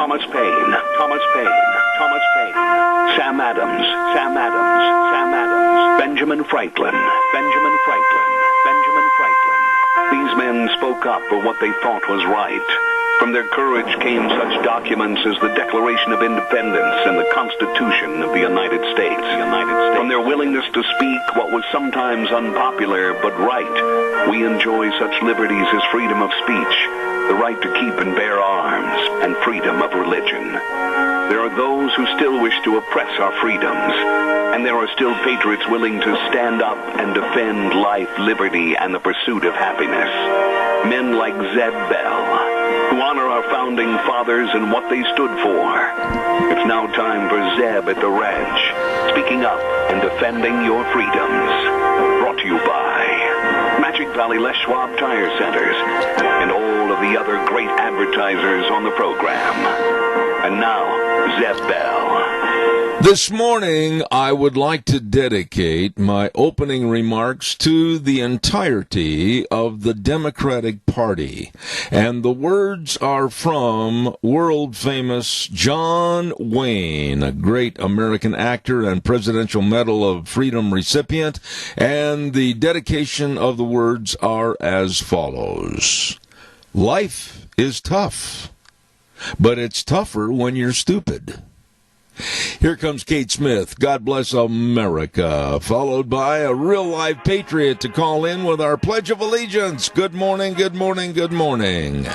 Thomas Paine, Thomas Paine, Thomas Paine, Sam Adams, Sam Adams, Sam Adams, Benjamin Franklin, Benjamin Franklin, Benjamin Franklin. These men spoke up for what they thought was right. From their courage came such documents as the Declaration of Independence and the Constitution of the United States. From their willingness to speak what was sometimes unpopular but right, we enjoy such liberties as freedom of speech, the right to keep and bear arms, and freedom of religion. There are those who still wish to oppress our freedoms, and there are still patriots willing to stand up and defend life, liberty, and the pursuit of happiness. Men like Zeb Bell, who honor our founding fathers and what they stood for. It's now time for Zeb at the ranch, speaking up and defending your freedoms. Brought to you by Magic Valley Les Schwab Tire Centers and all of the other great advertisers on the program. And now, Zeb Bell. This morning, I would like to dedicate my opening remarks to the entirety of the Democratic Party. And the words are from world-famous John Wayne, a great American actor and Presidential Medal of Freedom recipient. And the dedication of the words are as follows. Life is tough, but it's tougher when you're stupid. Here comes Kate Smith, God Bless America, followed by a real-life patriot to call in with our Pledge of Allegiance. Good morning, good morning, good morning.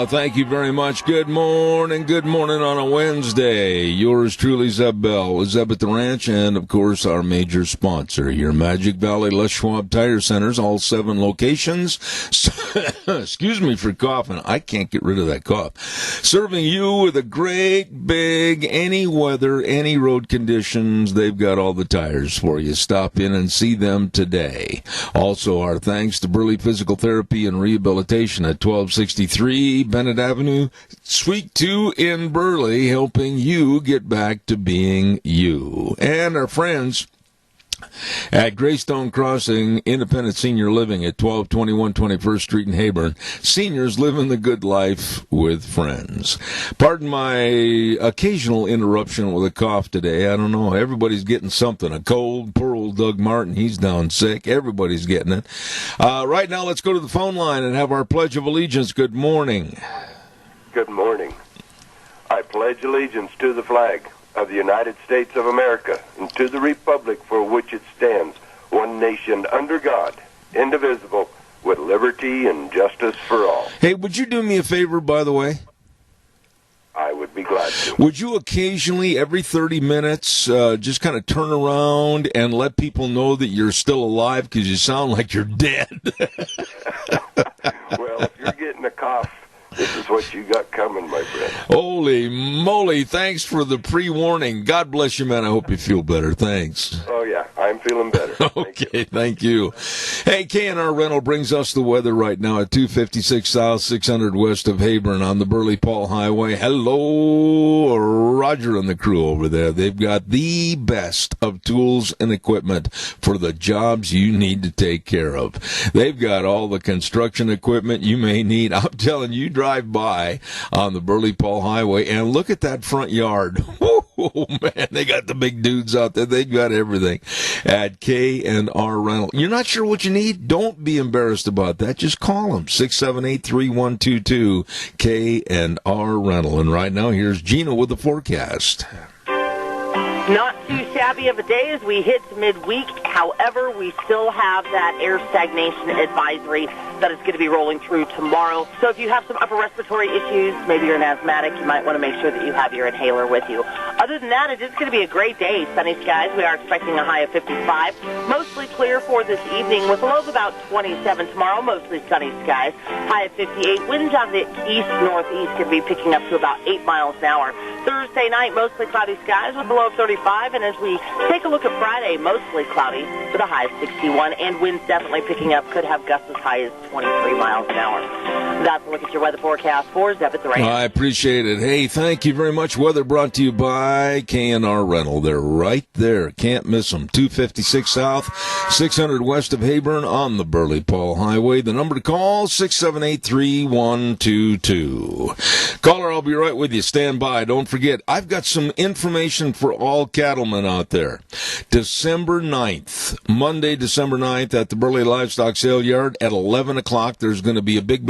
Thank you very much. Good morning on a Wednesday. Yours truly, Zeb Bell, Zeb at the Ranch, and, of course, our major sponsor, your Magic Valley Les Schwab Tire Centers, all 7 locations. Excuse me for coughing. I can't get rid of that cough. Serving you with a great, big, any weather, any road conditions, they've got all the tires for you. Stop in and see them today. Also, our thanks to Burley Physical Therapy and Rehabilitation at 1263 Bennett Avenue, Suite 2 in Burley, helping you get back to being you. And our friends at Greystone Crossing Independent Senior Living at 1221 21st Street in Hayburn. Seniors living the good life with friends. Pardon my occasional interruption with a cough today. I don't know. Everybody's getting something. A cold. Poor old Doug Martin. He's down sick. Everybody's getting it. Right now, let's go to the phone line and have our Pledge of Allegiance. Good morning. Good morning. I pledge allegiance to the flag of the United States of America and to the republic for which it stands, one nation under God, indivisible, with liberty and justice for all. Hey, would you do me a favor, by the way? I would be glad to. Would you occasionally, every 30 minutes, just kind of turn around and let people know that you're still alive because you sound like you're dead? Well, if you're getting a cough, this is what you got coming, my friend. Holy moly, thanks for the pre-warning. God bless you, man. I hope you feel better. Thanks. Oh, yeah, I'm feeling better. Okay, thank you. Hey, K&R Rental brings us the weather right now at 256 South, 600 west of Hayburn on the Burley-Paul Highway. Hello, Roger and the crew over there. They've got the best of tools and equipment for the jobs you need to take care of. They've got all the construction equipment you may need. I'm telling you, drive by on the Burley-Paul Highway and look at that front yard. Oh, man, they got the big dudes out there. They've got everything at K&R Rental. You're not sure what you need? Don't be embarrassed about that. Just call them, 678-3122, K&R Rental. And right now, here's Gina with the forecast. Not too shabby of a day as we hit midweek. However, we still have that air stagnation advisory that is going to be rolling through tomorrow. So if you have some upper respiratory issues, maybe you're an asthmatic, you might want to make sure that you have your inhaler with you. Other than that, it is going to be a great day. Sunny skies. We are expecting a high of 55. Mostly clear for this evening with a low of about 27 tomorrow. Mostly sunny skies. High of 58. Winds out of the east-northeast could be picking up to about 8 miles an hour. Thursday night, mostly cloudy skies with a low of 35. And as we take a look at Friday, mostly cloudy with a high of 61. And winds definitely picking up. Could have gusts as high as 23 miles an hour. That's a look at your weather forecast for Zeb at the Ranch. I appreciate it. Hey, thank you very much. Weather brought to you by by K&R Rental. They're right there. Can't miss them. 256 South, 600 west of Heyburn on the Burley-Paul Highway. The number to call, 678-3122. Caller, I'll be right with you. Stand by. Don't forget, I've got some information for all cattlemen out there. December 9th, Monday, December 9th, at the Burley Livestock Sale Yard at 11 o'clock, there's going to be a big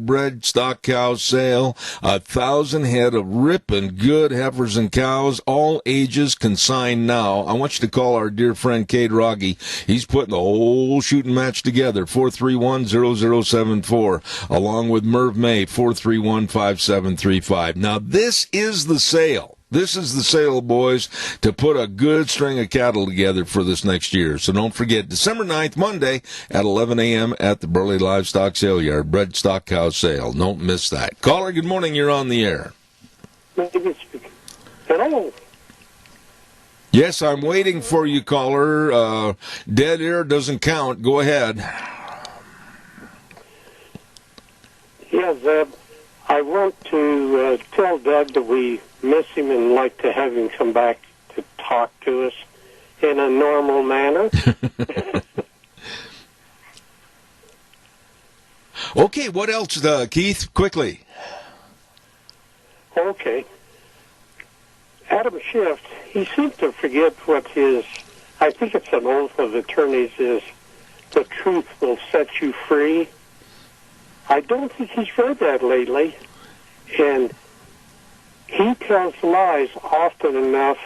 bred stock cow sale. 1,000 head of ripping good heifers and cows, all ages, consigned now. I want you to call our dear friend Cade Rogge. He's putting the whole shooting match together. 431-0074, along with Merv May, 431-5735. Now, this is the sale. This is the sale, boys, to put a good string of cattle together for this next year. So don't forget, December 9th, Monday, at 11 a.m. at the Burley Livestock Sale Yard, bred stock cow sale. Don't miss that. Caller, good morning. You're on the air. Hello. Yes, I'm waiting for you, caller. Dead air doesn't count. Go ahead. Yeah, Zeb, I want to tell Doug that we miss him and like to have him come back to talk to us in a normal manner. Okay, what else, Keith? Quickly. Okay. Adam Schiff, he seems to forget what his, I think it's an oath of attorneys, is the truth will set you free. I don't think he's read that lately. And he tells lies often enough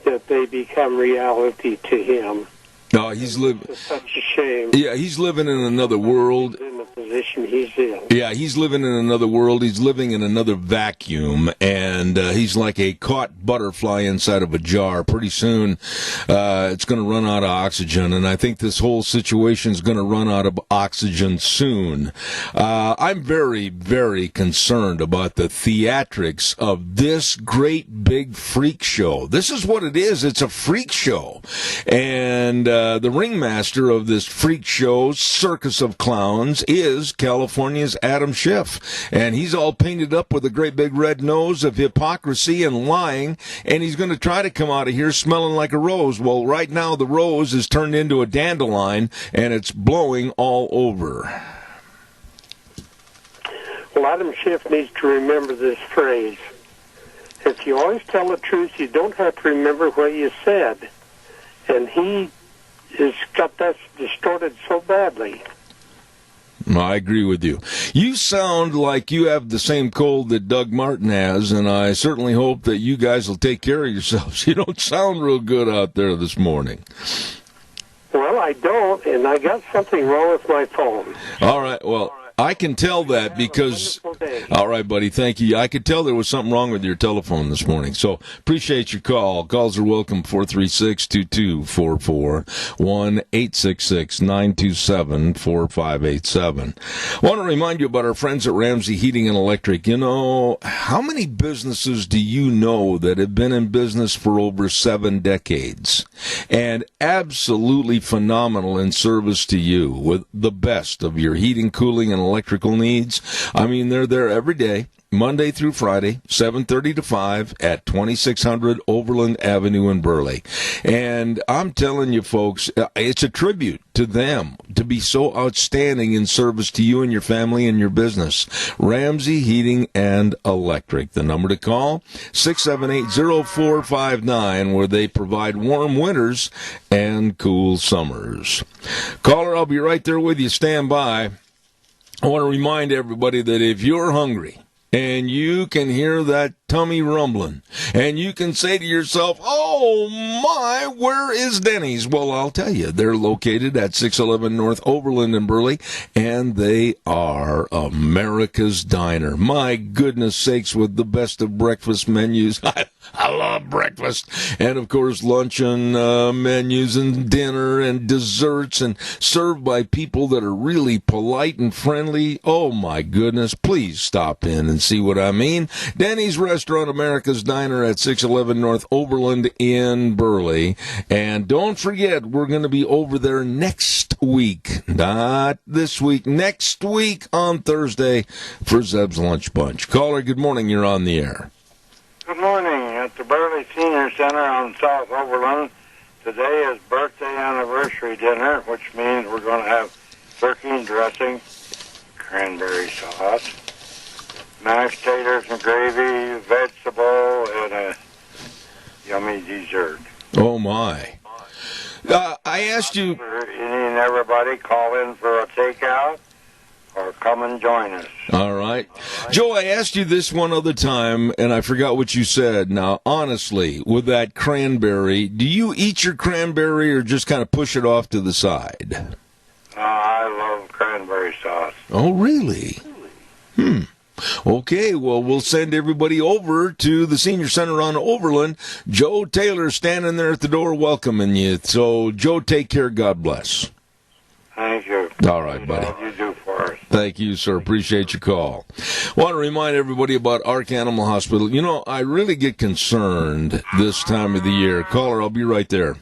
that they become reality to him. No, he's living. It's such a shame. Yeah, he's living in another world. In the position he's in. Yeah, he's living in another world. He's living in another vacuum, and he's like a caught butterfly inside of a jar. Pretty soon, it's going to run out of oxygen, and I think this whole situation is going to run out of oxygen soon. I'm very, very concerned about the theatrics of this great big freak show. This is what it is. It's a freak show, and the ringmaster of this freak show, Circus of Clowns, is California's Adam Schiff. And he's all painted up with a great big red nose of hypocrisy and lying, and he's going to try to come out of here smelling like a rose. Well, right now the rose is turned into a dandelion, and it's blowing all over. Well, Adam Schiff needs to remember this phrase. If you always tell the truth, you don't have to remember what you said. And he has got that distorted so badly. I agree with you. You sound like you have the same cold that Doug Martin has, and I certainly hope that you guys will take care of yourselves. You don't sound real good out there this morning. Well, I don't, and I got something wrong with my phone. All right, well, I can tell that because... All right, buddy, thank you. I could tell there was something wrong with your telephone this morning, so appreciate your call. Calls are welcome, 436-2244, 1-866-927-4587. I want to remind you about our friends at Ramsey Heating and Electric. You know, how many businesses do you know that have been in business for over 7 decades and absolutely phenomenal in service to you with the best of your heating, cooling, and electrical needs? I mean, they're there every day, Monday through Friday, 7:30 to 5 at 2600 Overland Avenue in Burley. And I'm telling you, folks, it's a tribute to them to be so outstanding in service to you and your family and your business. Ramsey Heating and Electric. The number to call, 678-0459, where they provide warm winters and cool summers. Caller, I'll be right there with you. Stand by. I want to remind everybody that if you're hungry and you can hear that tummy rumbling, and you can say to yourself, oh my, where is Denny's? Well, I'll tell you, they're located at 611 North Overland in Burley, and they are America's Diner. My goodness sakes, with the best of breakfast menus. I love breakfast. And, of course, luncheon menus and dinner and desserts, and served by people that are really polite and friendly. Oh, my goodness. Please stop in and see what I mean. Denny's Restaurant, America's Diner at 611 North Overland in Burley. And don't forget, we're going to be over there next week. Not this week. Next week on Thursday for Zeb's Lunch Bunch. Caller, good morning. You're on the air. Good morning. at the Burley Senior Center on South Overland. Today is birthday anniversary dinner, which means we're going to have turkey dressing, cranberry sauce, mashed taters and gravy, vegetable, and a yummy dessert. Oh, my. I asked you... And everybody call in for a takeout or come and join us. All right. Joe, I asked you this one other time, and I forgot what you said. Now, honestly, with that cranberry, do you eat your cranberry or just kind of push it off to the side? I love cranberry sauce. Oh, really? Okay, well, we'll send everybody over to the Senior Center on Overland. Joe Taylor standing there at the door welcoming you. So, Joe, take care. God bless. Thank you. All right, buddy. All you do for us. Thank you, sir. Appreciate your call. Want to remind everybody about Ark Animal Hospital. You know, I really get concerned this time of the year. Caller, I'll be right there.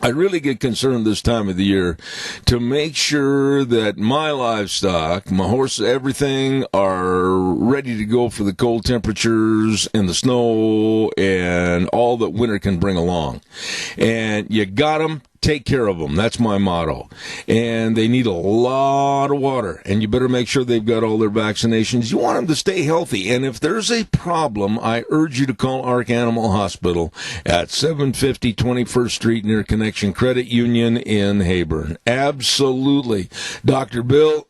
I really get concerned this time of the year to make sure that my livestock, my horses, everything are ready to go for the cold temperatures and the snow and all that winter can bring along. And you got them. Take care of them. That's my motto. And they need a lot of water. And you better make sure they've got all their vaccinations. You want them to stay healthy. And if there's a problem, I urge you to call Ark Animal Hospital at 750 21st Street near Connection Credit Union in Heyburn. Absolutely. Dr. Bill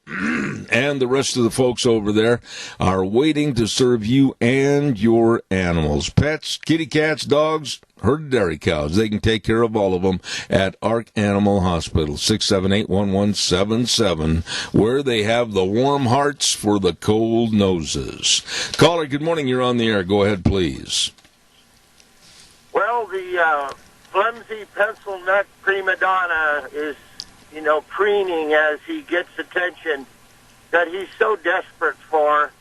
and the rest of the folks over there are waiting to serve you and your animals. Pets, kitty cats, dogs, herd dairy cows. They can take care of all of them at Ark Animal Hospital, 678-1177, where they have the warm hearts for the cold noses. Caller, good morning. You're on the air. Go ahead, please. Well, the flimsy pencil neck prima donna is, preening as he gets attention that he's so desperate for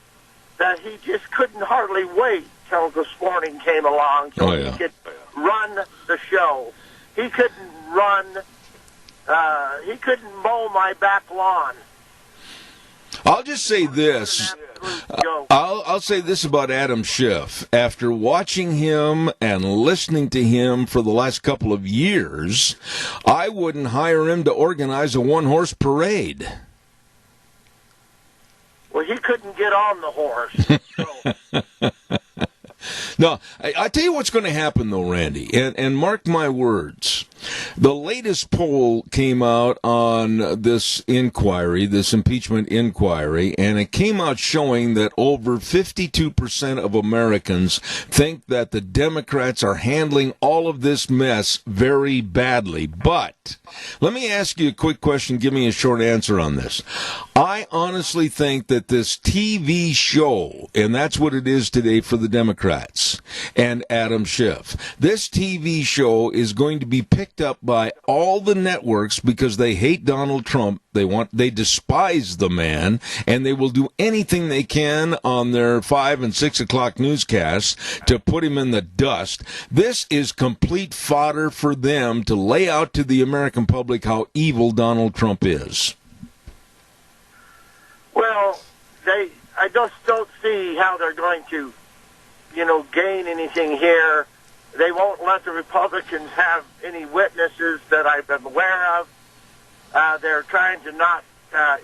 that he just couldn't hardly wait till this morning came along so he could run the show. He couldn't he couldn't mow my back lawn. I'll just say this. I'll say this about Adam Schiff. After watching him and listening to him for the last couple of years, I wouldn't hire him to organize a one-horse parade. Well, he couldn't get on the horse. So. No, I tell you what's going to happen, though, Randy, and mark my words. The latest poll came out on this inquiry, this impeachment inquiry, and it came out showing that over 52% of Americans think that the Democrats are handling all of this mess very badly. But let me ask you a quick question. Give me a short answer on this. I honestly think that this TV show, and that's what it is today for the Democrats and Adam Schiff, this TV show is going to be picked up by all the networks because they hate Donald Trump. They despise the man, and they will do anything they can on their 5 and 6 o'clock newscasts to put him in the dust. This is complete fodder for them to lay out to the American public how evil Donald Trump is. Well, I just don't see how they're going to, gain anything here. They won't let the Republicans have any witnesses that I've been aware of. They're trying to not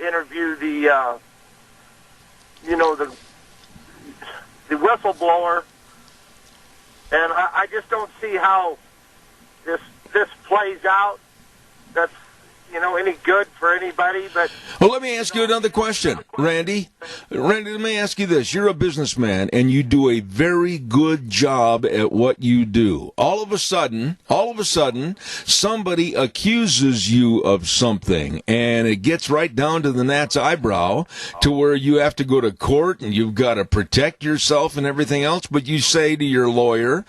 interview the whistleblower, and I just don't see how this plays out. That's any good for anybody. But well, let me ask you another question, Randy. Randy, let me ask you this. You're a businessman, and you do a very good job at what you do. All of a sudden, somebody accuses you of something, and it gets right down to the gnat's eyebrow to where you have to go to court, and you've got to protect yourself and everything else, but you say to your lawyer,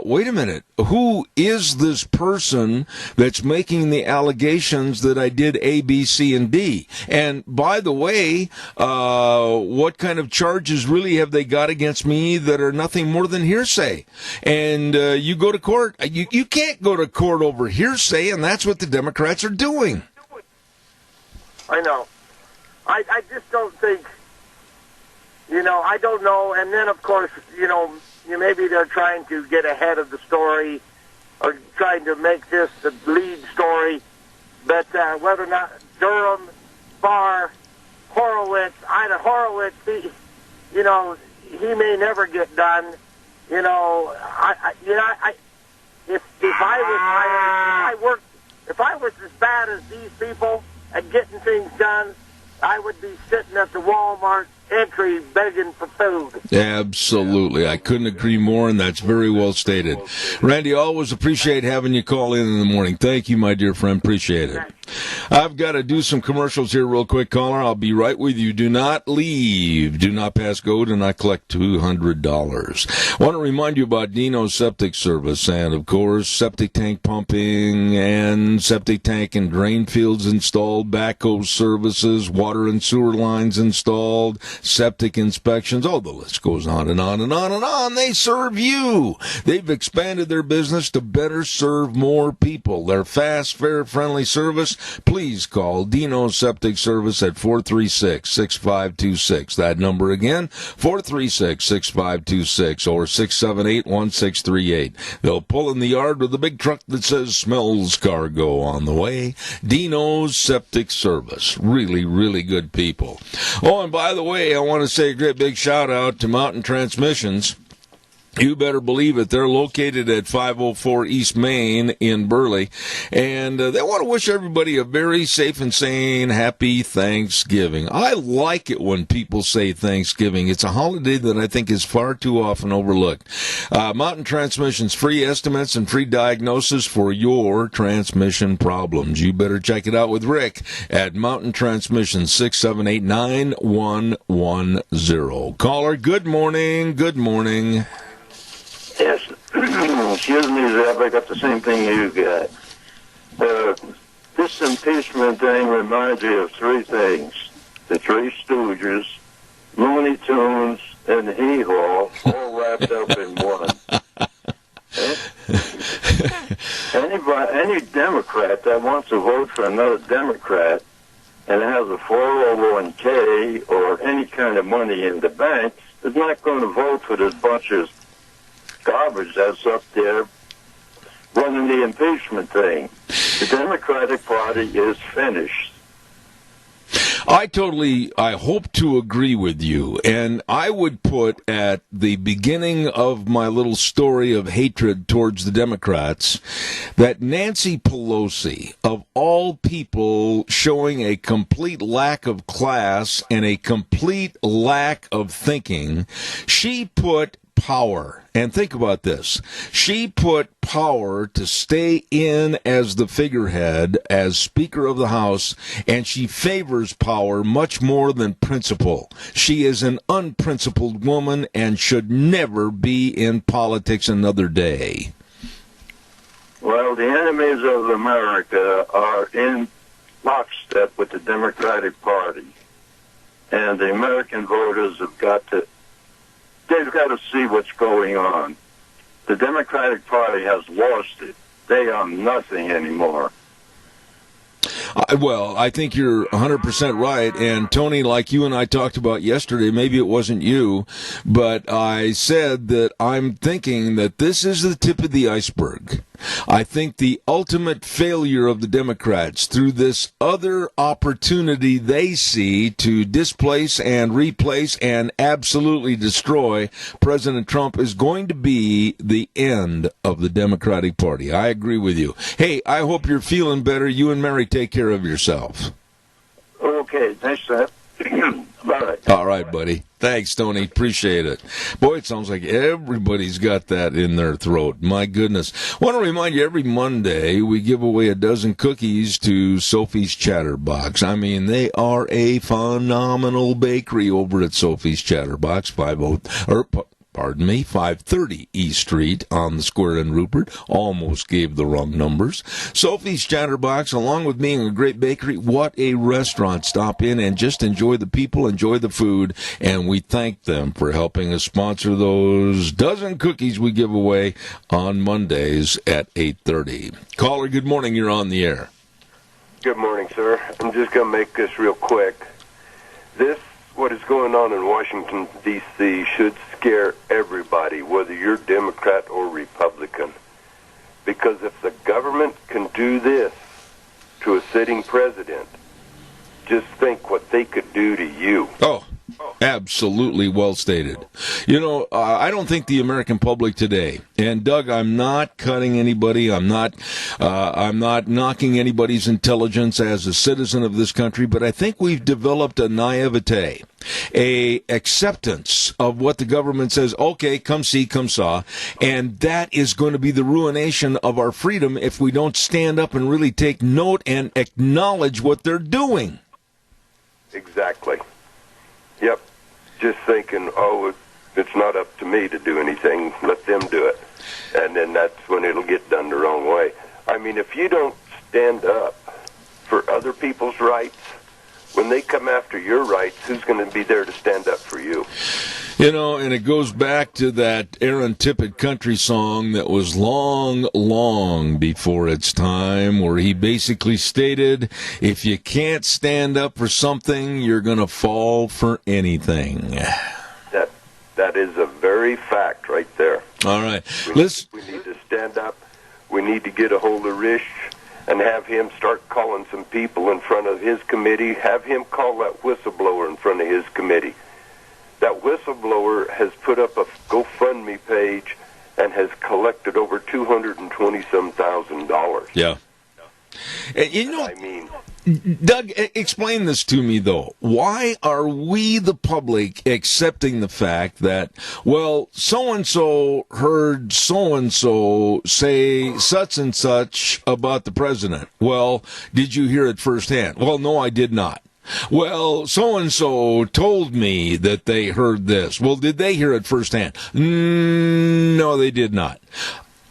wait a minute, who is this person that's making the allegations that I did A, B, C, and D? And by the way, what kind of charges really have they got against me that are nothing more than hearsay? And you go to court. You can't go to court over hearsay, and that's what the Democrats are doing. I know. I just don't think I don't know. And then, of course, maybe they're trying to get ahead of the story or trying to make this the lead story. But whether or not Durham, Barr, Horowitz, Ida Horowitz, he may never get done. If I was as bad as these people at getting things done, I would be sitting at the Walmart entry begging for food. Absolutely. I couldn't agree more, and that's very well stated. Randy, always appreciate having you call in the morning. Thank you, my dear friend. Appreciate it. I've got to do some commercials here real quick, caller. I'll be right with you. Do not leave. Do not pass go. Do not collect $200. I want to remind you about Dino's Septic Service and, of course, septic tank pumping and septic tank and drain fields installed, backhoe services, water and sewer lines installed, septic inspections. Oh, the list goes on and on and on and on. They serve you. They've expanded their business to better serve more people. Their fast, fair, friendly service. Please call Dino's Septic Service at 436-6526. That number again, 436-6526 or 678-1638. They'll pull in the yard with a big truck that says smells cargo on the way. Dino's Septic Service. Really, really good people. Oh, and by the way, I want to say a great big shout out to Mountain Transmissions. You better believe it. They're located at 504 East Main in Burley, and they want to wish everybody a very safe and sane, happy Thanksgiving. I like it when people say Thanksgiving. It's a holiday that I think is far too often overlooked. Mountain Transmission's free estimates and free diagnosis for your transmission problems. You better check it out with Rick at Mountain Transmission, 678-9110. Caller, good morning. Good morning. Yes. Excuse me, Zeb. I got the same thing you got. This impeachment thing reminds me of three things. The Three Stooges, Looney Tunes, and Hee-Haw, all wrapped up in one. Any Democrat that wants to vote for another Democrat and has a 401k or any kind of money in the bank is not going to vote for this bunch of garbage that's up there running the impeachment thing. The Democratic Party is finished. I hope to agree with you. And I would put at the beginning of my little story of hatred towards the Democrats that Nancy Pelosi, of all people, showing a complete lack of class and a complete lack of thinking, she put power. And think about this. She put power to stay in as the figurehead, as Speaker of the House, and she favors power much more than principle. She is an unprincipled woman and should never be in politics another day. Well, the enemies of America are in lockstep with the Democratic Party. And the American voters have got to see what's going on. The Democratic Party has lost it. They are nothing anymore. Well, I think you're 100% right. And Tony, like you and I talked about yesterday, maybe it wasn't you, but I said that I'm thinking that this is the tip of the iceberg. I think the ultimate failure of the Democrats through this other opportunity they see to displace and replace and absolutely destroy President Trump is going to be the end of the Democratic Party. I agree with you. Hey, I hope you're feeling better. You and Mary take care of yourself. Okay, thanks, Seth. Bye. All right, buddy. Thanks, Tony. Appreciate it. Boy, it sounds like everybody's got that in their throat. My goodness. I want to remind you, every Monday we give away a dozen cookies to Sophie's Chatterbox. I mean, they are a phenomenal bakery over at Sophie's Chatterbox, 530 East Street on the square in Rupert. Almost gave the wrong numbers. Sophie's Chatterbox, along with being a great bakery, what a restaurant. Stop in and just enjoy the people, enjoy the food, and we thank them for helping us sponsor those dozen cookies we give away on Mondays at 8:30. Caller, good morning. You're on the air. Good morning, sir. I'm just going to make this real quick. This what is going on in Washington, D.C. should scare everybody, whether you're Democrat or Republican. Because if the government can do this to a sitting president, just think what they could do to you. Oh, absolutely well stated. You know, I don't think the American public today, and Doug, I'm not cutting anybody. I'm not knocking anybody's intelligence as a citizen of this country, but I think we've developed a naivete, a acceptance of what the government says. Okay, come see, come saw, and that is going to be the ruination of our freedom if we don't stand up and really take note and acknowledge what they're doing. Exactly. Yep. Just thinking, oh, it's not up to me to do anything. Let them do it. And then that's when it'll get done the wrong way. I mean, if you don't stand up for other people's rights, when they come after your rights, who's going to be there to stand up for you? You know, and it goes back to that Aaron Tippett country song that was long, long before its time, where he basically stated, if you can't stand up for something, you're going to fall for anything. That is a very fact right there. All right. We need to stand up. We need to get a hold of Risch and have him start calling some people in front of his committee. Have him call that whistleblower in front of his committee. That whistleblower has put up a GoFundMe page and has collected over $220,000. Yeah. You know, I mean, Doug, explain this to me, though. Why are we, the public, accepting the fact that, well, so-and-so heard so-and-so say such and such about the president? Well, did you hear it firsthand? Well, no, I did not. Well, so-and-so told me that they heard this. Well, did they hear it firsthand? No, they did not.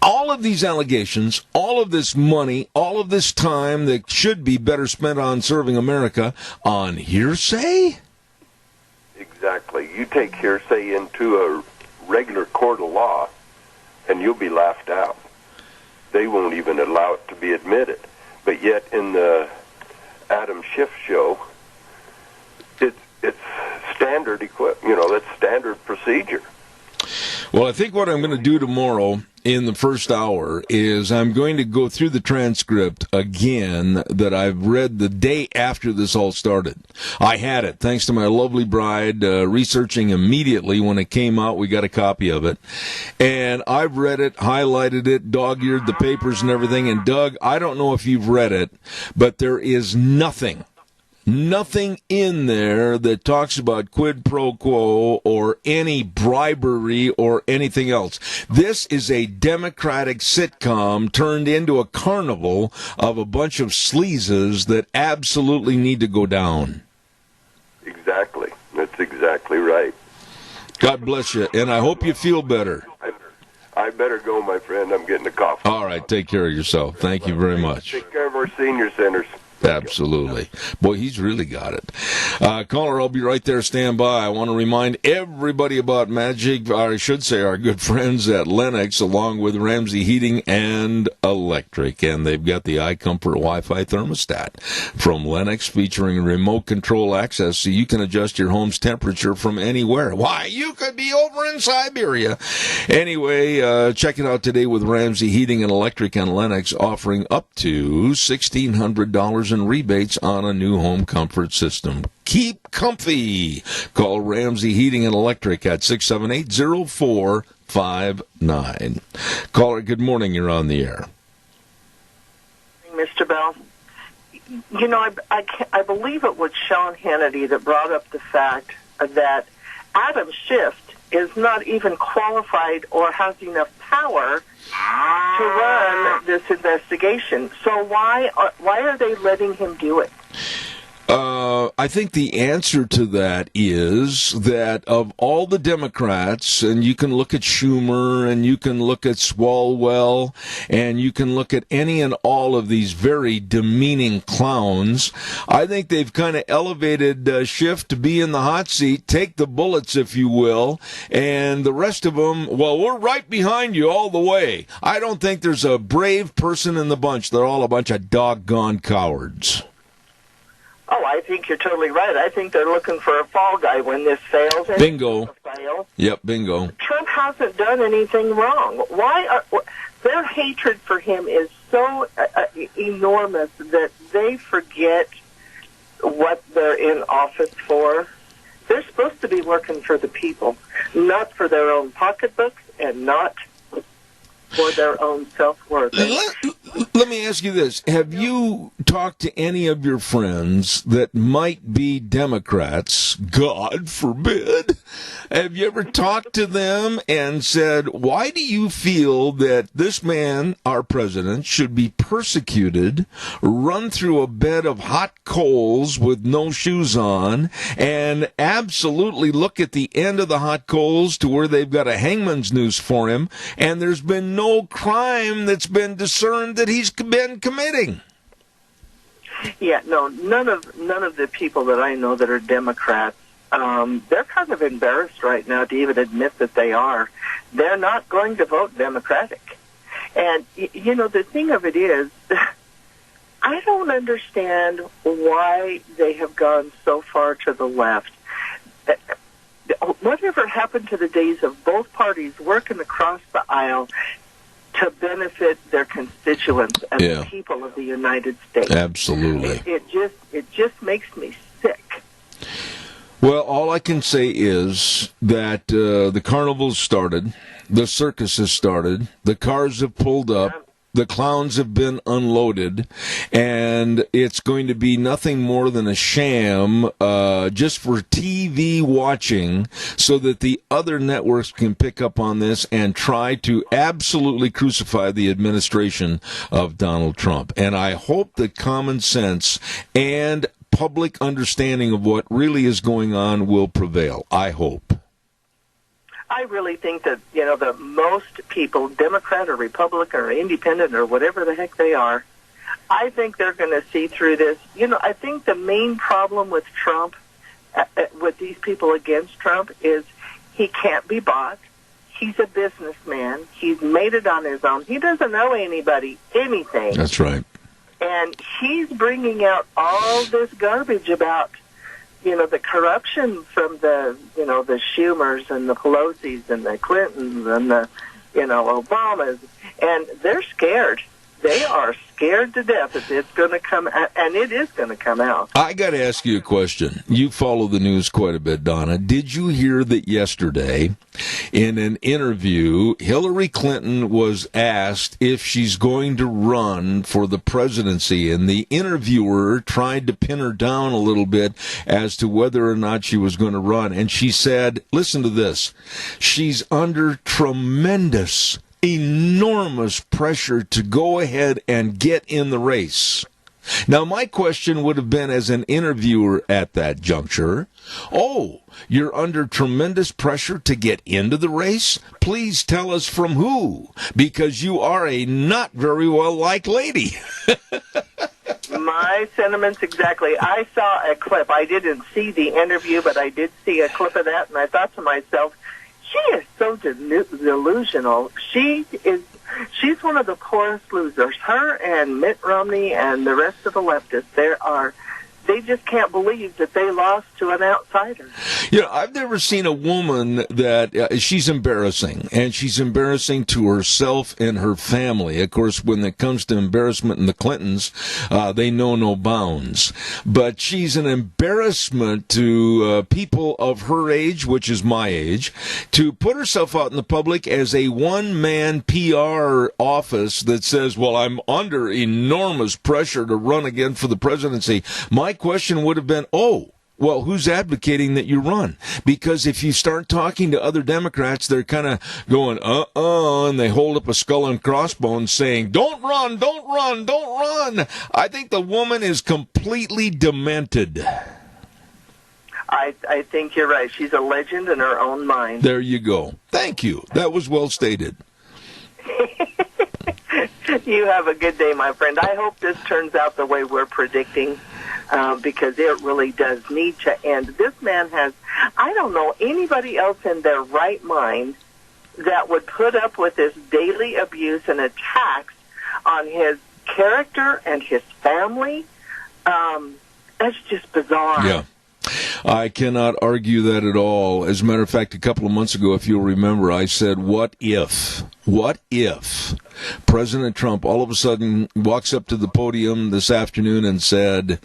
All of these allegations, all of this money, all of this time that should be better spent on serving America on hearsay? Exactly. You take hearsay into a regular court of law, and you'll be laughed out. They won't even allow it to be admitted. But yet in the Adam Schiff show, it's standard that's standard procedure. Well, I think what I'm going to do tomorrow in the first hour is I'm going to go through the transcript again that I've read the day after this all started. I had it, thanks to my lovely bride, researching immediately when it came out. We got a copy of it. And I've read it, highlighted it, dog-eared the papers and everything. And, Doug, I don't know if you've read it, but there is nothing in there that talks about quid pro quo or any bribery or anything else. This is a Democratic sitcom turned into a carnival of a bunch of sleazes that absolutely need to go down. Exactly. That's exactly right. God bless you, and I hope you feel better. I better go, my friend. I'm getting a coffee. All right, take care of yourself. Thank you very much. Take care of our senior centers. Absolutely. Boy, he's really got it. Caller, I'll be right there. Stand by. I want to remind everybody about Magic, or I should say our good friends at Lennox, along with Ramsey Heating and Electric. And they've got the iComfort Wi-Fi thermostat from Lennox, featuring remote control access so you can adjust your home's temperature from anywhere. Why, you could be over in Siberia. Anyway, check it out today with Ramsey Heating and Electric and Lennox, offering up to $1,600 in rebates on a new home comfort system. Keep comfy. Call Ramsey Heating and Electric at 678-0459. Caller, good morning. You're on the air. Mr. Bell, you know, I believe it was Sean Hannity that brought up the fact that Adam Schiff is not even qualified or has enough power to run this investigation. So why are they letting him do it? I think the answer to that is that of all the Democrats, and you can look at Schumer, and you can look at Swalwell, and you can look at any and all of these very demeaning clowns, I think they've kind of elevated Schiff to be in the hot seat, take the bullets, if you will, and the rest of them, well, we're right behind you all the way. I don't think there's a brave person in the bunch. They're all a bunch of doggone cowards. Oh, I think you're totally right. I think they're looking for a fall guy when this fails. And Bingo. Fail. Yep, bingo. Trump hasn't done anything wrong. Their hatred for him is so enormous that they forget what they're in office for. They're supposed to be working for the people, not for their own pocketbooks and not for their own self-worth. Let me ask you this. Have you talked to any of your friends that might be Democrats? God forbid. Have you ever talked to them and said, why do you feel that this man, our president, should be persecuted, run through a bed of hot coals with no shoes on, and absolutely look at the end of the hot coals to where they've got a hangman's noose for him, and there's been no crime that's been discerned that he's been committing? Yeah, no, none of the people that I know that are Democrats, they're kind of embarrassed right now to even admit that they are. They're not going to vote Democratic. And, you know, the thing of it is, I don't understand why they have gone so far to the left. Whatever happened to the days of both parties working across the aisle to benefit their constituents and the people of the United States? Absolutely. It just makes me sick. Well, all I can say is that the carnival's started, the circus has started, the cars have pulled up, the clowns have been unloaded, and it's going to be nothing more than a sham just for TV watching so that the other networks can pick up on this and try to absolutely crucify the administration of Donald Trump. And I hope that common sense and public understanding of what really is going on will prevail. I hope. I really think that, you know, that most people, Democrat or Republican or Independent or whatever the heck they are, I think they're going to see through this. You know, I think the main problem with Trump, with these people against Trump, is he can't be bought. He's a businessman. He's made it on his own. He doesn't owe anybody anything. That's right. And he's bringing out all this garbage about, you know, the corruption from the, you know, the Schumers and the Pelosi's and the Clintons and the, you know, Obamas. And they're scared. They are scared to death that it's going to come out, and it is going to come out. I got to ask you a question. You follow the news quite a bit, Donna. Did you hear that yesterday in an interview, Hillary Clinton was asked if she's going to run for the presidency, and the interviewer tried to pin her down a little bit as to whether or not she was going to run, and she said, listen to this, she's under tremendous, enormous pressure to go ahead and get in the race. Now, my question would have been, as an interviewer at that juncture, oh, you're under tremendous pressure to get into the race? Please tell us from who, because you are a not very well-liked lady. My sentiments exactly. I saw a clip. I didn't see the interview, but I did see a clip of that, and I thought to myself, she is so delusional. She's one of the poorest losers. Her and Mitt Romney and the rest of the leftists, they just can't believe that they lost to an outsider. You know, I've never seen a woman that she's embarrassing, and she's embarrassing to herself and her family. Of course, when it comes to embarrassment in the Clintons, they know no bounds. But she's an embarrassment to people of her age, which is my age, to put herself out in the public as a one-man PR office that says, well, I'm under enormous pressure to run again for the presidency. My question would have been, oh, well, who's advocating that you run? Because if you start talking to other Democrats, they're kind of going, and they hold up a skull and crossbones saying, don't run, don't run, don't run. I think the woman is completely demented. I think you're right. She's a legend in her own mind. There you go. Thank you. That was well stated. You have a good day, my friend. I hope this turns out the way we're predicting. Because it really does need to end. This man has, I don't know anybody else in their right mind that would put up with this daily abuse and attacks on his character and his family. That's just bizarre. Yeah. I cannot argue that at all. As a matter of fact, a couple of months ago, if you'll remember, I said, what if President Trump all of a sudden walks up to the podium this afternoon and said,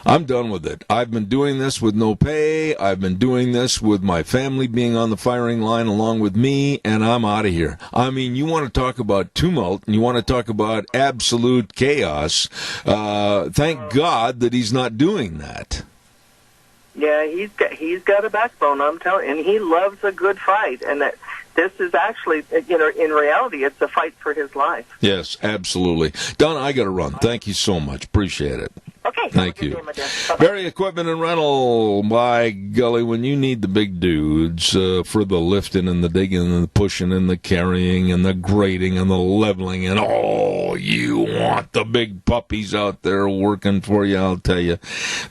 I'm done with it. I've been doing this with no pay. I've been doing this with my family being on the firing line along with me, and I'm out of here. I mean, you want to talk about tumult, and you want to talk about absolute chaos. Thank God that he's not doing that. Yeah, he's got a backbone, I'm telling you, and he loves a good fight, and that this is actually, in reality, it's a fight for his life. Yes, absolutely. Donna, I got to run. Thank you so much. Appreciate it. Okay. Thank you. Barry Equipment and Rental. By golly, when you need the big dudes for the lifting and the digging and the pushing and the carrying and the grading and the leveling and you want the big puppies out there working for you, I'll tell you.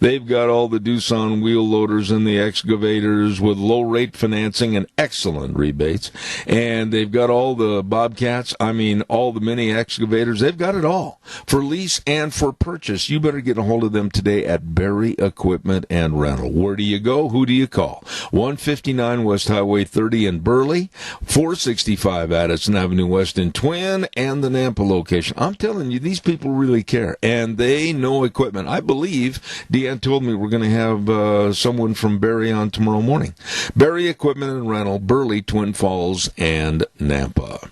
They've got all the Doosan wheel loaders and the excavators with low rate financing and excellent rebates. And they've got all the Bobcats, all the mini excavators. They've got it all for lease and for purchase. You better get a hold of them today at Barry Equipment and Rental. Where do you go? Who do you call? 159 West Highway 30 in Burley, 465 Addison Avenue West in Twin, and the Nampa location. I'm telling you, these people really care, and they know equipment. I believe Deanne told me we're going to have someone from Barry on tomorrow morning. Barry Equipment and Rental, Burley, Twin Falls, and Nampa.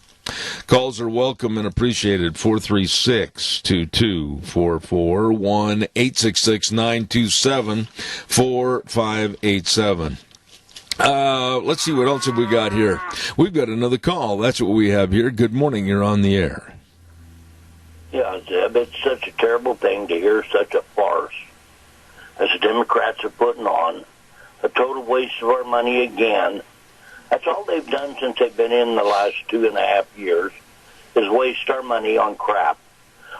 Calls are welcome and appreciated. 436-2244, 1-866-927-4587. Let's see, what else have we got here? We've got another call. That's what we have here. Good morning. You're on the air. Yeah, Zeb, it's such a terrible thing to hear such a farce as the Democrats are putting on. A total waste of our money again. That's all they've done since they've been in the last 2.5 years, is waste our money on crap.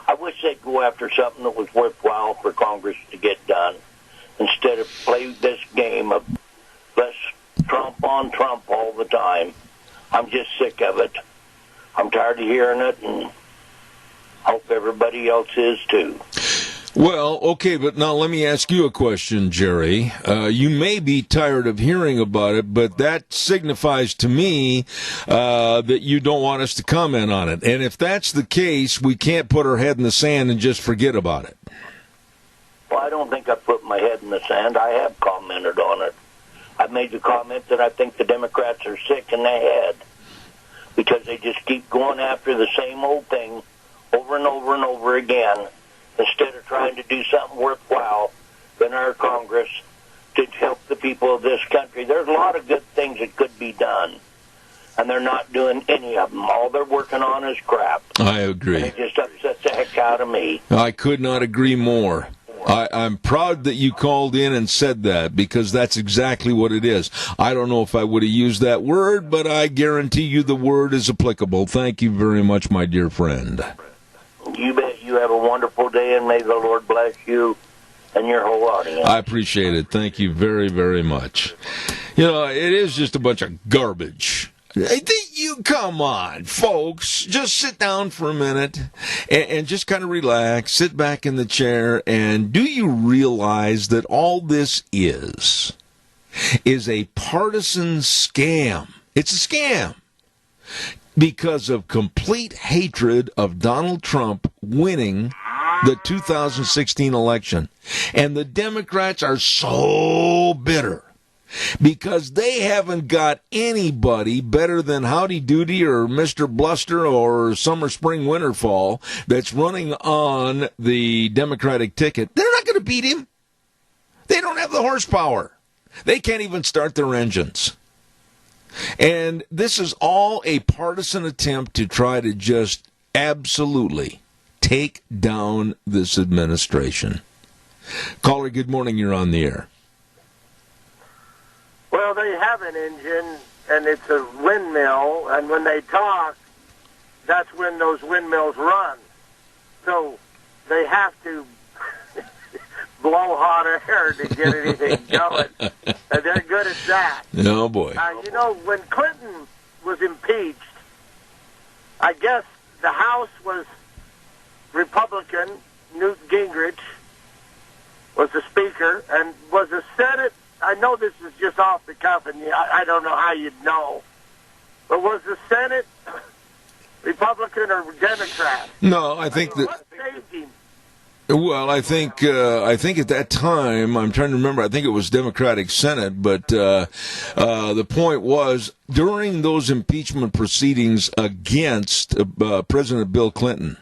I wish they'd go after something that was worthwhile for Congress to get done instead of play this game of let's Trump on Trump all the time. I'm just sick of it. I'm tired of hearing it, and hope everybody else is too. Well, okay, but now let me ask you a question, Jerry. You may be tired of hearing about it, but that signifies to me that you don't want us to comment on it. And if that's the case, we can't put our head in the sand and just forget about it. Well, I don't think I put my head in the sand. I have commented on it. I've made the comment that I think the Democrats are sick in the head because they just keep going after the same old thing over and over and over again, instead of trying to do something worthwhile in our Congress to help the people of this country. There's a lot of good things that could be done, and they're not doing any of them. All they're working on is crap. I agree. And it just upsets the heck out of me. I could not agree more. I'm proud that you called in and said that, because that's exactly what it is. I don't know if I would have used that word, but I guarantee you the word is applicable. Thank you very much, my dear friend. You bet. You have a wonderful day, and may the Lord bless you and your whole audience. I appreciate it. Thank you very, very much. It is just a bunch of garbage. Come on, folks. Just sit down for a minute and just kind of relax, sit back in the chair, and do you realize that all this is a partisan scam? It's a scam. Because of complete hatred of Donald Trump winning the 2016 election. And the Democrats are so bitter because they haven't got anybody better than Howdy Doody or Mr. Bluster or Summer, Spring, Winter, Fall that's running on the Democratic ticket. They're not going to beat him. They don't have the horsepower. They can't even start their engines. And this is all a partisan attempt to try to just absolutely take down this administration. Caller, good morning. You're on the air. Well, they have an engine, and it's a windmill, and when they talk, that's when those windmills run. So they have to blow hot air to get anything going. And they're good at that. Oh, boy. When Clinton was impeached, I guess the House was Republican, Newt Gingrich, was the Speaker, and was the Senate, I know this is just off the cuff, and I don't know how you'd know, but was the Senate Republican or Democrat? No, I think that... What saved him? Well, I think at that time, I'm trying to remember, I think it was Democratic Senate, but the point was, during those impeachment proceedings against President Bill Clinton,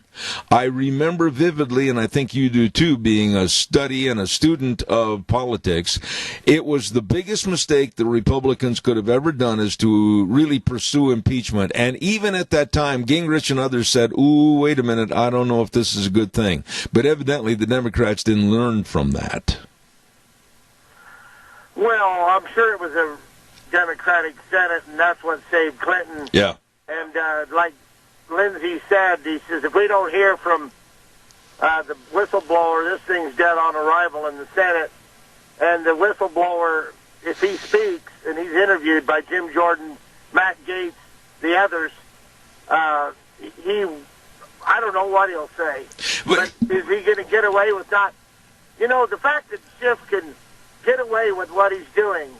I remember vividly, and I think you do too, being a study and a student of politics, it was the biggest mistake the Republicans could have ever done is to really pursue impeachment. And even at that time, Gingrich and others said, ooh, wait a minute, I don't know if this is a good thing. But evidently the Democrats didn't learn from that. Well, I'm sure it was a Democratic Senate, and that's what saved Clinton. Yeah. And like Lindsey said, he says, if we don't hear from the whistleblower, this thing's dead on arrival in the Senate. And the whistleblower, if he speaks, and he's interviewed by Jim Jordan, Matt Gaetz, the others, I don't know what he'll say. But is he going to get away with not... the fact that Schiff can get away with what he's doing,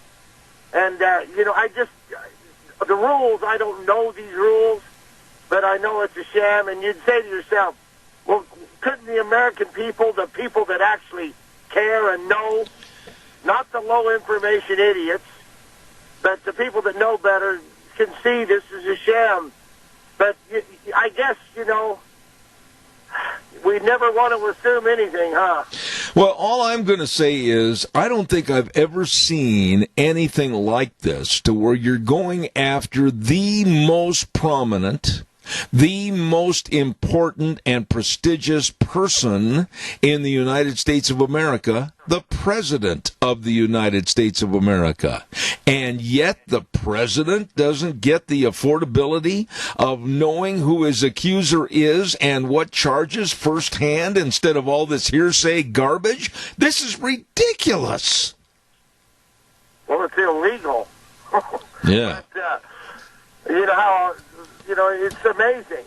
and, the rules, I don't know these rules, but I know it's a sham, and you'd say to yourself, well, couldn't the American people, the people that actually care and know, not the low-information idiots, but the people that know better can see this is a sham. But I guess, we never want to assume anything, huh? Well, all I'm going to say is I don't think I've ever seen anything like this, to where you're going after the most prominent, the most important and prestigious person in the United States of America, the President of the United States of America. And yet the President doesn't get the affordability of knowing who his accuser is and what charges firsthand instead of all this hearsay garbage. This is ridiculous. Well, it's illegal. Yeah. But, it's amazing.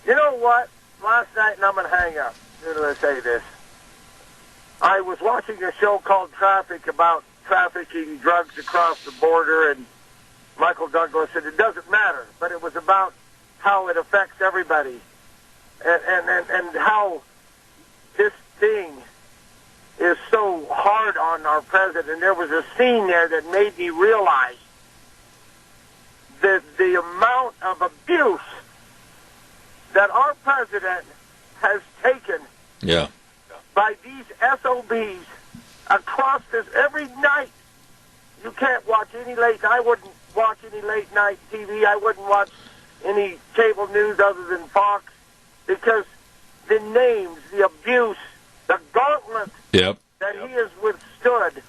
You know what? Last night, and I'm going to hang up as soon as I say this, I was watching a show called Traffic about trafficking drugs across the border, and Michael Douglas said it doesn't matter, but it was about how it affects everybody and how this thing is so hard on our president. And there was a scene there that made me realize the amount of abuse that our president has taken by these SOBs across this every night. You can't watch any late. I wouldn't watch any late night TV. I wouldn't watch any cable news other than Fox, because the names, the abuse, the gauntlet that he has withstood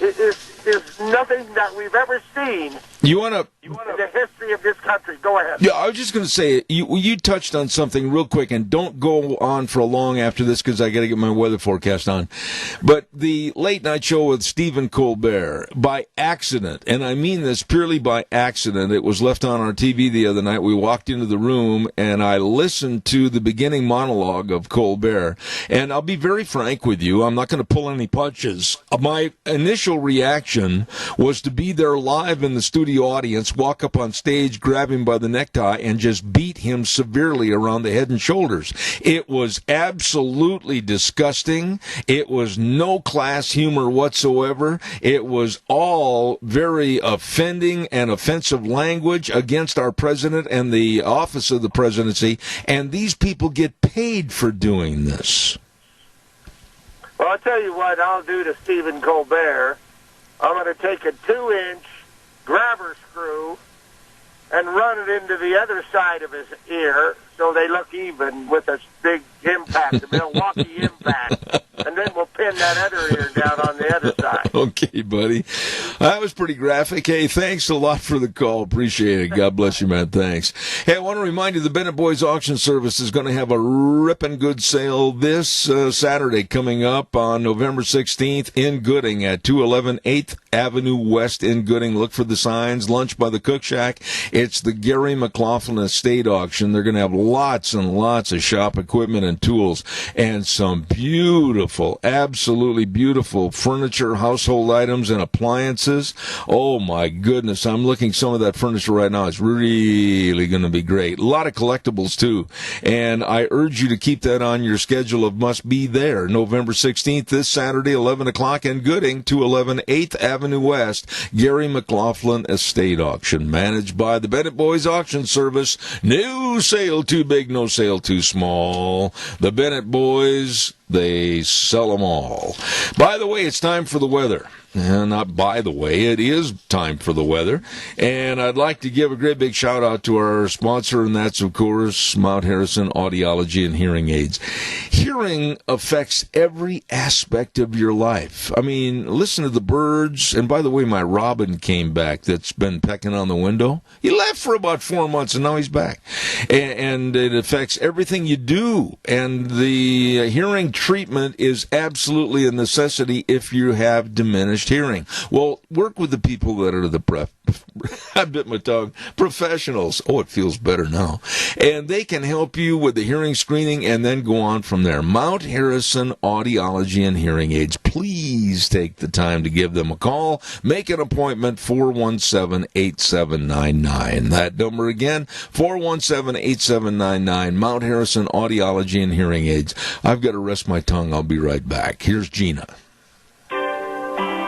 is nothing that we've ever seen in the history of this country. Go ahead. Yeah, I was just going to say, you touched on something real quick, and don't go on for long after this because I got to get my weather forecast on. But the late night show with Stephen Colbert, by accident, and I mean this purely by accident, it was left on our TV the other night. We walked into the room, and I listened to the beginning monologue of Colbert. And I'll be very frank with you, I'm not going to pull any punches. My initial reaction was to be there live in the studio audience, walk up on stage, grab him by the necktie, and just beat him severely around the head and shoulders. It was absolutely disgusting. It was no class humor whatsoever. It was all very offending and offensive language against our president and the office of the presidency, and these people get paid for doing this. Well, I'll tell you what I'll do to Stephen Colbert. I'm going to take a 2-inch grabber screw and run it into the other side of his ear so they look even with a big impact, the Milwaukee impact, and then we'll pin that other ear down on the other side. Okay, buddy. That was pretty graphic. Hey, thanks a lot for the call. Appreciate it. God bless you, man. Thanks. Hey, I want to remind you the Bennett Boys Auction Service is going to have a ripping good sale this Saturday coming up on November 16th in Gooding at 211 8th Avenue West in Gooding. Look for the signs. Lunch by the Cook Shack. It's the Gary McLaughlin Estate Auction. They're going to have lots and lots of shop equipment and tools and some beautiful, absolutely beautiful furniture, household items, and appliances. Oh, my goodness. I'm looking some of that furniture right now. It's really going to be great. A lot of collectibles, too. And I urge you to keep that on your schedule of must be there. November 16th, this Saturday, 11 o'clock in Gooding, 211 8th Avenue West, Gary McLaughlin Estate Auction, managed by the Bennett Boys Auction Service. No sale too big, no sale too small. The Bennett Boys, they sell them all. By the way, it's time for the weather. Not by the way, it is time for the weather. And I'd like to give a great big shout out to our sponsor, and that's, of course, Mount Harrison Audiology and Hearing Aids. Hearing affects every aspect of your life. I mean, listen to the birds. And by the way, my robin came back that's been pecking on the window. He left for about 4 months, and now he's back. And it affects everything you do. And the hearing treatment is absolutely a necessity if you have diminished hearing. Well, work with the people that are the I bit my tongue, professionals. Oh, it feels better now. And they can help you with the hearing screening and then go on from there. Mount Harrison Audiology and Hearing Aids. Please take the time to give them a call. Make an appointment, 417-8799. That number again, 417-8799. Mount Harrison Audiology and Hearing Aids. I've got to rest my tongue. I'll be right back. Here's Gina.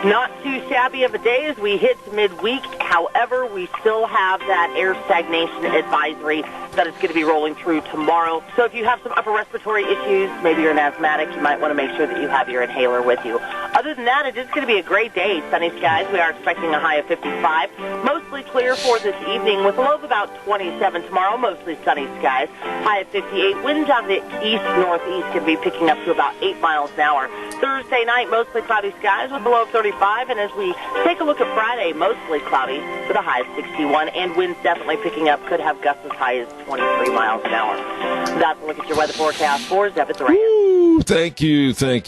Not too shabby of a day as we hit midweek. However, we still have that air stagnation advisory that is going to be rolling through tomorrow. So if you have some upper respiratory issues, maybe you're an asthmatic, you might want to make sure that you have your inhaler with you. Other than that, it is going to be a great day. Sunny skies. We are expecting a high of 55. Mostly clear for this evening with a low of about 27 tomorrow. Mostly sunny skies. High of 58. Winds out of the east-northeast can be picking up to about 8 miles an hour. Thursday night, mostly cloudy skies with a low of 35. And as we take a look at Friday, mostly cloudy with a high of 61. And winds definitely picking up. Could have gusts as high as 23 miles an hour. That's a look at your weather forecast for Zeb at the Ranch. Thank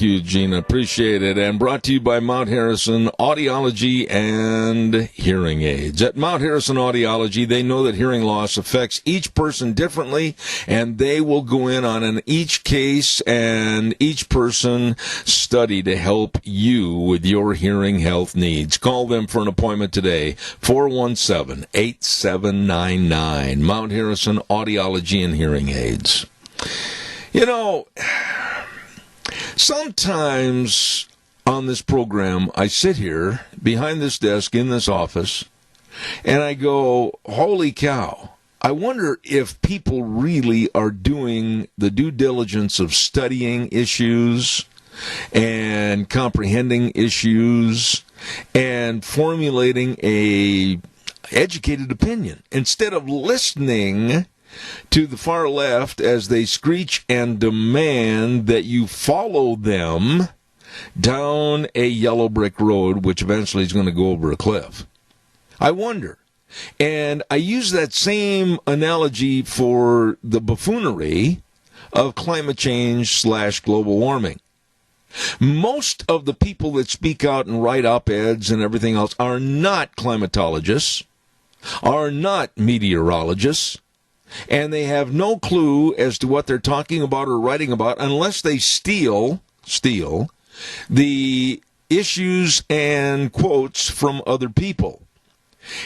you, Gina. Appreciate it. And brought to you by Mount Harrison Audiology and Hearing Aids. At Mount Harrison Audiology, they know that hearing loss affects each person differently, and they will go in on an each case and each person study to help you with your hearing health needs. Call them for an appointment today, 417-8799. Mount Harrison Audiology and Hearing Aids. You know, sometimes on this program, I sit here behind this desk in this office, and I go, holy cow, I wonder if people really are doing the due diligence of studying issues and comprehending issues and formulating a educated opinion instead of listening to the far left as they screech and demand that you follow them down a yellow brick road, which eventually is going to go over a cliff. I wonder. And I use that same analogy for the buffoonery of climate change / global warming. Most of the people that speak out and write op-eds and everything else are not climatologists, are not meteorologists, and they have no clue as to what they're talking about or writing about unless they steal the issues and quotes from other people.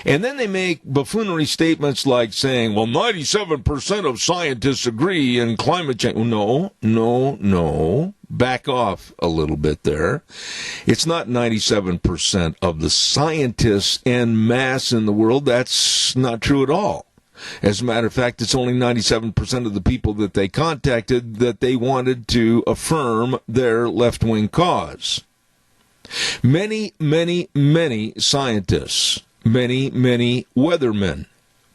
And then they make buffoonery statements like saying, well, 97% of scientists agree in climate change. No. Back off a little bit there. It's not 97% of the scientists en masse in the world. That's not true at all. As a matter of fact, it's only 97% of the people that they contacted that they wanted to affirm their left-wing cause. Many scientists, many weathermen,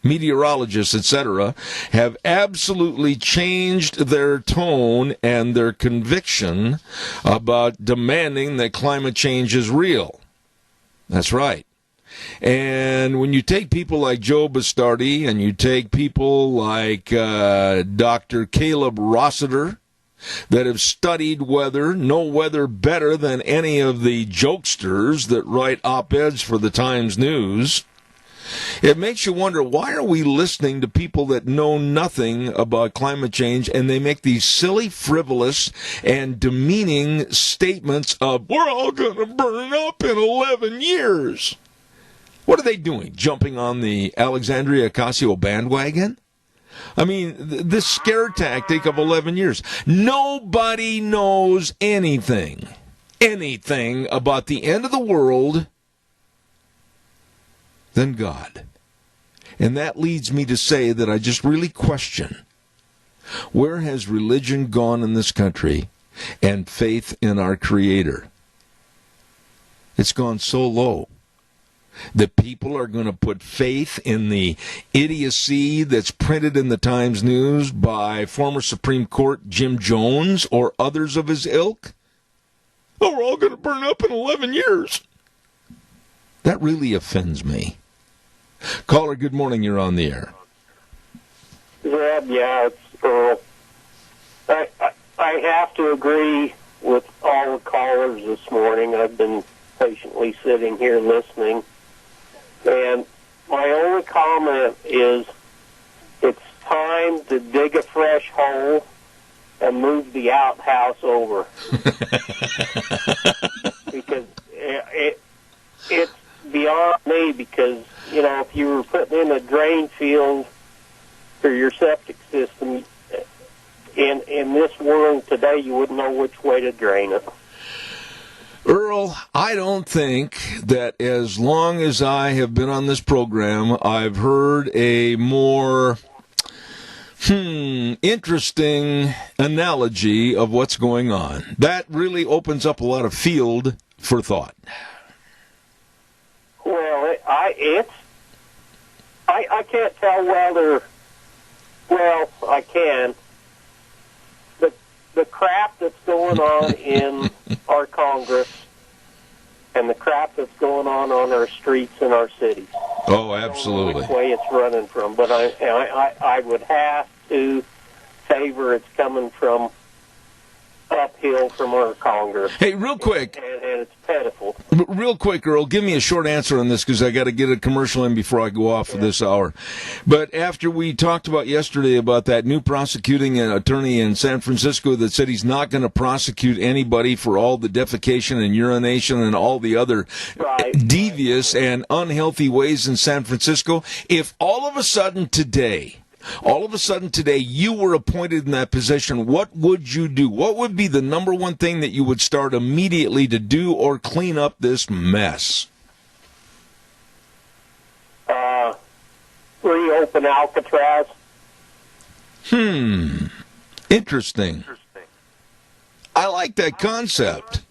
meteorologists, etc., have absolutely changed their tone and their conviction about demanding that climate change is real. That's right. And when you take people like Joe Bastardi and you take people like Dr. Caleb Rossiter that have studied weather, know weather better than any of the jokesters that write op-eds for the Times News, it makes you wonder, why are we listening to people that know nothing about climate change and they make these silly, frivolous, and demeaning statements of, we're all going to burn up in 11 years? What are they doing? Jumping on the Alexandria Ocasio bandwagon? I mean, this scare tactic of 11 years. Nobody knows anything about the end of the world than God. And that leads me to say that I just really question, where has religion gone in this country and faith in our Creator? It's gone so low that people are going to put faith in the idiocy that's printed in the Times News by former Supreme Court Jim Jones or others of his ilk. Oh, we're all going to burn up in 11 years. That really offends me. Caller, good morning. You're on the air. Yeah, it's Earl. I have to agree with all the callers this morning. I've been patiently sitting here listening. And my only comment is it's time to dig a fresh hole and move the outhouse over. Because it's beyond me, because, you know, if you were putting in a drain field for your septic system, in this world today, you wouldn't know which way to drain it. Earl, I don't think that as long as I have been on this program, I've heard a more interesting analogy of what's going on. That really opens up a lot of field for thought. Well, I can't tell whether, well, I can. The crap that's going on in our Congress and the crap that's going on our streets in our cities. Oh, absolutely. I don't know which way it's running from, but I would have to favor it's coming from uphill from our Congress. Hey, real quick. And it's pitiful. Real quick, Earl, give me a short answer on this because I got to get a commercial in before I go off for this hour. But after we talked about yesterday about that new prosecuting attorney in San Francisco that said he's not going to prosecute anybody for all the defecation and urination and all the other devious and unhealthy ways in San Francisco, if all of a sudden today you were appointed in that position, what would you do? What would be the number one thing that you would start immediately to do or clean up this mess? Reopen Alcatraz. Interesting. I like that concept.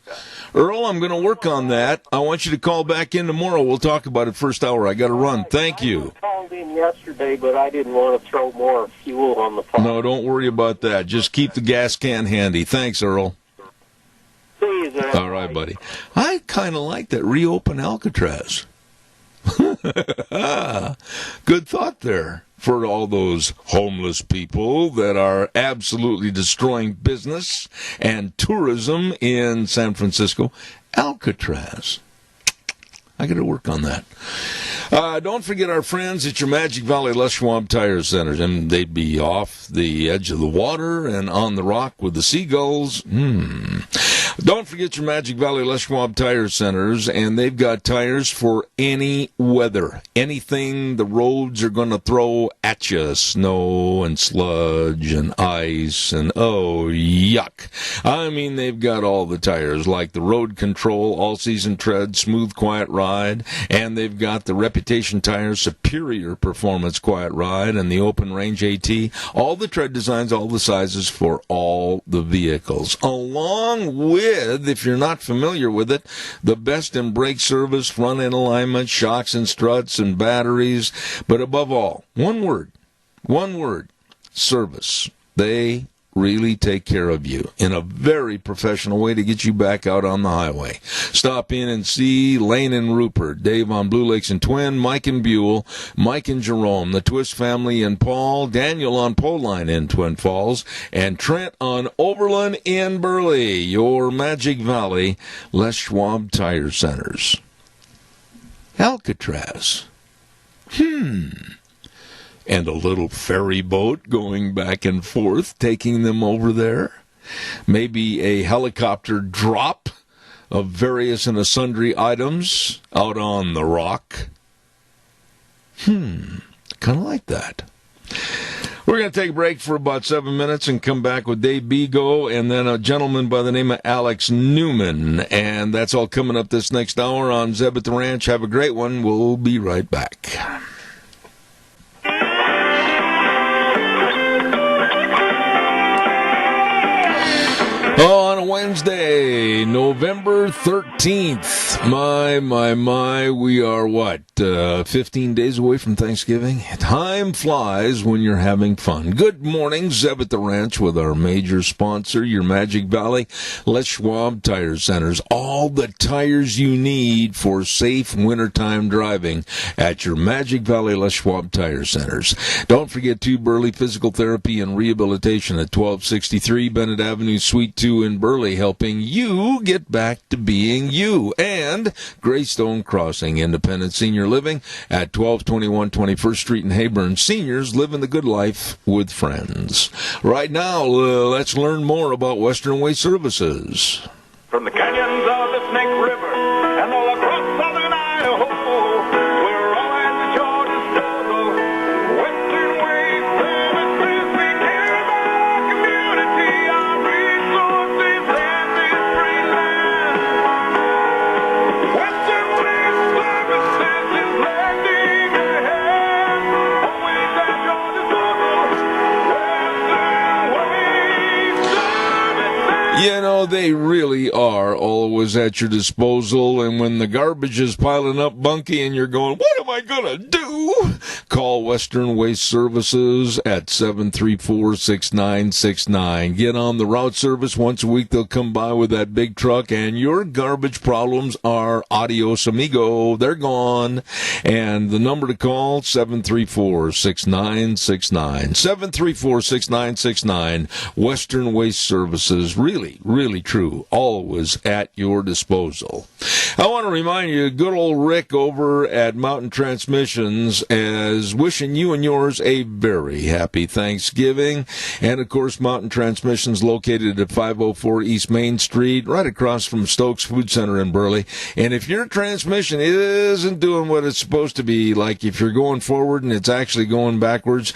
Earl, I'm going to work on that. I want you to call back in tomorrow. We'll talk about it first hour. I got to run. Thank you. I called in yesterday, but I didn't want to throw more fuel on the fire. No, don't worry about that. Just keep the gas can handy. Thanks, Earl. See you there. All right, buddy. I kind of like that. Reopen Alcatraz. Good thought there for all those homeless people that are absolutely destroying business and tourism in San Francisco. Alcatraz. I got to work on that. Don't forget our friends at your Magic Valley Les Schwab Tire Centers. And they'd be off the edge of the water and on the rock with the seagulls. Don't forget your Magic Valley Les Schwab Tire Centers, and they've got tires for any weather. Anything the roads are going to throw at you. Snow and sludge and ice and, oh, yuck. I mean, they've got all the tires, like the Road Control All-Season Tread Smooth Quiet Ride, and they've got the Reputation Tires Superior Performance Quiet Ride and the Open Range AT. All the tread designs, all the sizes for all the vehicles. Along with, if you're not familiar with it, the best in brake service, front end alignment, shocks and struts and batteries. But above all, one word, service. They really take care of you in a very professional way to get you back out on the highway. Stop in and see Lane and Rupert, Dave on Blue Lakes and Twin, Mike and Buell, Mike and Jerome, the Twist family and Paul, Daniel on Pole Line in Twin Falls, and Trent on Overland in Burley, your Magic Valley Les Schwab Tire Centers. Alcatraz. And a little ferry boat going back and forth, taking them over there. Maybe a helicopter drop of various and sundry items out on the rock. Kind of like that. We're going to take a break for about 7 minutes and come back with Dave Bigo and then a gentleman by the name of Alex Newman. And that's all coming up this next hour on Zeb at the Ranch. Have a great one. We'll be right back. On a Wednesday, November 13th. My, we are 15 days away from Thanksgiving? Time flies when you're having fun. Good morning, Zeb at the Ranch with our major sponsor, your Magic Valley Les Schwab Tire Centers. All the tires you need for safe wintertime driving at your Magic Valley Les Schwab Tire Centers. Don't forget Burley Physical Therapy and Rehabilitation at 1263 Bennett Avenue, Suite 2 in Burley, helping you get back to being you. And Greystone Crossing Independent Senior Living at 1221 21st Street in Hayburn. Seniors living the good life with friends. Right now, let's learn more about Western Way Services. From the canyons of the Snake River and all across southern Idaho, we're always at your disposal. Western Way Services, we care about our community, our resources, and this free land. Western Way Services is lending a hand, always at your disposal. Western Way Services. You know, they really are always at your disposal, and when the garbage is piling up, Bunky, and you're going, what am I going to do? Call Western Waste Services at 734-6969. Get on the route service. Once a week, they'll come by with that big truck, and your garbage problems are adios amigo. They're gone. And the number to call, 734-6969. 734-6969. Western Waste Services. Really, really true. Always at your disposal. I want to remind you, good old Rick over at Mountain Transmissions is wishing you and yours a very happy Thanksgiving. And, of course, Mountain Transmissions located at 504 East Main Street, right across from Stokes Food Center in Burley. And if your transmission isn't doing what it's supposed to be, like if you're going forward and it's actually going backwards,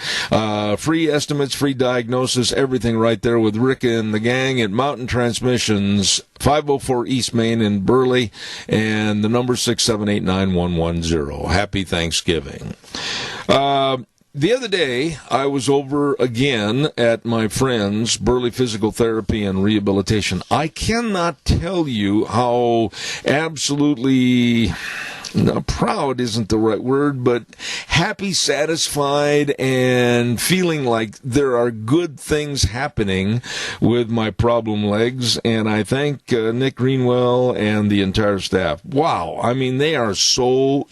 free estimates, free diagnosis, everything right there with Rick and the gang at Mountain Transmissions, 504 East Main in Burley, and the number 6789110. Happy Thanksgiving. The other day, I was over again at my friend's Burley Physical Therapy and Rehabilitation. I cannot tell you how absolutely... Now, proud isn't the right word, but happy, satisfied, and feeling like there are good things happening with my problem legs. And I thank Nick Greenwell and the entire staff. Wow. I mean, they are so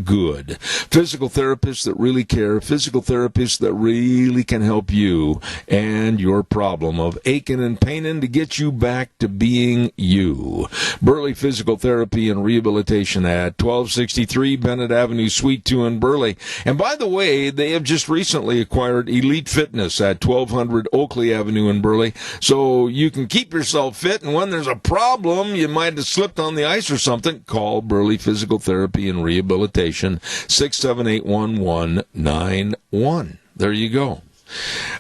good. Physical therapists that really care, physical therapists that really can help you and your problem of aching and paining to get you back to being you. Burley Physical Therapy and Rehabilitation at 1263 Bennett Avenue, Suite 2 in Burley. And by the way, they have just recently acquired Elite Fitness at 1200 Oakley Avenue in Burley. So you can keep yourself fit, and when there's a problem, you might have slipped on the ice or something, call Burley Physical Therapy and Rehabilitation, 678-1191. There you go.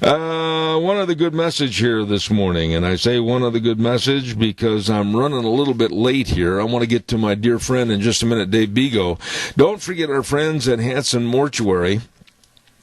One other good message here this morning, and I say one other good message because I'm running a little bit late here. I want to get to my dear friend in just a minute, Dave Bigo. Don't forget our friends at Hanson Mortuary.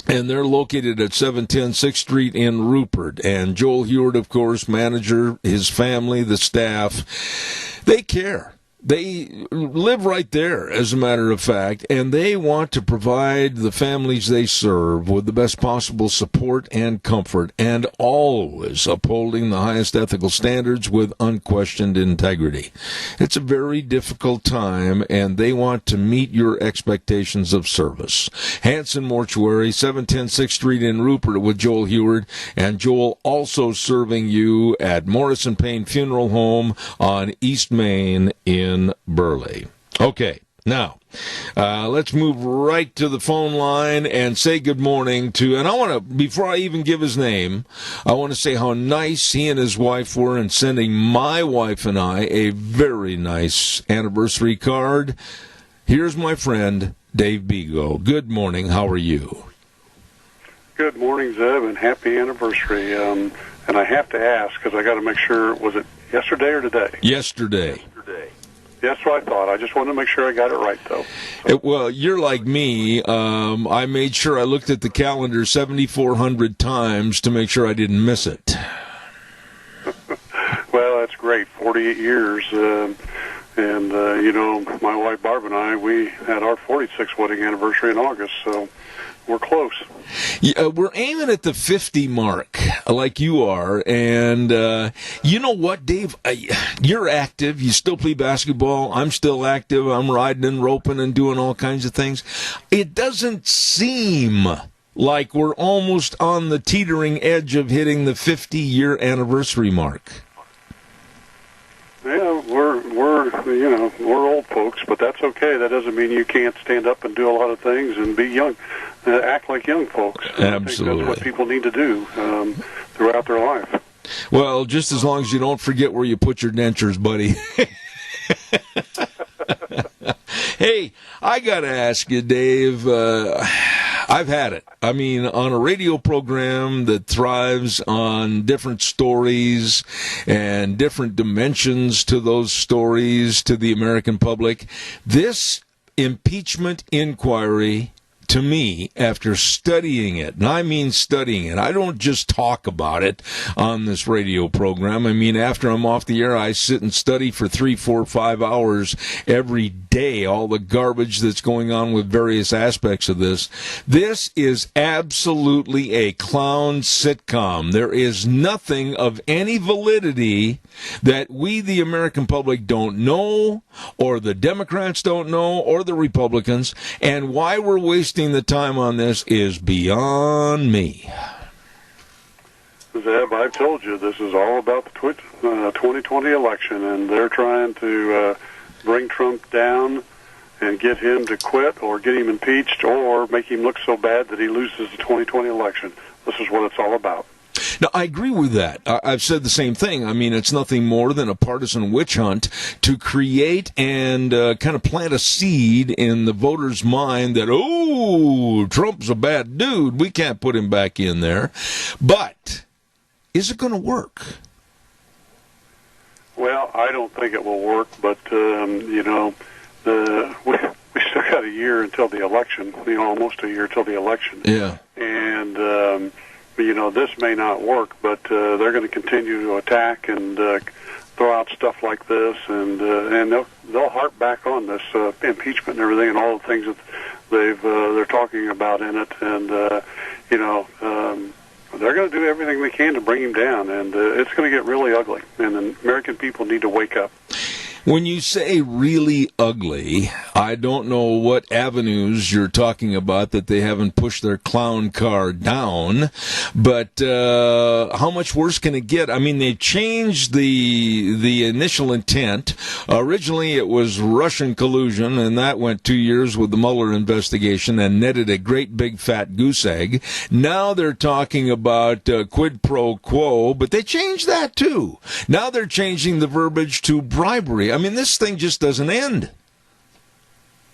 And they're located at 710 6th Street in Rupert. And Joel Heward, of course, manager, his family, the staff, they care. They live right there, as a matter of fact, and they want to provide the families they serve with the best possible support and comfort, and always upholding the highest ethical standards with unquestioned integrity. It's a very difficult time, and they want to meet your expectations of service. Hanson Mortuary, 710 6th Street in Rupert with Joel Heward, and Joel also serving you at Morrison Payne Funeral Home on East Main in Burley. Okay, now, let's move right to the phone line and say good morning to, and I want to, before I even give his name, I want to say how nice he and his wife were in sending my wife and I a very nice anniversary card. Here's my friend, Dave Bigo. Good morning, how are you? Good morning, Zeb, and happy anniversary. And I have to ask, because I got to make sure, was it yesterday or today? Yesterday. That's what I thought. I just wanted to make sure I got it right, though. Well, you're like me. I made sure I looked at the calendar 7,400 times to make sure I didn't miss it. Well, that's great. 48 years. You know, my wife Barb and I, we had our 46th wedding anniversary in August, so we're close. Yeah, we're aiming at the 50 mark, like you are. And you know what, Dave? You're active. You still play basketball. I'm still active. I'm riding and roping and doing all kinds of things. It doesn't seem like we're almost on the teetering edge of hitting the 50-year anniversary mark. Yeah, we're old folks, but that's okay. That doesn't mean you can't stand up and do a lot of things and be young, act like young folks. Absolutely. I think that's what people need to do throughout their life. Well, just as long as you don't forget where you put your dentures, buddy. Hey, I got to ask you, Dave, I've had it. I mean, on a radio program that thrives on different stories and different dimensions to those stories to the American public, this impeachment inquiry, to me, after studying it, and I mean studying it, I don't just talk about it on this radio program. I mean, after I'm off the air, I sit and study for 3, 4, 5 hours every day, all the garbage that's going on with various aspects of this. This is absolutely a clown sitcom. There is nothing of any validity that we, the American public, don't know, or the Democrats don't know, or the Republicans, and why we're wasting the time on this is beyond me. Zeb, I've told you this is all about the 2020 election, and they're trying to bring Trump down and get him to quit or get him impeached or make him look so bad that he loses the 2020 election. This is what it's all about. Now, I agree with that. I've said the same thing. I mean, it's nothing more than a partisan witch hunt to create and kind of plant a seed in the voter's mind that, oh, Trump's a bad dude. We can't put him back in there. But is it going to work? Well, I don't think it will work, but, we still got a year until the election, almost a year until the election. Yeah. And, this may not work, but they're going to continue to attack and throw out stuff like this, and they'll harp back on this impeachment and everything and all the things that they're talking about in it, and they're going to do everything they can to bring him down, and it's going to get really ugly, and the American people need to wake up. When you say really ugly, I don't know what avenues you're talking about that they haven't pushed their clown car down, but how much worse can it get? I mean, they changed the initial intent. Originally, it was Russian collusion, and that went 2 years with the Mueller investigation and netted a great big fat goose egg. Now they're talking about quid pro quo, but they changed that too. Now they're changing the verbiage to bribery. I mean, this thing just doesn't end.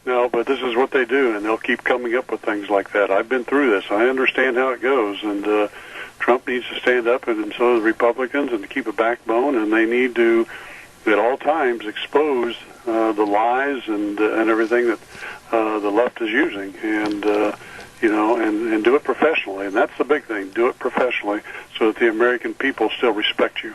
No, but this is what they do, and they'll keep coming up with things like that. I've been through this. I understand how it goes, and Trump needs to stand up, and so do the Republicans, and to keep a backbone, and they need to, at all times, expose the lies and everything that the left is using, and and do it professionally. And that's the big thing. Do it professionally so that the American people still respect you.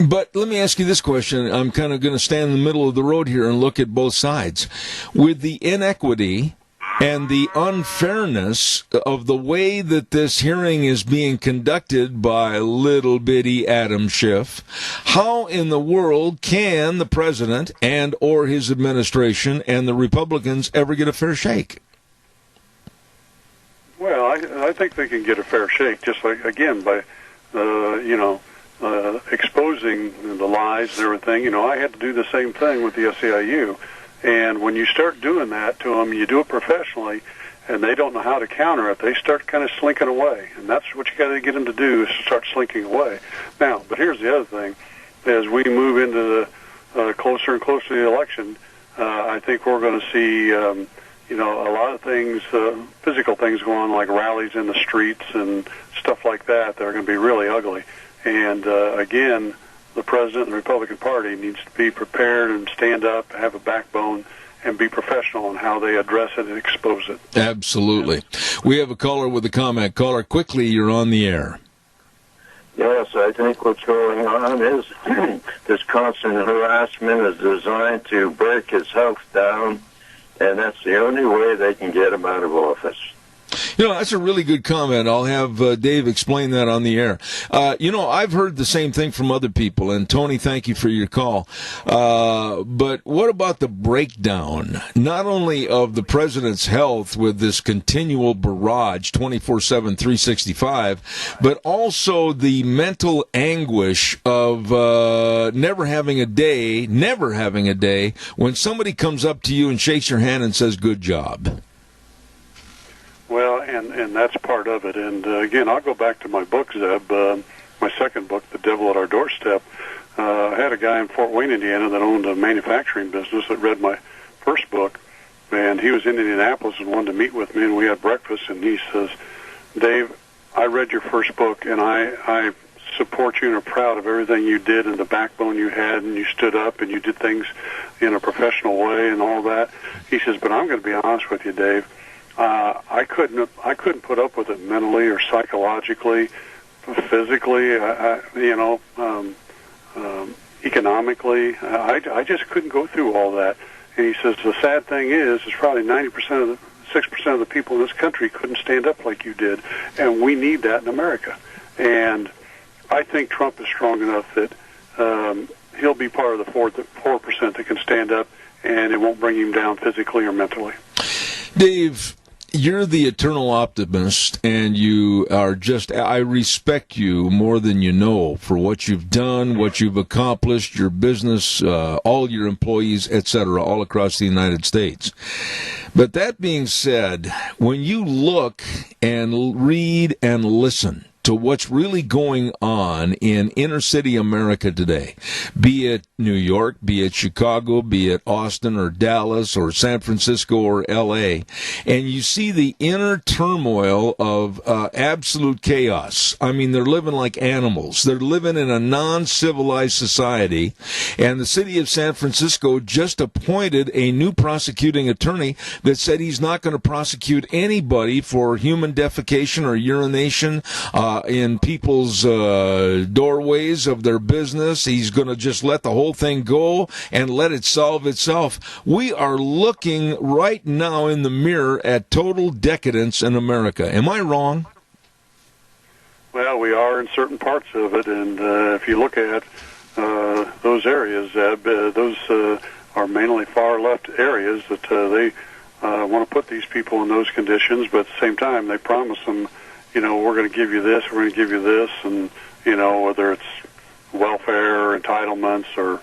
But let me ask you this question. I'm kind of going to stand in the middle of the road here and look at both sides. With the inequity and the unfairness of the way that this hearing is being conducted by little bitty Adam Schiff, how in the world can the president and or his administration and the Republicans ever get a fair shake? Well, I think they can get a fair shake, just like, again, by, exposing the lies and everything. I had to do the same thing with the SEIU. And when you start doing that to them, you do it professionally, and they don't know how to counter it. They start kind of slinking away, and that's what you got to get them to do, is to start slinking away. Now, but here's the other thing. As we move into the closer and closer to the election, I think we're going to see, a lot of things, physical things go on, like rallies in the streets and stuff like that are going to be really ugly. And, again, the president and the Republican Party needs to be prepared and stand up, have a backbone, and be professional in how they address it and expose it. Absolutely. We have a caller with a comment. Caller, quickly, you're on the air. Yes, I think what's going on is this constant harassment is designed to break his health down, and that's the only way they can get him out of office. That's a really good comment. I'll have Dave explain that on the air. I've heard the same thing from other people, and Tony, thank you for your call. But what about the breakdown, not only of the president's health with this continual barrage, 24/7, 365, but also the mental anguish of never having a day when somebody comes up to you and shakes your hand and says, "Good job." Well, and that's part of it. And, again, I'll go back to my book, Zeb, my second book, The Devil at Our Doorstep. I had a guy in Fort Wayne, Indiana, that owned a manufacturing business that read my first book, and he was in Indianapolis and wanted to meet with me, and we had breakfast, and he says, "Dave, I read your first book, and I support you and are proud of everything you did and the backbone you had, and you stood up and you did things in a professional way and all that." He says, "But I'm going to be honest with you, Dave. I couldn't put up with it mentally or psychologically, physically, economically. I just couldn't go through all that." And he says, "The sad thing is probably 6% of the people in this country couldn't stand up like you did, and we need that in America." And I think Trump is strong enough that he'll be part of the 4% that can stand up, and it won't bring him down physically or mentally. Dave, you're the eternal optimist, and you are I respect you more than you know for what you've done, what you've accomplished, your business, all your employees, etc., all across the United States. But that being said, when you look and read and listen to what's really going on in inner city America today, be it New York, be it Chicago, be it Austin or Dallas or San Francisco or L.A., and you see the inner turmoil of absolute chaos. I mean, they're living like animals. They're living in a non-civilized society, and the city of San Francisco just appointed a new prosecuting attorney that said he's not going to prosecute anybody for human defecation or urination in people's doorways of their business. He's going to just let the whole thing go and let it solve itself. We are looking right now in the mirror at total decadence in America. Am I wrong? Well, we are in certain parts of it, and if you look at those areas, those are mainly far-left areas that they want to put these people in those conditions, but at the same time, they promise them, we're going to give you this, we're going to give you this, and, whether it's welfare or entitlements or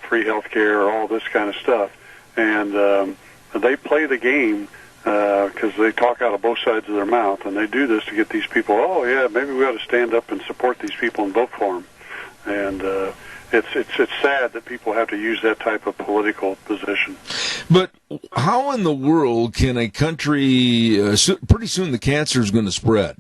free health care or all this kind of stuff. And they play the game because they talk out of both sides of their mouth, and they do this to get these people, maybe we ought to stand up and support these people and vote for them. And it's sad that people have to use that type of political position. But how in the world can a country, pretty soon the cancer is going to spread,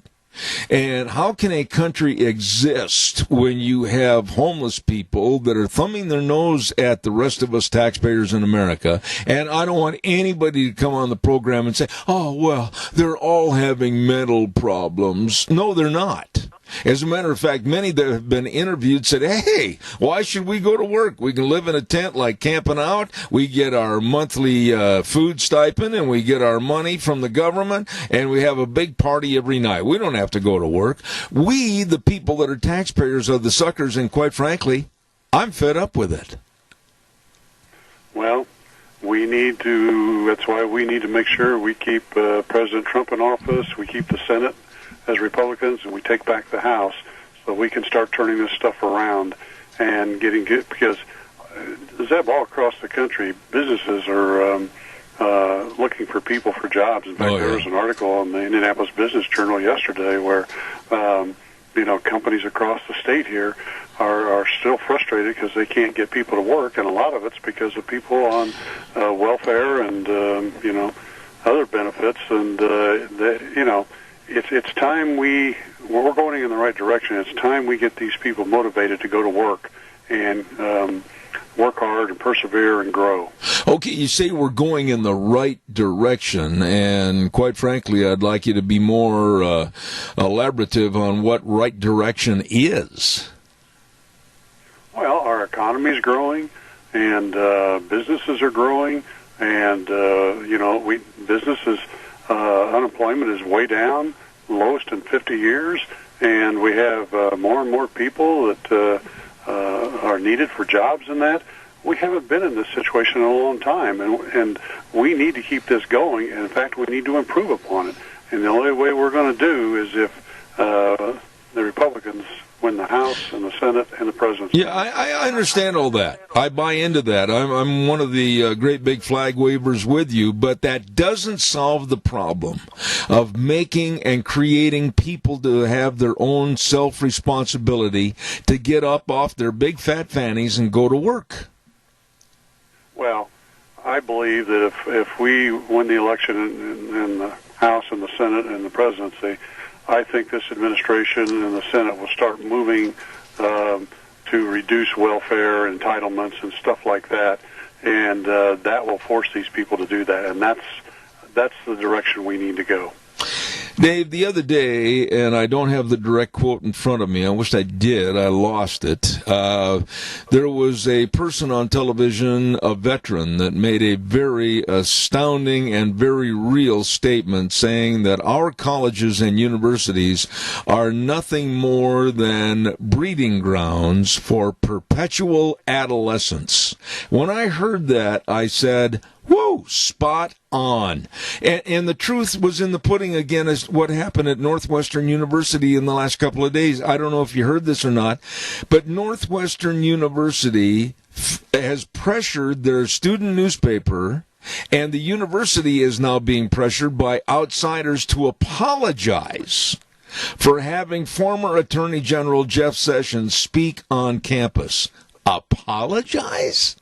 and how can a country exist when you have homeless people that are thumbing their nose at the rest of us taxpayers in America? And I don't want anybody to come on the program and say, they're all having mental problems. No, they're not. As a matter of fact, many that have been interviewed said, hey, why should we go to work? We can live in a tent like camping out. We get our monthly food stipend, and we get our money from the government, and we have a big party every night. We don't have to go to work. We, the people that are taxpayers, are the suckers, and quite frankly, I'm fed up with it. Well, that's why we need to make sure we keep President Trump in office, we keep the Senate as Republicans, and we take back the House so we can start turning this stuff around and getting good, because Zeb, all across the country, businesses are looking for people for jobs. In fact, there was an article in the Indianapolis Business Journal yesterday where, companies across the state here are still frustrated because they can't get people to work, and a lot of it's because of people on welfare and other benefits, and it's time we're going in the right direction. It's time we get these people motivated to go to work and work hard and persevere and grow. Okay, you say we're going in the right direction, and quite frankly, I'd like you to be more elaborative on what right direction is. Well, our economy is growing, and businesses are growing, and businesses unemployment is way down, lowest in 50 years, and we have more and more people that are needed for jobs in that. We haven't been in this situation in a long time, and we need to keep this going, and in fact, we need to improve upon it. And the only way we're going to do is if the Republicans win the House and the Senate and the presidency. Yeah, I understand all that. I buy into that. I'm one of the great big flag wavers with you, but that doesn't solve the problem of making and creating people to have their own self-responsibility to get up off their big fat fannies and go to work. Well, I believe that if we win the election in the House and the Senate and the presidency, I think this administration and the Senate will start moving to reduce welfare entitlements and stuff like that, and that will force these people to do that, and that's the direction we need to go. Dave, the other day, and I don't have the direct quote in front of me. I wish I did. I lost it. There was a person on television, a veteran, that made a very astounding and very real statement saying that our colleges and universities are nothing more than breeding grounds for perpetual adolescence. When I heard that, I said, whoa, spot on. And the truth was in the pudding again, as what happened at Northwestern University in the last couple of days. I don't know if you heard this or not, but Northwestern University has pressured their student newspaper, and the university is now being pressured by outsiders to apologize for having former Attorney General Jeff Sessions speak on campus. Apologize?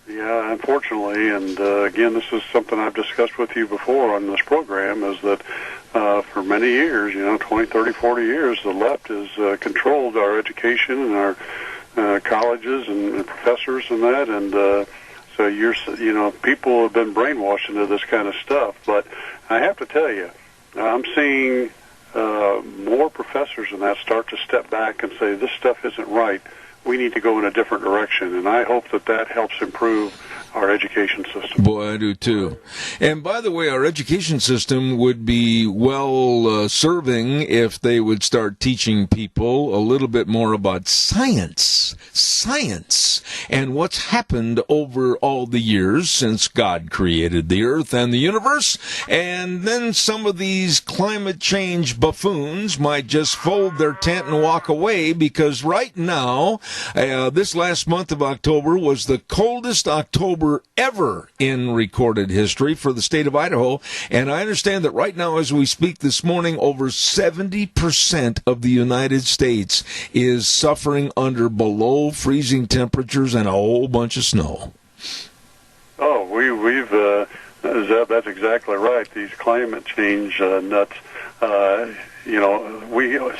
Yeah, unfortunately, and again, this is something I've discussed with you before on this program, is that for many years, 20, 30, 40 years, the left has controlled our education and our colleges and professors and that, and so people have been brainwashed into this kind of stuff. But I have to tell you, I'm seeing more professors in that start to step back and say, this stuff isn't right. We need to go in a different direction, and I hope that helps improve our education system. Boy, I do too. And by the way, our education system would be well serving if they would start teaching people a little bit more about science, and what's happened over all the years since God created the earth and the universe. And then some of these climate change buffoons might just fold their tent and walk away, because right now, this last month of October was the coldest October ever in recorded history for the state of Idaho. And I understand that right now, as we speak this morning, over 70% of the United States is suffering under below freezing temperatures and a whole bunch of snow. Oh, we've that's exactly right. These climate change nuts.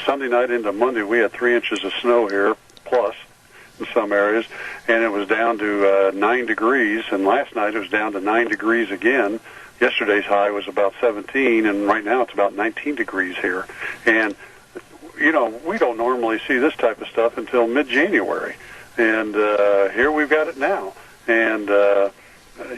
Sunday night into Monday, we had 3 inches of snow here, plus in some areas, and it was down to 9 degrees, and last night it was down to 9 degrees again. Yesterday's high was about 17, and right now it's about 19 degrees here. And, you know, we don't normally see this type of stuff until mid-January. And here we've got it now. And,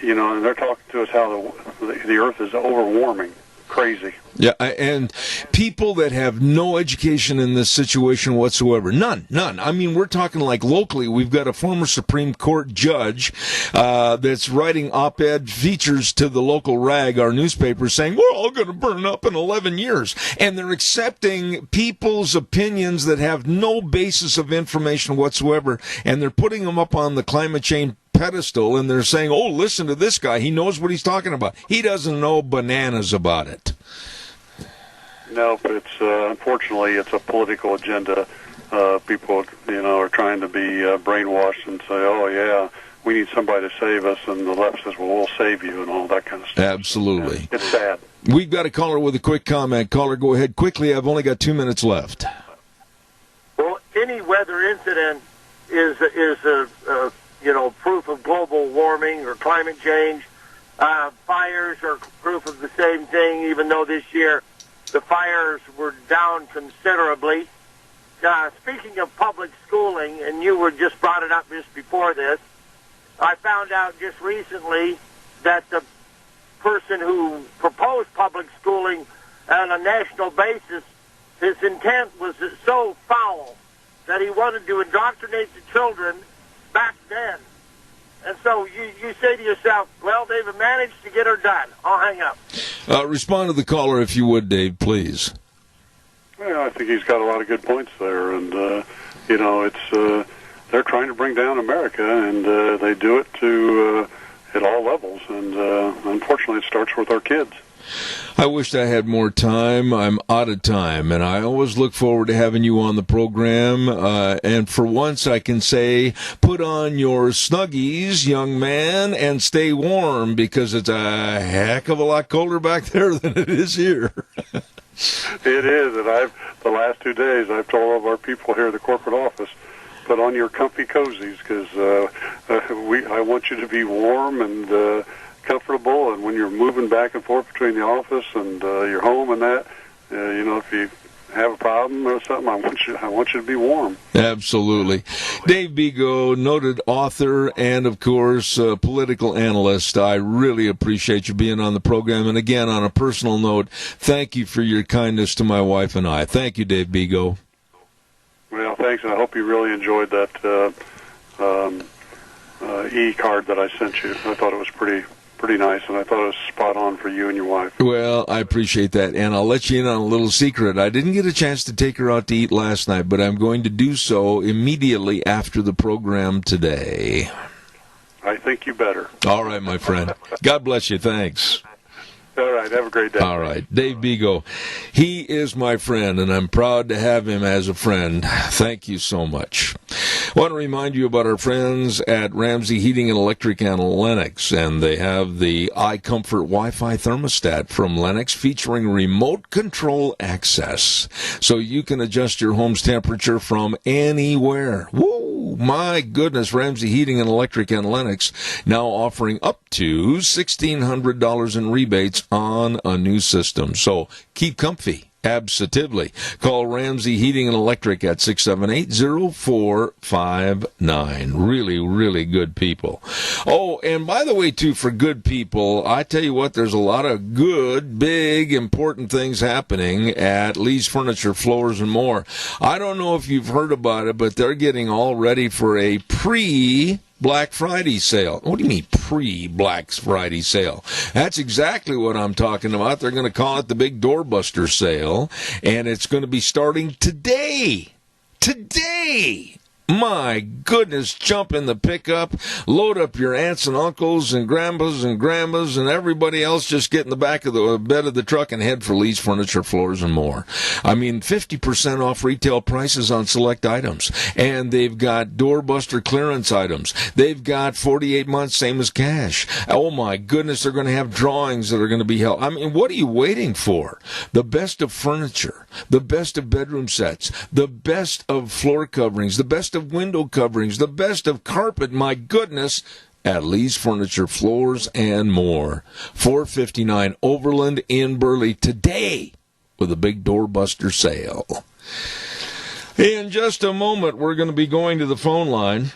you know, and they're talking to us how the Earth is overwarming. Crazy. Yeah, and people that have no education in this situation whatsoever. None. I mean, we're talking like locally. We've got a former Supreme Court judge that's writing op-ed features to the local rag, our newspaper, saying, we're all going to burn up in 11 years. And they're accepting people's opinions that have no basis of information whatsoever, and they're putting them up on the climate change pedestal, and they're saying, oh, listen to this guy. He knows what he's talking about. He doesn't know bananas about it. No, but it's unfortunately it's a political agenda. People, you know, are trying to be brainwashed and say, "Oh yeah, we need somebody to save us," and the left says, "Well, we'll save you," and all that kind of stuff. Absolutely, it's sad. We've got a caller with a quick comment. Caller, go ahead quickly. I've only got 2 minutes left. Well, any weather incident is a you know, proof of global warming or climate change. Fires are proof of the same thing, even though this year the fires were down considerably. Speaking of public schooling, and you were just brought it up just before this, I found out just recently that the person who proposed public schooling on a national basis, his intent was so foul that he wanted to indoctrinate the children back then. And so you say to yourself, well, they've managed to get her done. I'll hang up. Respond to the caller if you would, Dave, please. Well, I think he's got a lot of good points there. And, you know, it's they're trying to bring down America, and they do it to at all levels. And unfortunately, it starts with our kids. I wished I had more time. I'm out of time, and I always look forward to having you on the program. And for once, I can say, put on your Snuggies, young man, and stay warm, because it's a heck of a lot colder back there than it is here. It is, and the last 2 days, I've told all of our people here at the corporate office, put on your comfy cozies, because I want you to be warm and comfortable, and when you're moving back and forth between the office and your home and that, you know, if you have a problem or something, I want you to be warm. Absolutely. Dave Bego, noted author and, of course, political analyst. I really appreciate you being on the program. And again, on a personal note, thank you for your kindness to my wife and I. Thank you, Dave Bego. Well, thanks, and I hope you really enjoyed that e-card that I sent you. I thought it was pretty nice, and I thought it was spot on for you and your wife. Well, I appreciate that, and I'll let you in on a little secret. I didn't get a chance to take her out to eat last night, but I'm going to do so immediately after the program today. I think you better. All right, my friend. God bless you. Thanks. All right, have a great day. All right, Dave Bego. He is my friend, and I'm proud to have him as a friend. Thank you so much. I want to remind you about our friends at Ramsey Heating and Electric and Lennox, and they have the iComfort Wi-Fi thermostat from Lennox featuring remote control access, so you can adjust your home's temperature from anywhere. Woo! My goodness, Ramsey Heating and Electric and Lennox now offering up to $1,600 in rebates on a new system. So keep comfy. Absolutely. Call Ramsey Heating and Electric at 678-0459. Really, really good people. Oh, and by the way, too, for good people, I tell you what, there's a lot of good, big, important things happening at Lee's Furniture, Floors, and More. I don't know if you've heard about it, but they're getting all ready for a Black Friday sale. What do you mean pre-Black Friday sale? That's exactly what I'm talking about. They're going to call it the Big Doorbuster Sale, and it's going to be starting today. Today! My goodness, jump in the pickup, load up your aunts and uncles and grandpas and grandmas and everybody else, just get in the back of the bed of the truck and head for Lee's Furniture, Floors, and More. I mean, 50% off retail prices on select items. And they've got doorbuster clearance items. They've got 48 months, same as cash. Oh my goodness, they're going to have drawings that are going to be held. I mean, what are you waiting for? The best of furniture, the best of bedroom sets, the best of floor coverings, the best of window coverings, the best of carpet. My goodness, at Lee's Furniture, Floors, and More. 459 Overland in Burley today with a big doorbuster sale. In just a moment, we're going to be going to the phone line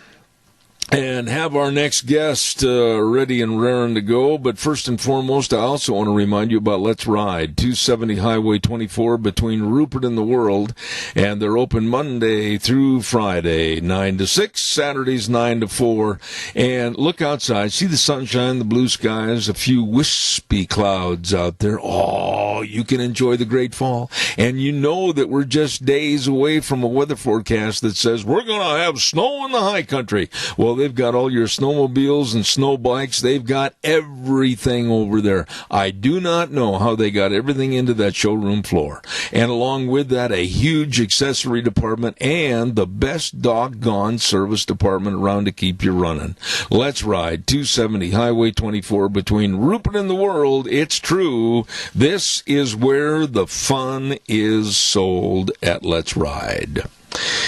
and have our next guest ready and raring to go. But first and foremost, I also want to remind you about Let's Ride, 270 Highway 24 between Rupert and the World. And they're open Monday through Friday, 9 to 6, Saturdays 9 to 4. And look outside, see the sunshine, the blue skies, a few wispy clouds out there. Oh, you can enjoy the great fall. And you know that we're just days away from a weather forecast that says we're going to have snow in the high country. Well, they've got all your snowmobiles and snow bikes. They've got everything over there. I do not know how they got everything into that showroom floor. And along with that, a huge accessory department and the best doggone service department around to keep you running. Let's Ride, 270 Highway 24 between Rupert and the World. It's true. This is where the fun is sold at Let's Ride.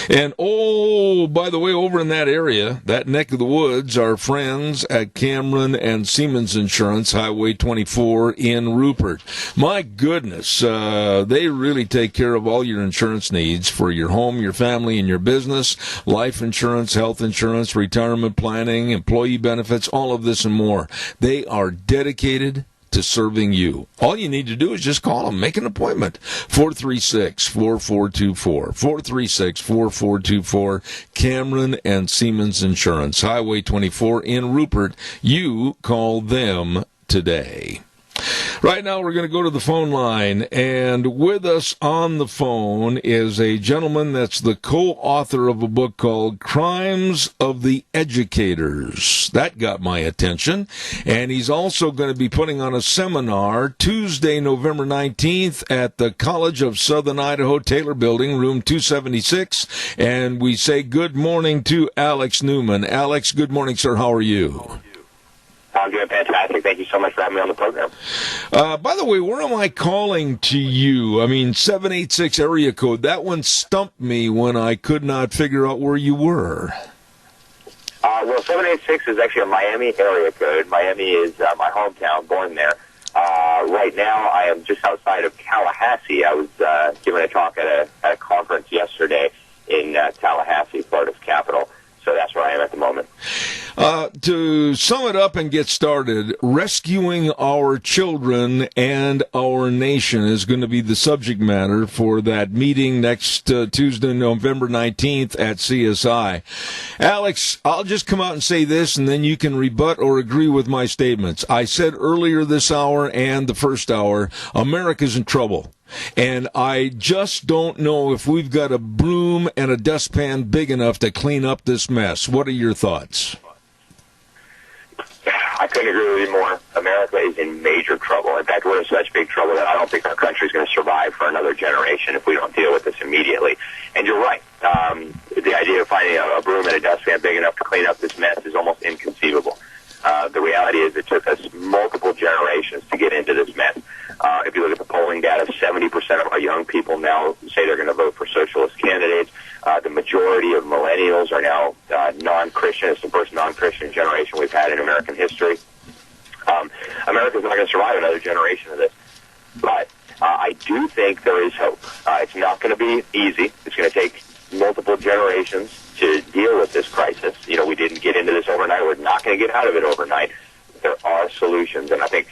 And, oh, by the way, over in that area, that neck of the woods, our friends at Cameron and Siemens Insurance, Highway 24 in Rupert. My goodness, they really take care of all your insurance needs for your home, your family, and your business. Life insurance, health insurance, retirement planning, employee benefits, all of this and more. They are dedicated to serving you. All you need to do is just call them, make an appointment. 436-4424. 436-4424. Cameron and Siemens Insurance, Highway 24 in Rupert. You call them today. Right now, we're going to go to the phone line, and with us on the phone is a gentleman that's the co-author of a book called Crimes of the Educators. That got my attention, and he's also going to be putting on a seminar Tuesday, November 19th at the College of Southern Idaho Taylor Building, room 276, and we say good morning to Alex Newman. Alex, good morning, sir. How are you? I'm doing fantastic. Thank you so much for having me on the program. By the way, where am I calling to you? I mean, 786 area code. That one stumped me when I could not figure out where you were. Well, 786 is actually a Miami area code. Miami is my hometown, born there. Right now, I am just outside of Tallahassee. I was giving a talk at a conference yesterday in Tallahassee, Florida's capital. So that's where I am at the moment. To sum it up and get started, rescuing our children and our nation is going to be the subject matter for that meeting next Tuesday, November 19th at CSI. Alex, I'll just come out and say this, and then you can rebut or agree with my statements. I said earlier this hour and the first hour, America's in trouble. And I just don't know if we've got a broom and a dustpan big enough to clean up this mess. What are your thoughts? I couldn't agree with you more. America is in major trouble. In fact, we're in such big trouble that I don't think our country is going to survive for another generation if we don't deal with this immediately. And you're right. The idea of finding a broom and a dustpan big enough to clean up this mess is almost inconceivable. The reality is it took us multiple generations to get into this mess. If you look at the polling data, 70% of our young people now say they're going to vote for socialist candidates. The majority of millennials are now non-Christian. It's the first non-Christian generation we've had in American history. America's not going to survive another generation of this. But I do think there is hope. It's not going to be easy. It's going to take multiple generations to deal with this crisis. You know, we didn't get into this overnight. We're not going to get out of it overnight. There are solutions, and I think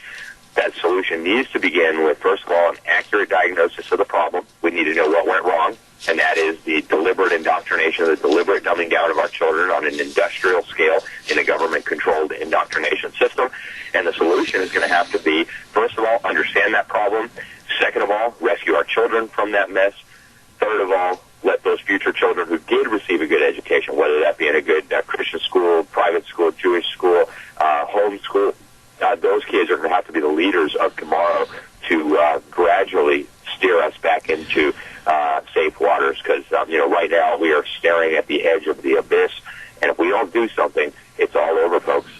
that solution needs to begin with, first of all, an accurate diagnosis of the problem. We need to know what went wrong, and that is the deliberate indoctrination, the deliberate dumbing down of our children on an industrial scale in a government-controlled indoctrination system. And the solution is going to have to be, first of all, understand that problem. Second of all, rescue our children from that mess. Third of all, let those future children who did receive a good education, whether that be in a good Christian school, private school, Jewish school, home school, those kids are going to have to be the leaders of tomorrow to gradually steer us back into safe waters. Because right now we are staring at the edge of the abyss, and if we don't do something, it's all over, folks.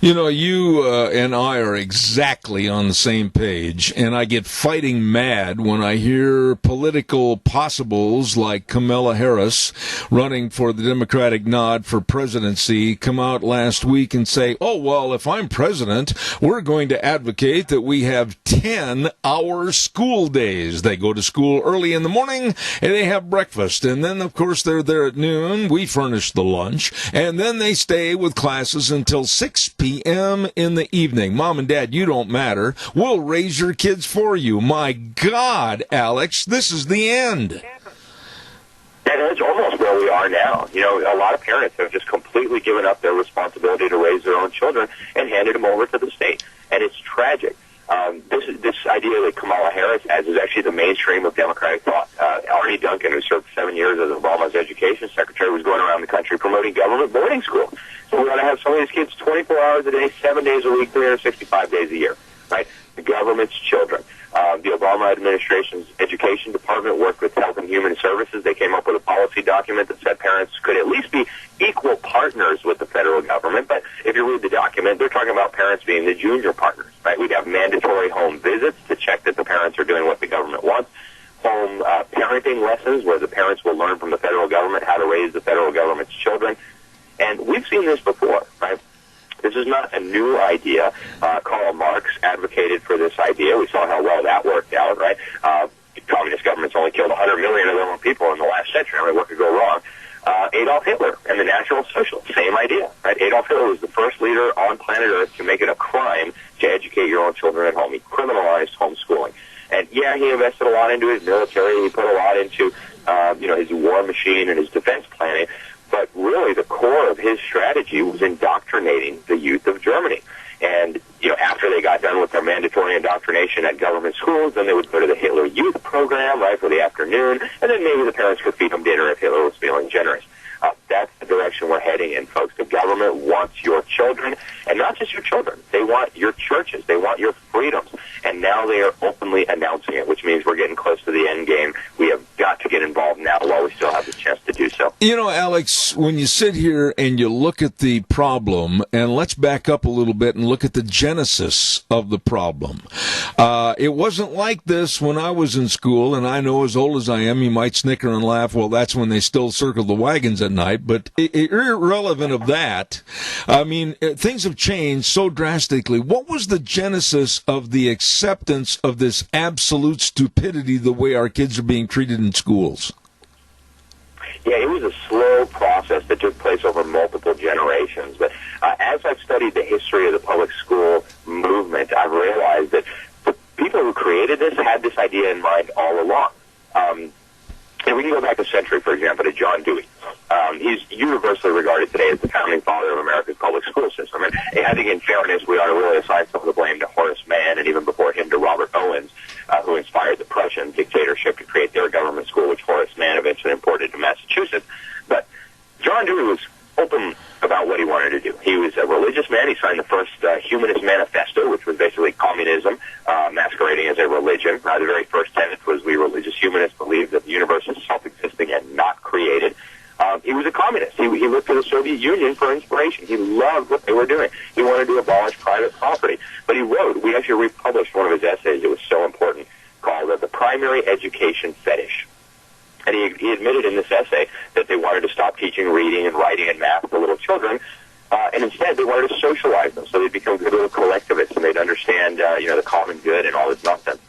You know, you and I are exactly on the same page, and I get fighting mad when I hear political possibles like Kamala Harris running for the Democratic nod for presidency come out last week and say, oh, well, if I'm president, we're going to advocate that we have 10-hour school days. They go to school early in the morning, and they have breakfast, and then, of course, they're there at noon. We furnish the lunch, and then they stay with classes until 6 p.m. in the evening. Mom and Dad, you don't matter. We'll raise your kids for you. My God, Alex, this is the end. And it's almost where we are now. You know, a lot of parents have just completely given up their responsibility to raise their own children and handed them over to the state. And it's tragic. This idea that Kamala Harris has is actually the mainstream of Democratic thought. Arnie Duncan, who served 7 years as Obama's education secretary, was going around the country promoting government boarding schools. So we want to have some of these kids 24 hours a day, 7 days a week, 365 days a year, right? The government's children. The Obama administration's education department worked with Health and Human Services. They came up with a policy document that said parents could at least be equal partners with the federal government. But if you read the document, they're talking about parents being the junior partners, right? We'd have mandatory home visits to check that the parents are doing what the government wants. Home parenting lessons where the parents will learn from the federal government how to raise the federal government's children. And we've seen this before, right? This is not a new idea. Karl Marx advocated for this idea. We saw how well that worked out, right? Communist governments only killed 100 million of their own people in the last century. I mean, what could go wrong? Adolf Hitler and the National Socialists, same idea, right? Adolf Hitler was the first leader on planet Earth to make it a crime to educate your own children at home. He criminalized homeschooling. And, yeah, he invested a lot into his military. He put a lot into, his war machine and his defense planning. But really the core of his strategy was indoctrinating the youth of Germany. And, after they got done with their mandatory indoctrination at government schools, then they would go to the Hitler Youth Program, right, for the afternoon, and then maybe the parents could feed them dinner if Hitler was feeling generous. That's the direction we're heading in, folks. The government wants your children, and not just your children. They want your churches. They want your freedoms. And now they are openly announcing it, which means we're getting close to the end game. We have got to get involved now while we still have the chance to do so. You know, Alex, when you sit here and you look at the problem, and let's back up a little bit and look at the genesis of the problem. It wasn't like this when I was in school, and I know as old as I am, you might snicker and laugh, well, that's when they still circle the wagons at night, but irrelevant of that, I mean, things have changed so drastically. What was the genesis of the acceptance of this absolute stupidity, the way our kids are being treated in schools? Yeah, it was a slow process that took place over multiple generations. But as I've studied the history of the public school movement, I've realized that the people who created this had this idea in mind all along. And we can go back a century, for example, to John Dewey. He's universally regarded today as the founding father of America's public school system. And I think in fairness, we ought to really assign some of the blame to Horace Mann and even before him to Robert Owens, who inspired the Prussian dictatorship to create their government school, which Horace Mann eventually imported to Massachusetts. But John Dewey was open about what he wanted to do. He was a religious man. He signed the first Humanist Manifesto, which was basically communism masquerading as a religion. The very first tenet was we religious humanists believe that the universe is self-existing and not created. He was a communist. He looked to the Soviet Union for inspiration. He loved what they were doing. He wanted to abolish private property. But he wrote, we actually republished one of his essays, it was so important, called The Primary Education Fetish. And he admitted in this essay that they wanted to stop teaching reading and writing and math to little children, and instead they wanted to socialize them so they'd become good little collectivists and they'd understand, the common good and all this nonsense.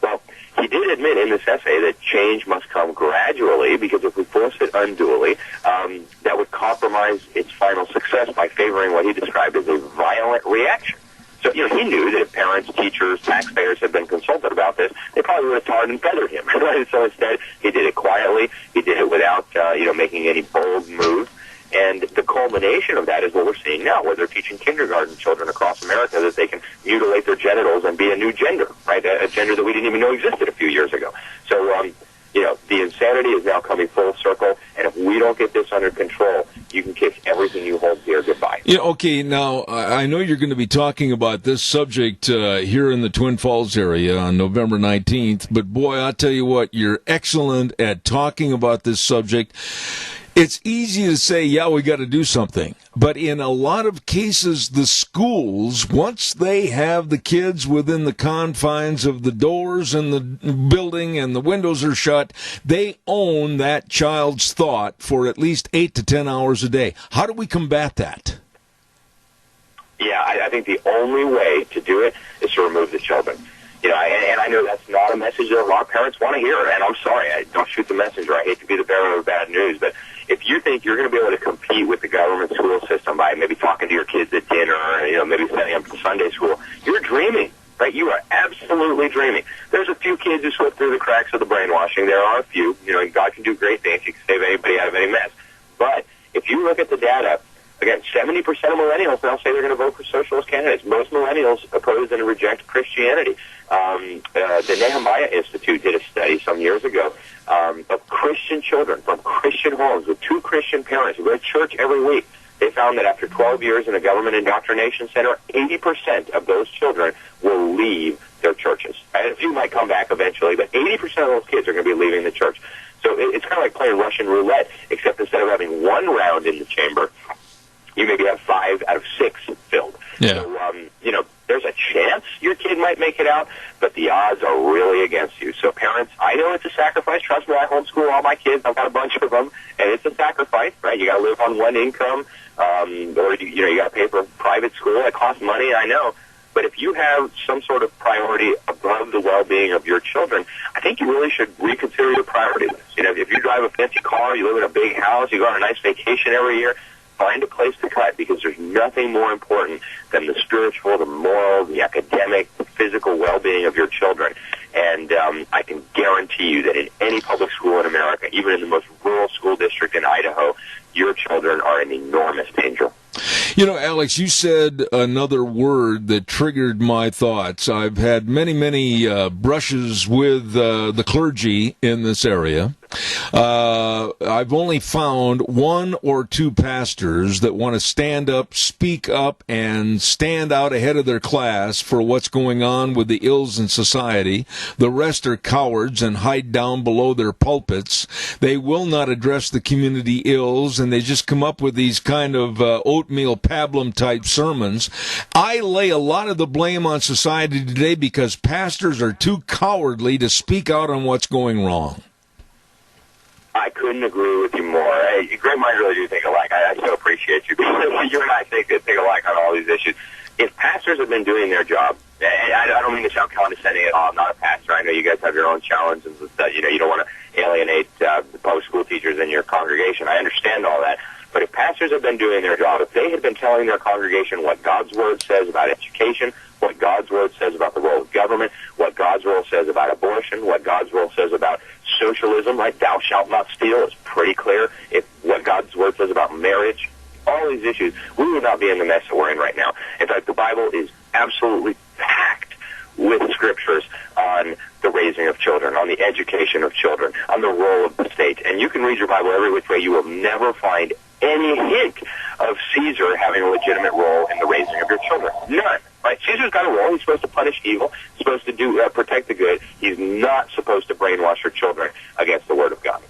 Well, he did admit in this essay that change must come gradually because if we force it unduly, that would compromise its final success by favoring what he described as a violent reaction. So, he knew that if parents, teachers, taxpayers had been consulted about this, they probably would have tarred and feathered him. Right? So instead, he did it quietly. He did it without, making any bold moves. And the culmination of that is what we're seeing now, where they're teaching kindergarten children across America that they can mutilate their genitals and be a new gender, right? A gender that we didn't even know existed a few years ago. So, the insanity is now coming full circle, and if we don't get this under control, you can kiss everything you hold dear goodbye. Yeah, okay, now, I know you're going to be talking about this subject here in the Twin Falls area on November 19th, but boy, I'll tell you what, you're excellent at talking about this subject. It's easy to say, yeah, we got to do something. But in a lot of cases, the schools, once they have the kids within the confines of the doors and the building and the windows are shut, they own that child's thought for at least 8 to 10 hours a day. How do we combat that? Yeah, I think the only way to do it is to remove the children. You know, and I know that's not a message that a lot of parents want to hear, and I'm sorry, I don't shoot the messenger. I hate to be the bearer of bad news, but if you think you're going to be able to compete with the government school system by maybe talking to your kids at dinner, or, you know, maybe sending them to Sunday school, you're dreaming, right? You are absolutely dreaming. There's a few kids who slip through the cracks of the brainwashing. There are a few. You know, God can do great things. He can save anybody out of any mess. But if you look at the data, again, 70% of millennials now say they're going to vote for socialist candidates. Most millennials oppose and reject Christianity. The Nehemiah Institute did a study some years ago of Christian children from Christian homes with 2 Christian parents who go to church every week. They found that after 12 years in a government indoctrination center, 80% of those children will leave their churches. And a few might come back eventually, but 80% of those kids are going to be leaving the church. So it's kind of like playing Russian roulette, except instead of having 1 round in the chamber, you maybe have 5 out of 6 filled. Yeah. So, you know, there's a chance your kid might make it out, but the odds are really against you. So parents, I know it's a sacrifice. Trust me, I homeschool all my kids. I've got a bunch of them, and it's a sacrifice, right? You got to live on one income, or you got to pay for private school. It costs money, I know. But if you have some sort of priority above the well-being of your children, I think you really should reconsider your priority list. You know, if you drive a fancy car, you live in a big house, you go on a nice vacation every year, find a place to cut, because there's nothing more important than the spiritual, the moral, the academic, the physical well-being of your children. And I can guarantee you that in any public school in America, even in the most rural school district in Idaho, your children are in enormous danger. You know, Alex, you said another word that triggered my thoughts. I've had many brushes with the clergy in this area. I've only found 1 or 2 pastors that want to stand up, speak up, and stand out ahead of their class for what's going on with the ills in society. The rest are cowards and hide down below their pulpits. They will not address the community ills, and they just come up with these kind of oatmeal pablum-type sermons. I lay a lot of the blame on society today because pastors are too cowardly to speak out on what's going wrong. I couldn't agree with you more. Hey, great minds really do think alike. I so appreciate you. You and I think alike on all these issues. If pastors have been doing their job, I don't mean to sound condescending at all. I'm not a pastor. I know you guys have your own challenges and stuff. You know, you don't want to alienate the public school teachers in your congregation. I understand all that. But if pastors have been doing their job, if they had been telling their congregation what God's Word says about education, what God's Word says about the role of government, what God's Word says about abortion, what God's Word says about socialism, right? Thou shalt not steal is pretty clear. If what God's Word says about marriage, all these issues, we would not be in the mess that we're in right now. In fact, the Bible is absolutely packed with scriptures on the raising of children, on the education of children, on the role of the state. And you can read your Bible every which way. You will never find any hint of Caesar having a legitimate role in the raising of your children. None. Right? Caesar's got a role. He's supposed to punish evil. He's supposed to protect the good. He's not supposed to brainwash your children against the Word of God.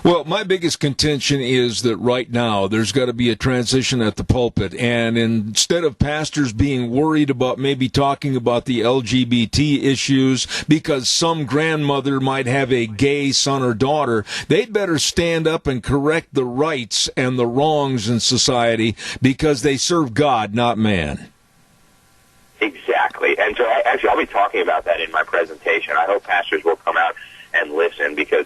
Well, my biggest contention is that right now there's got to be a transition at the pulpit, and instead of pastors being worried about maybe talking about the LGBT issues because some grandmother might have a gay son or daughter, they'd better stand up and correct the rights and the wrongs in society because they serve God, not man. Exactly. And so actually I'll be talking about that in my presentation. I hope pastors will come out and listen because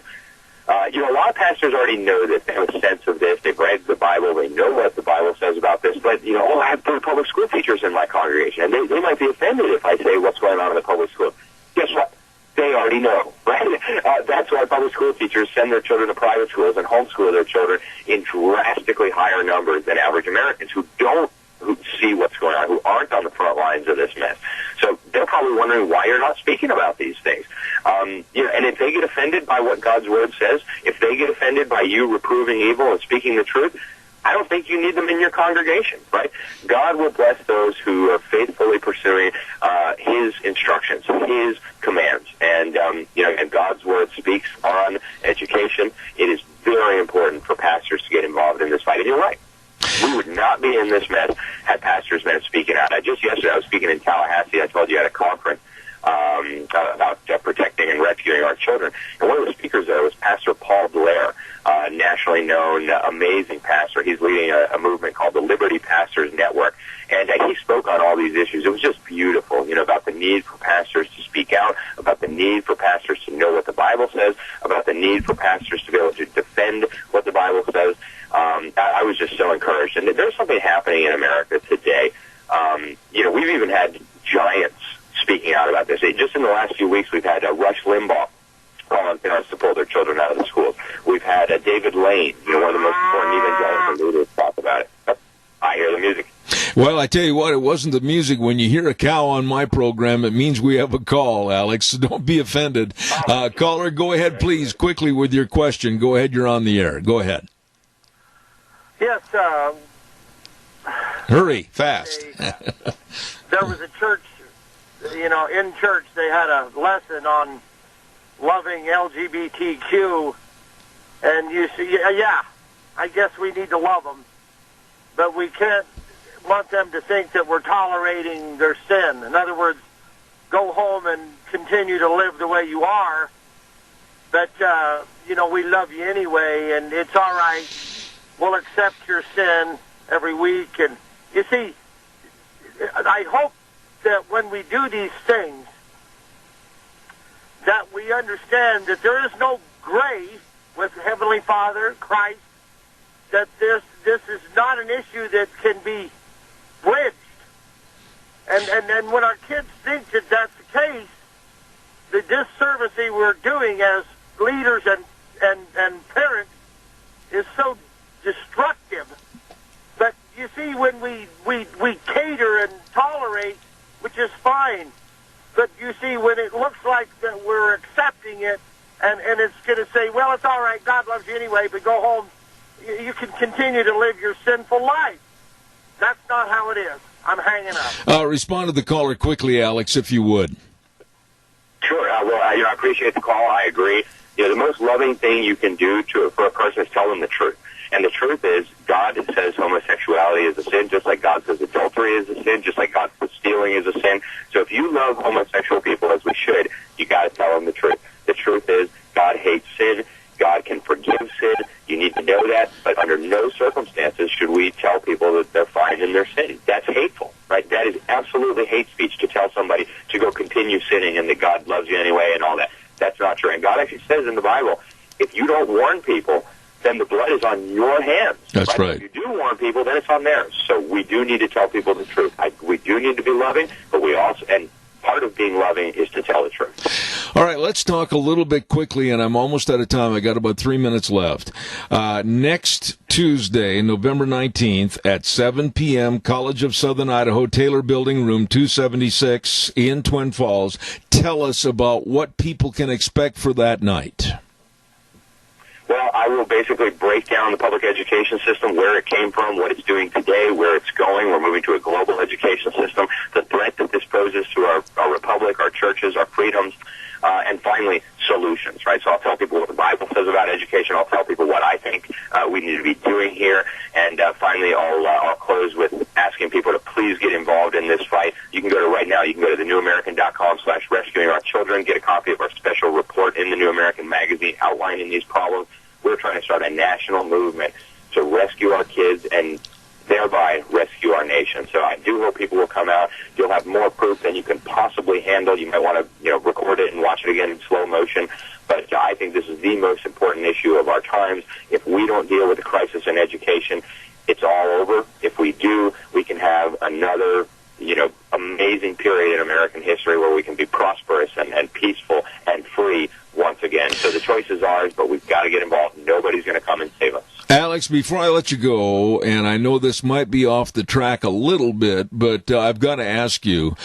you know, a lot of pastors already know this. They have a sense of this. They've read the Bible. They know what the Bible says about this. But, you know, I have 3 public school teachers in my congregation, and they might be offended if I say what's going on in the public school. Guess what? They already know, right? That's why public school teachers send their children to private schools and homeschool their children in drastically higher numbers than average Americans who see what's going on, who aren't on the front lines of this mess. So they're probably wondering why you're not speaking about these things. You know, and if they get offended by what God's Word says, if they get offended by you reproving evil and speaking the truth, I don't think you need them in your congregation, right? God will bless those who are faithfully pursuing His instructions, His commands. And, and God's Word speaks on education. It is very important for pastors to get involved in this fight. And you're right. We would not be in this mess had pastors been speaking out. Just yesterday I was speaking in Tallahassee. I told you at a conference about protecting and rescuing our children. And one of the speakers there was Pastor Paul Blair, nationally known, amazing pastor. He's leading a movement called the Liberty Pastors Network. And he spoke on all these issues. It was just beautiful, about the need for pastors to speak out, about the need for pastors to know what the Bible says, about the need for pastors to be able to defend what the Bible says. I was just so encouraged. And there's something happening in America today. We've even had giants speaking out about this. Just in the last few weeks, we've had Rush Limbaugh calling parents to pull their children out of the schools. We've had David Lane, one of the most important evangelical leaders, talk about it. I hear the music. Well, I tell you what, it wasn't the music. When you hear a cow on my program, it means we have a call, Alex. So don't be offended. Caller, go ahead, please, quickly with your question. Go ahead, you're on the air. Go ahead. Yes. Hurry, fast. There was a church, in church they had a lesson on loving LGBTQ, and you see, yeah, I guess we need to love them, but we can't want them to think that we're tolerating their sin. In other words, go home and continue to live the way you are, but, we love you anyway, and it's all right. We'll accept your sin every week. And you see, I hope that when we do these things, that we understand that there is no gray with Heavenly Father, Christ, that this is not an issue that can be bridged. And when our kids think that that's the case, the disservice we're doing as leaders and parents is so destructive. But you see, when we cater and tolerate, which is fine, but you see, when it looks like that we're accepting it, and it's going to say, well, it's all right, God loves you anyway, but go home, you can continue to live your sinful life. That's not how it is. I'm hanging up. Respond to the caller quickly, Alex, if you would. Sure. I appreciate the call. I agree. The most loving thing you can do for a person is tell them the truth. And the truth is, God says homosexuality is a sin, just like God says adultery is a sin, just like God says stealing is a sin. So if you love homosexual people, as we should, you got to tell them the truth. The truth is, God hates sin. God can forgive sin. You need to know that. But under no circumstances should we tell people that they're fine in their sin. That's hateful, right? That is absolutely hate speech to tell somebody to go continue sinning and that God loves you anyway and all that. That's not true. And God actually says in the Bible, if you don't warn people, then the blood is on your hands. That's right. If you do warn people, then it's on theirs. So we do need to tell people the truth. We do need to be loving, but we also, and part of being loving is to tell the truth. All right, let's talk a little bit quickly, and I'm almost out of time. I got about 3 minutes left. Next Tuesday, November 19th at 7 p.m., College of Southern Idaho, Taylor Building, room 276 in Twin Falls. Tell us about what people can expect for that night. Well, I will basically break down the public education system, where it came from, what it's doing today, where it's going. We're moving to a global education system, the threat that this poses to our republic, our churches, our freedoms, and finally, solutions, right? So I'll tell people what the Bible says about education. I'll tell people what I think we need to be doing here. And finally, I'll close with asking people to please get involved in this fight. You can go to right now, you can go to thenewamerican.com/rescuing our children, get a copy of our special report in the New American magazine outlining these problems. We're trying to start a national movement to rescue our kids and thereby rescue our nation. So I do hope people will come out. You'll have more proof than you can possibly handle. You might want to, record it and watch it again in slow motion. But I think this is the most important issue of our times. If we don't deal with the crisis in education, it's all over. If we do, we can have another, amazing period in American history where we can be prosperous and peaceful and free once again. So the choice is ours, but we've got to get involved. Nobody's going to come and save us. Alex, Alex, before I let you go, and I know this might be off the track a little bit, but I've got to ask you,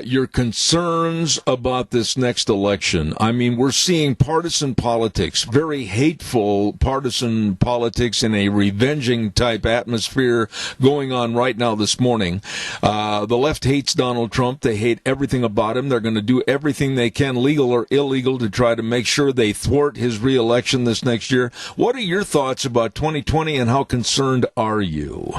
your concerns about this next election. I mean, we're seeing partisan politics, very hateful partisan politics in a revenging type atmosphere going on right now this morning. The left hates Donald Trump. They hate everything about him. They're going to do everything they can, legal or illegal, to try to make sure they thwart his reelection this next year. What are your thoughts about 2020, and how concerned are you?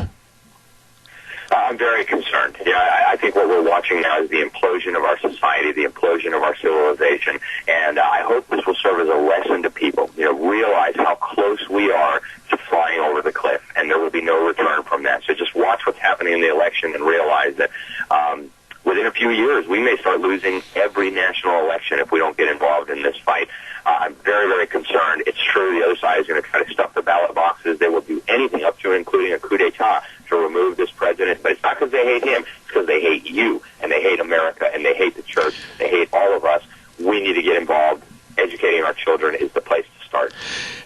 I'm very concerned. I think what we're watching now is the implosion of our society, the implosion of our civilization, and I hope this will serve as a lesson to people. Realize how close we are to flying over the cliff, and there will be no return from that. So just watch what's happening in the election and realize that within a few years, we may start losing every national election if we don't get involved in this fight. I'm very, very concerned. It's true the other side is going to try to stuff the ballot boxes. They will do anything up to and including a coup d'etat to remove this president. But it's not because they hate him. It's because they hate you, and they hate America, and they hate the church. They hate all of us. We need to get involved. Educating our children is the place to start.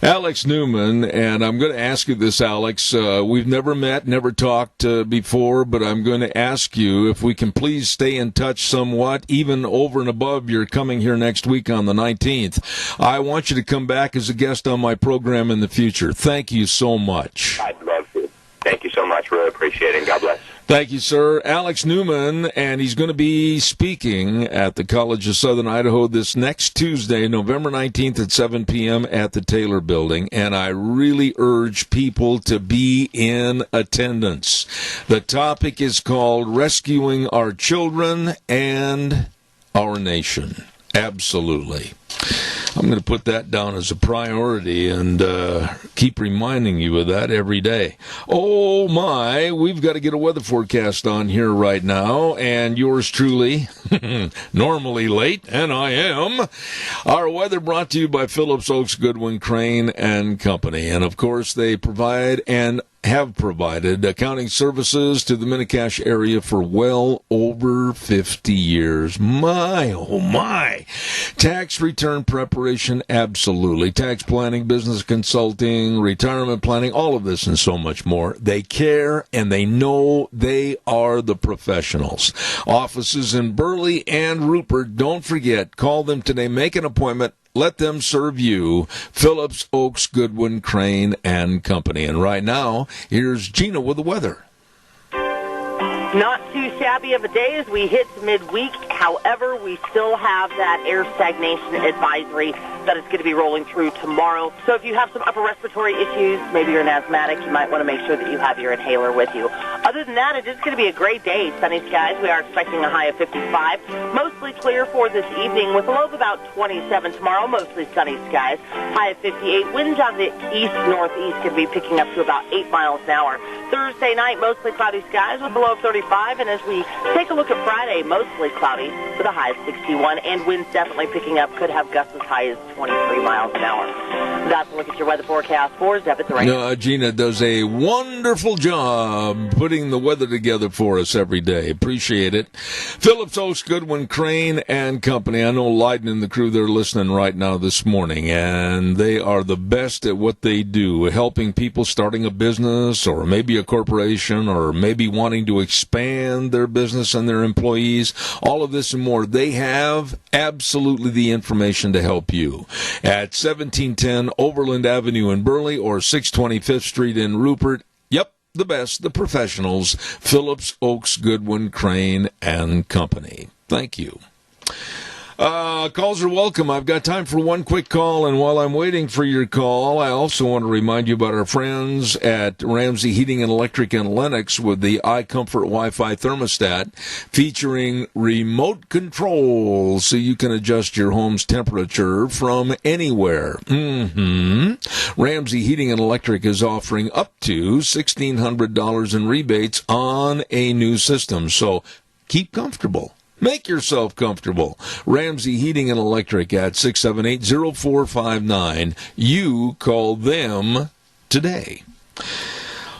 Alex Newman, and I'm going to ask you this, Alex. We've never met, never talked before, but I'm going to ask you if we can please stay in touch somewhat, even over and above your coming here next week on the 19th. I want you to come back as a guest on my program in the future. Thank you so much. I'd love to. Thank you so much. Really appreciate it, and God bless. Thank you, sir. Alex Newman, and he's going to be speaking at the College of Southern Idaho this next Tuesday, November 19th at 7 p.m. at the Taylor Building, and I really urge people to be in attendance. The topic is called Rescuing Our Children and Our Nation. Absolutely. I'm going to put that down as a priority and keep reminding you of that every day. Oh, my, we've got to get a weather forecast on here right now, and yours truly, normally late, and I am. Our weather brought to you by Phillips Oaks Goodwin Crane and Company, and, of course, they provide and have provided accounting services to the Mini-Cache area for well over 50 years. My, oh my. Tax return preparation, absolutely. Tax planning, business consulting, retirement planning, all of this and so much more. They care and they know they are the professionals. Offices in Burley and Rupert, don't forget, call them today, make an appointment. Let them serve you. Phillips Oaks Goodwin Crane and Company. And right now, here's Gina with the weather. Not too shabby of a day as we hit midweek. However, we still have that air stagnation advisory that is going to be rolling through tomorrow. So if you have some upper respiratory issues, maybe you're an asthmatic, you might want to make sure that you have your inhaler with you. Other than that, it is going to be a great day. Sunny skies. We are expecting a high of 55. Mostly clear for this evening with a low of about 27 tomorrow. Mostly sunny skies. High of 58. Winds out of the east-northeast could be picking up to about 8 miles an hour. Thursday night, mostly cloudy skies with a low of 35. And as we take a look at Friday, mostly cloudy with a high of 61. And winds definitely picking up. Could have gusts as high as 23 miles an hour. That's a look at your weather forecast for Zebit the Rain. Gina does a wonderful job putting the weather together for us every day. Appreciate it. Phillips Oaks Goodwin Crane and Company. I know Leiden and the crew, they're listening right now this morning, and they are the best at what they do, helping people starting a business or maybe a corporation or maybe wanting to expand their business and their employees. All of this and more. They have absolutely the information to help you at 1710 Overland Avenue in Burley or 625th Street in Rupert. Yep, the best, the professionals, Phillips Oaks Goodwin Crane and Company. Thank you. Calls are welcome. I've got time for one quick call, and while I'm waiting for your call, I also want to remind you about our friends at Ramsey Heating and Electric in Lenox with the iComfort Wi-Fi thermostat featuring remote control so you can adjust your home's temperature from anywhere. Ramsey Heating and Electric is offering up to $1,600 in rebates on a new system, so keep comfortable. Make yourself comfortable. Ramsey Heating and Electric at 678-0459. You call them today.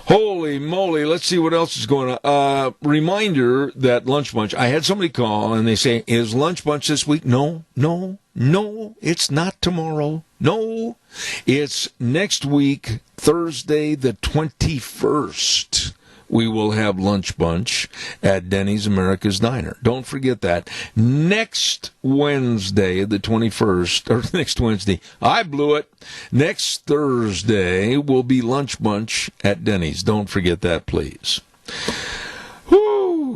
Holy moly, let's see what else is going on. Reminder that Lunch Bunch, I had somebody call and they say, is Lunch Bunch this week? No, it's not tomorrow. No, it's next week, Thursday the 21st. We will have Lunch Bunch at Denny's America's Diner. Don't forget that. Next Wednesday, the 21st, or next Wednesday, I blew it. Next Thursday will be Lunch Bunch at Denny's. Don't forget that, please.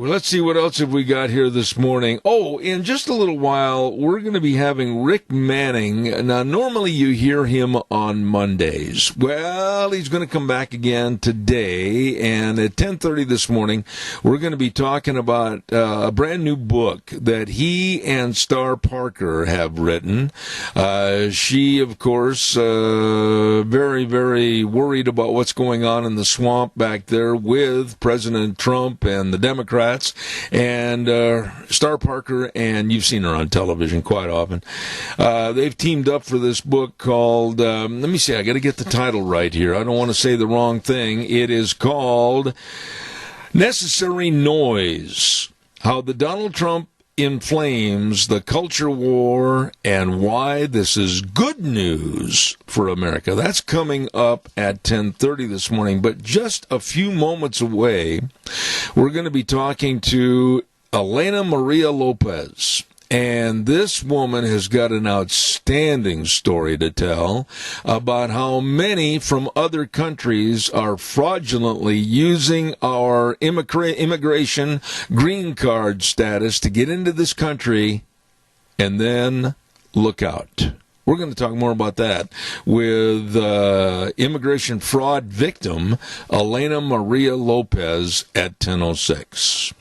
Let's see what else have we got here this morning. Oh, in just a little while, we're going to be having Rick Manning. Now, normally you hear him on Mondays. Well, he's going to come back again today, and at 10:30 this morning, we're going to be talking about a brand new book that he and Star Parker have written. She, of course, very, very worried about what's going on in the swamp back there with President Trump and the Democrats. And Star Parker, and you've seen her on television quite often, they've teamed up for this book called, let me see, I got to get the title right here. I don't want to say the wrong thing. It is called Necessary Noise, How the Donald Trump Inflames the Culture War and Why This is Good News for America. That's coming up at 10:30 this morning, but just a few moments away, we're going to be talking to Elena Maria Lopez. And this woman has got an outstanding story to tell about how many from other countries are fraudulently using our immigration green card status to get into this country, and then look out. We're going to talk more about that with immigration fraud victim Elena Maria Lopez at 10:06.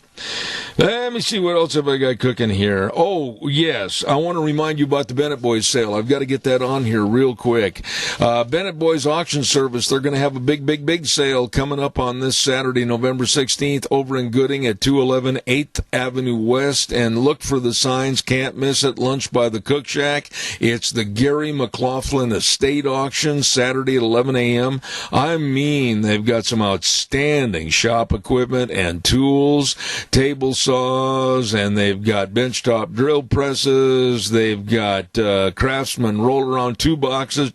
Let me see what else have I got cooking here. Oh, yes, I want to remind you about the Bennett Boys sale. I've got to get that on here real quick. Bennett Boys Auction Service, they're going to have a big sale coming up on this Saturday, November 16th, over in Gooding at 211 8th Avenue West. And look for the signs, can't miss it, Lunch by the Cook Shack. It's the Gary McLaughlin Estate Auction, Saturday at 11 a.m. I mean, they've got some outstanding shop equipment and tools, table saws, and they've got benchtop drill presses. They've got Craftsman roll-around toolboxes.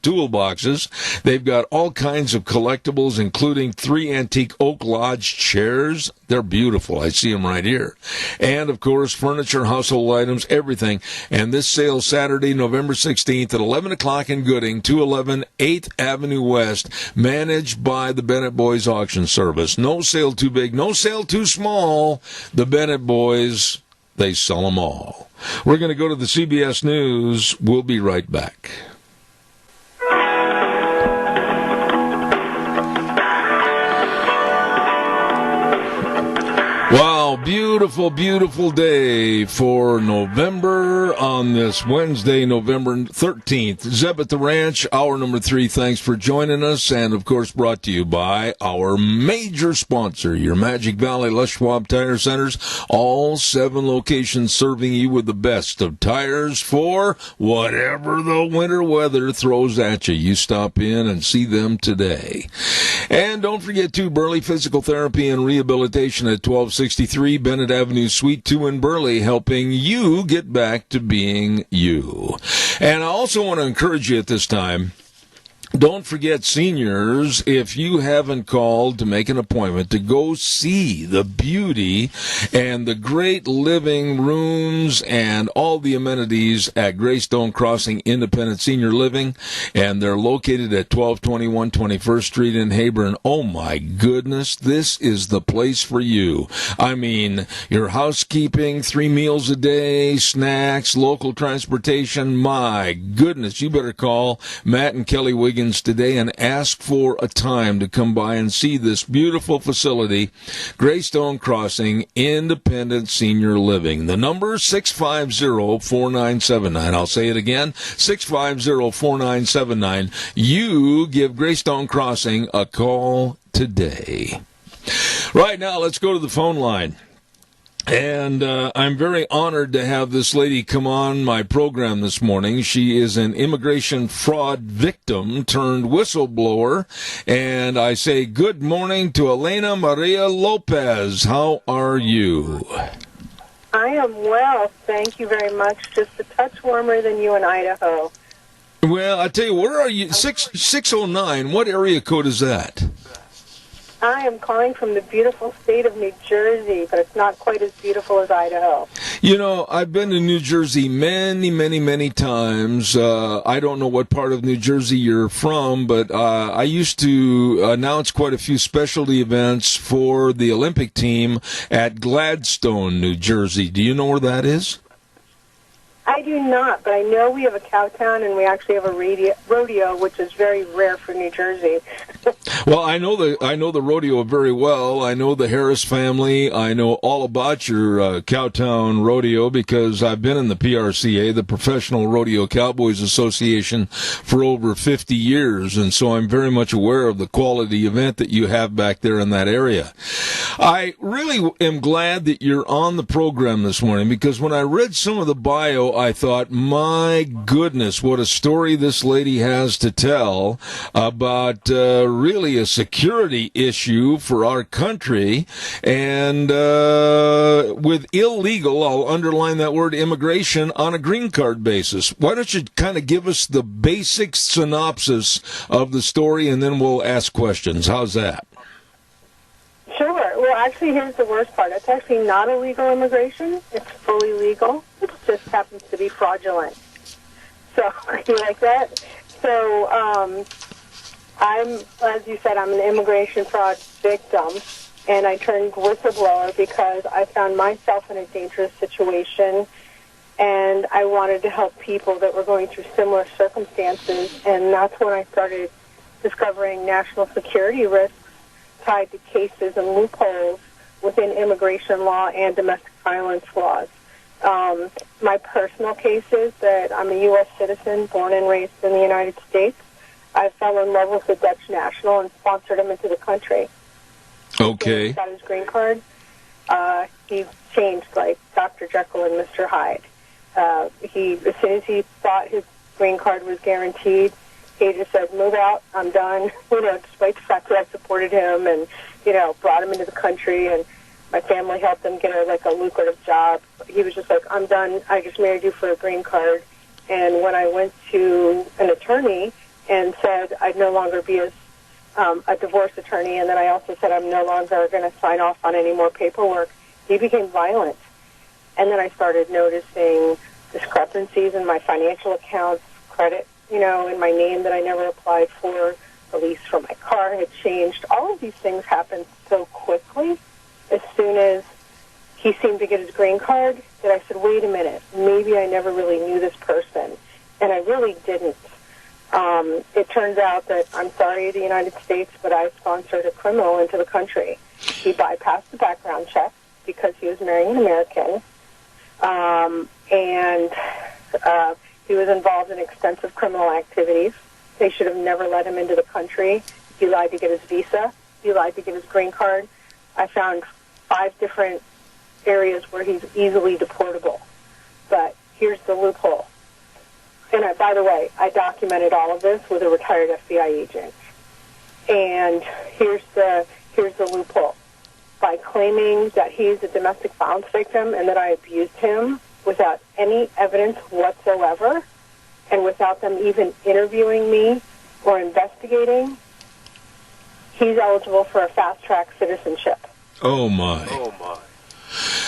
They've got all kinds of collectibles, including 3 antique Oak Lodge chairs. They're beautiful. I see them right here. And, of course, furniture, household items, everything. And this sale Saturday, November 16th at 11 o'clock in Gooding, 211 8th Avenue West, managed by the Bennett Boys Auction Service. No sale too big, no sale too small. The Bennett Boys, they sell them all. We're going to go to the CBS News. We'll be right back. Wow, beautiful, beautiful day for November on this Wednesday, November 13th. Zeb at the Ranch, hour number 3. Thanks for joining us. And, of course, brought to you by our major sponsor, your Magic Valley Les Schwab Tire Centers. All 7 locations serving you with the best of tires for whatever the winter weather throws at you. You stop in and see them today. And don't forget, too, Burley Physical Therapy and Rehabilitation at 1263 Bennett Avenue, Suite 2 in Burley, helping you get back to being you. And I also want to encourage you at this time, don't forget, seniors, if you haven't called to make an appointment to go see the beauty and the great living rooms and all the amenities at Greystone Crossing Independent Senior Living, and they're located at 1221 21st Street in Hebron. Oh, my goodness, this is the place for you. I mean, your housekeeping, 3 meals a day, snacks, local transportation. My goodness, you better call Matt and Kelly Wiggins today and ask for a time to come by and see this beautiful facility, Greystone Crossing Independent Senior Living. The number 650-4979. I'll say it again, 650-4979. You give Greystone Crossing a call today. Right now, let's go to the phone line. And I'm very honored to have this lady come on my program this morning. She is an immigration fraud victim turned whistleblower. And I say good morning to Elena Maria Lopez. How are you? I am well, thank you very much. Just a touch warmer than you in Idaho. Well, I tell you, where are you? 609. What area code is that? I am calling from the beautiful state of New Jersey, but it's not quite as beautiful as Idaho. You know, I've been to New Jersey many times. I don't know what part of New Jersey you're from, but I used to announce quite a few specialty events for the Olympic team at Gladstone, New Jersey. Do you know where that is? I do not, but I know we have a cow town, and we actually have a rodeo, which is very rare for New Jersey. Well, I know the rodeo very well. I know the Harris family. I know all about your Cowtown rodeo because I've been in the PRCA, the Professional Rodeo Cowboys Association, for over 50 years, and so I'm very much aware of the quality event that you have back there in that area. I really am glad that you're on the program this morning because when I read some of the bio, I thought, my goodness, what a story this lady has to tell about really a security issue for our country and with illegal, I'll underline that word, immigration on a green card basis. Why don't you kind of give us the basic synopsis of the story and then we'll ask questions. How's that? Sure. Well, actually, here's the worst part. It's actually not illegal immigration. It's fully legal. It just happens to be fraudulent. So, you like that? So, as you said, I'm an immigration fraud victim, and I turned whistleblower because I found myself in a dangerous situation, and I wanted to help people that were going through similar circumstances, and that's when I started discovering national security risks tied to cases and loopholes within immigration law and domestic violence laws. My personal case is that I'm a U.S. citizen, born and raised in the United States. I fell in love with a Dutch national and sponsored him into the country. Okay. He got his green card. He changed like Dr. Jekyll and Mr. Hyde. As soon as he thought his green card was guaranteed, he just said, move out, I'm done, despite the fact that I supported him and, brought him into the country and my family helped him get a lucrative job. He was just like, I'm done, I just married you for a green card. And when I went to an attorney and said I'd no longer be a divorce attorney and then I also said I'm no longer going to sign off on any more paperwork, he became violent. And then I started noticing discrepancies in my financial accounts, credit, in my name that I never applied for, the lease for my car had changed. All of these things happened so quickly. As soon as he seemed to get his green card, that I said, wait a minute, maybe I never really knew this person. And I really didn't. It turns out that, I'm sorry, the United States, but I sponsored a criminal into the country. He bypassed the background check because he was marrying an American. He was involved in extensive criminal activities. They should have never let him into the country. He lied to get his visa. He lied to get his green card. I found 5 different areas where he's easily deportable. But here's the loophole. And by the way, I documented all of this with a retired FBI agent. And here's the loophole. By claiming that he's a domestic violence victim and that I abused him without any evidence whatsoever and without them even interviewing me or investigating, he's eligible for a fast-track citizenship. Oh, my.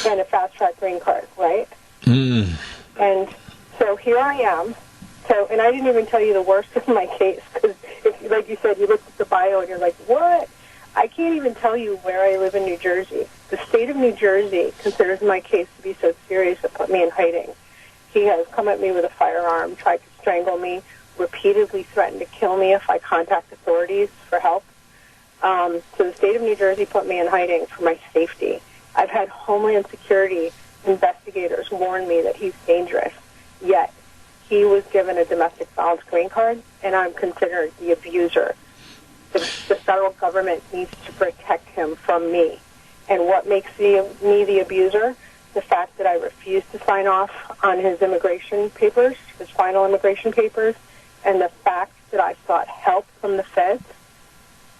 And a fast-track green card, right? And so here I am. And I didn't even tell you the worst of my case because, like you said, you looked at the bio and you're like, what? I can't even tell you where I live in New Jersey. The state of New Jersey considers my case to be so serious it put me in hiding. He has come at me with a firearm, tried to strangle me, repeatedly threatened to kill me if I contact authorities for help. So the state of New Jersey put me in hiding for my safety. I've had Homeland Security investigators warn me that he's dangerous, yet he was given a domestic violence green card, and I'm considered the abuser. The federal government needs to protect him from me. And what makes me the abuser? The fact that I refused to sign off on his immigration papers, his final immigration papers, and the fact that I sought help from the feds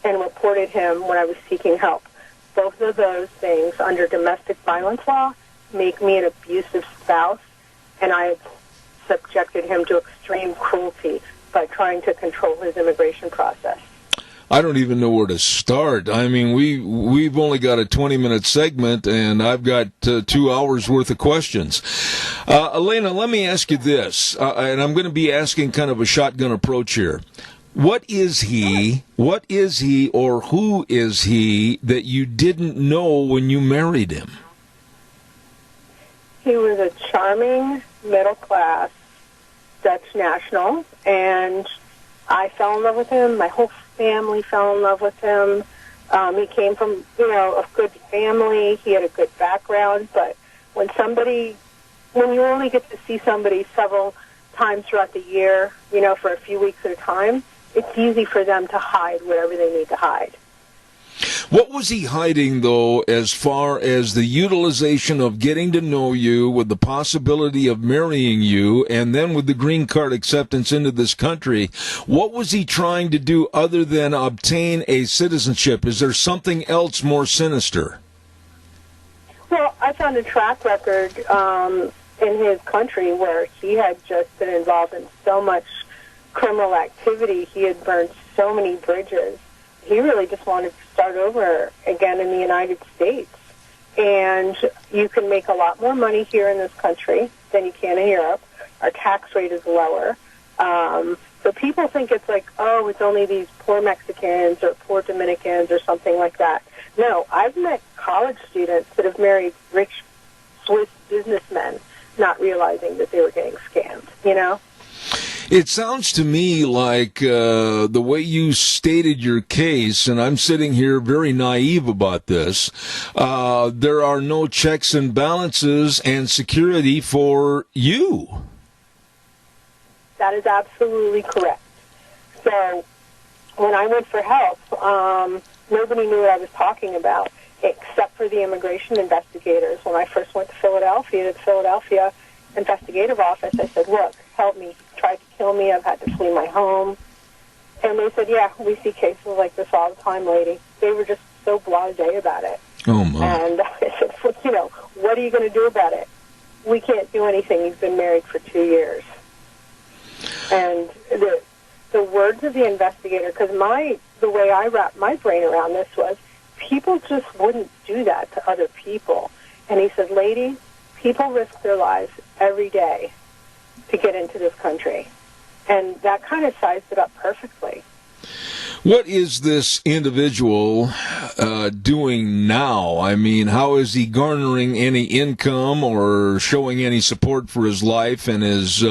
and reported him when I was seeking help. Both of those things under domestic violence law make me an abusive spouse, and I have subjected him to extreme cruelty by trying to control his immigration process. I don't even know where to start. I mean, we've only got a 20-minute segment, and I've got 2 hours worth of questions. Elena, let me ask you this, and I'm going to be asking kind of a shotgun approach here. What is he, or who is he that you didn't know when you married him? He was a charming, middle-class Dutch national, and I fell in love with him. My whole family fell in love with him. He came from, a good family. He had a good background, but when you only get to see somebody several times throughout the year, for a few weeks at a time, it's easy for them to hide whatever they need to hide. What was he hiding, though, as far as the utilization of getting to know you with the possibility of marrying you and then with the green card acceptance into this country? What was he trying to do other than obtain a citizenship? Is there something else more sinister? Well, I found a track record in his country where he had just been involved in so much criminal activity. He had burned so many bridges. He really just wanted to start over again in the United States. And you can make a lot more money here in this country than you can in Europe. Our tax rate is lower. So people think it's like, oh, it's only these poor Mexicans or poor Dominicans or something like that. No, I've met college students that have married rich Swiss businessmen, not realizing that they were getting scammed, It sounds to me like the way you stated your case, and I'm sitting here very naive about this, there are no checks and balances and security for you. That is absolutely correct. So when I went for help, nobody knew what I was talking about except for the immigration investigators. When I first went to Philadelphia, the Philadelphia investigative office, I said, look, help me. He tried to kill me. I've had to flee my home. And they said, yeah, we see cases like this all the time, lady. They were just so blasé about it. Oh, my. And I said, what are you going to do about it? We can't do anything. He's been married for 2 years. And the words of the investigator, because the way I wrapped my brain around this was, people just wouldn't do that to other people. And he said, lady, people risk their lives every day to get into this country. And that kind of sized it up perfectly. What is this individual doing now? I mean, how is he garnering any income or showing any support for his life and his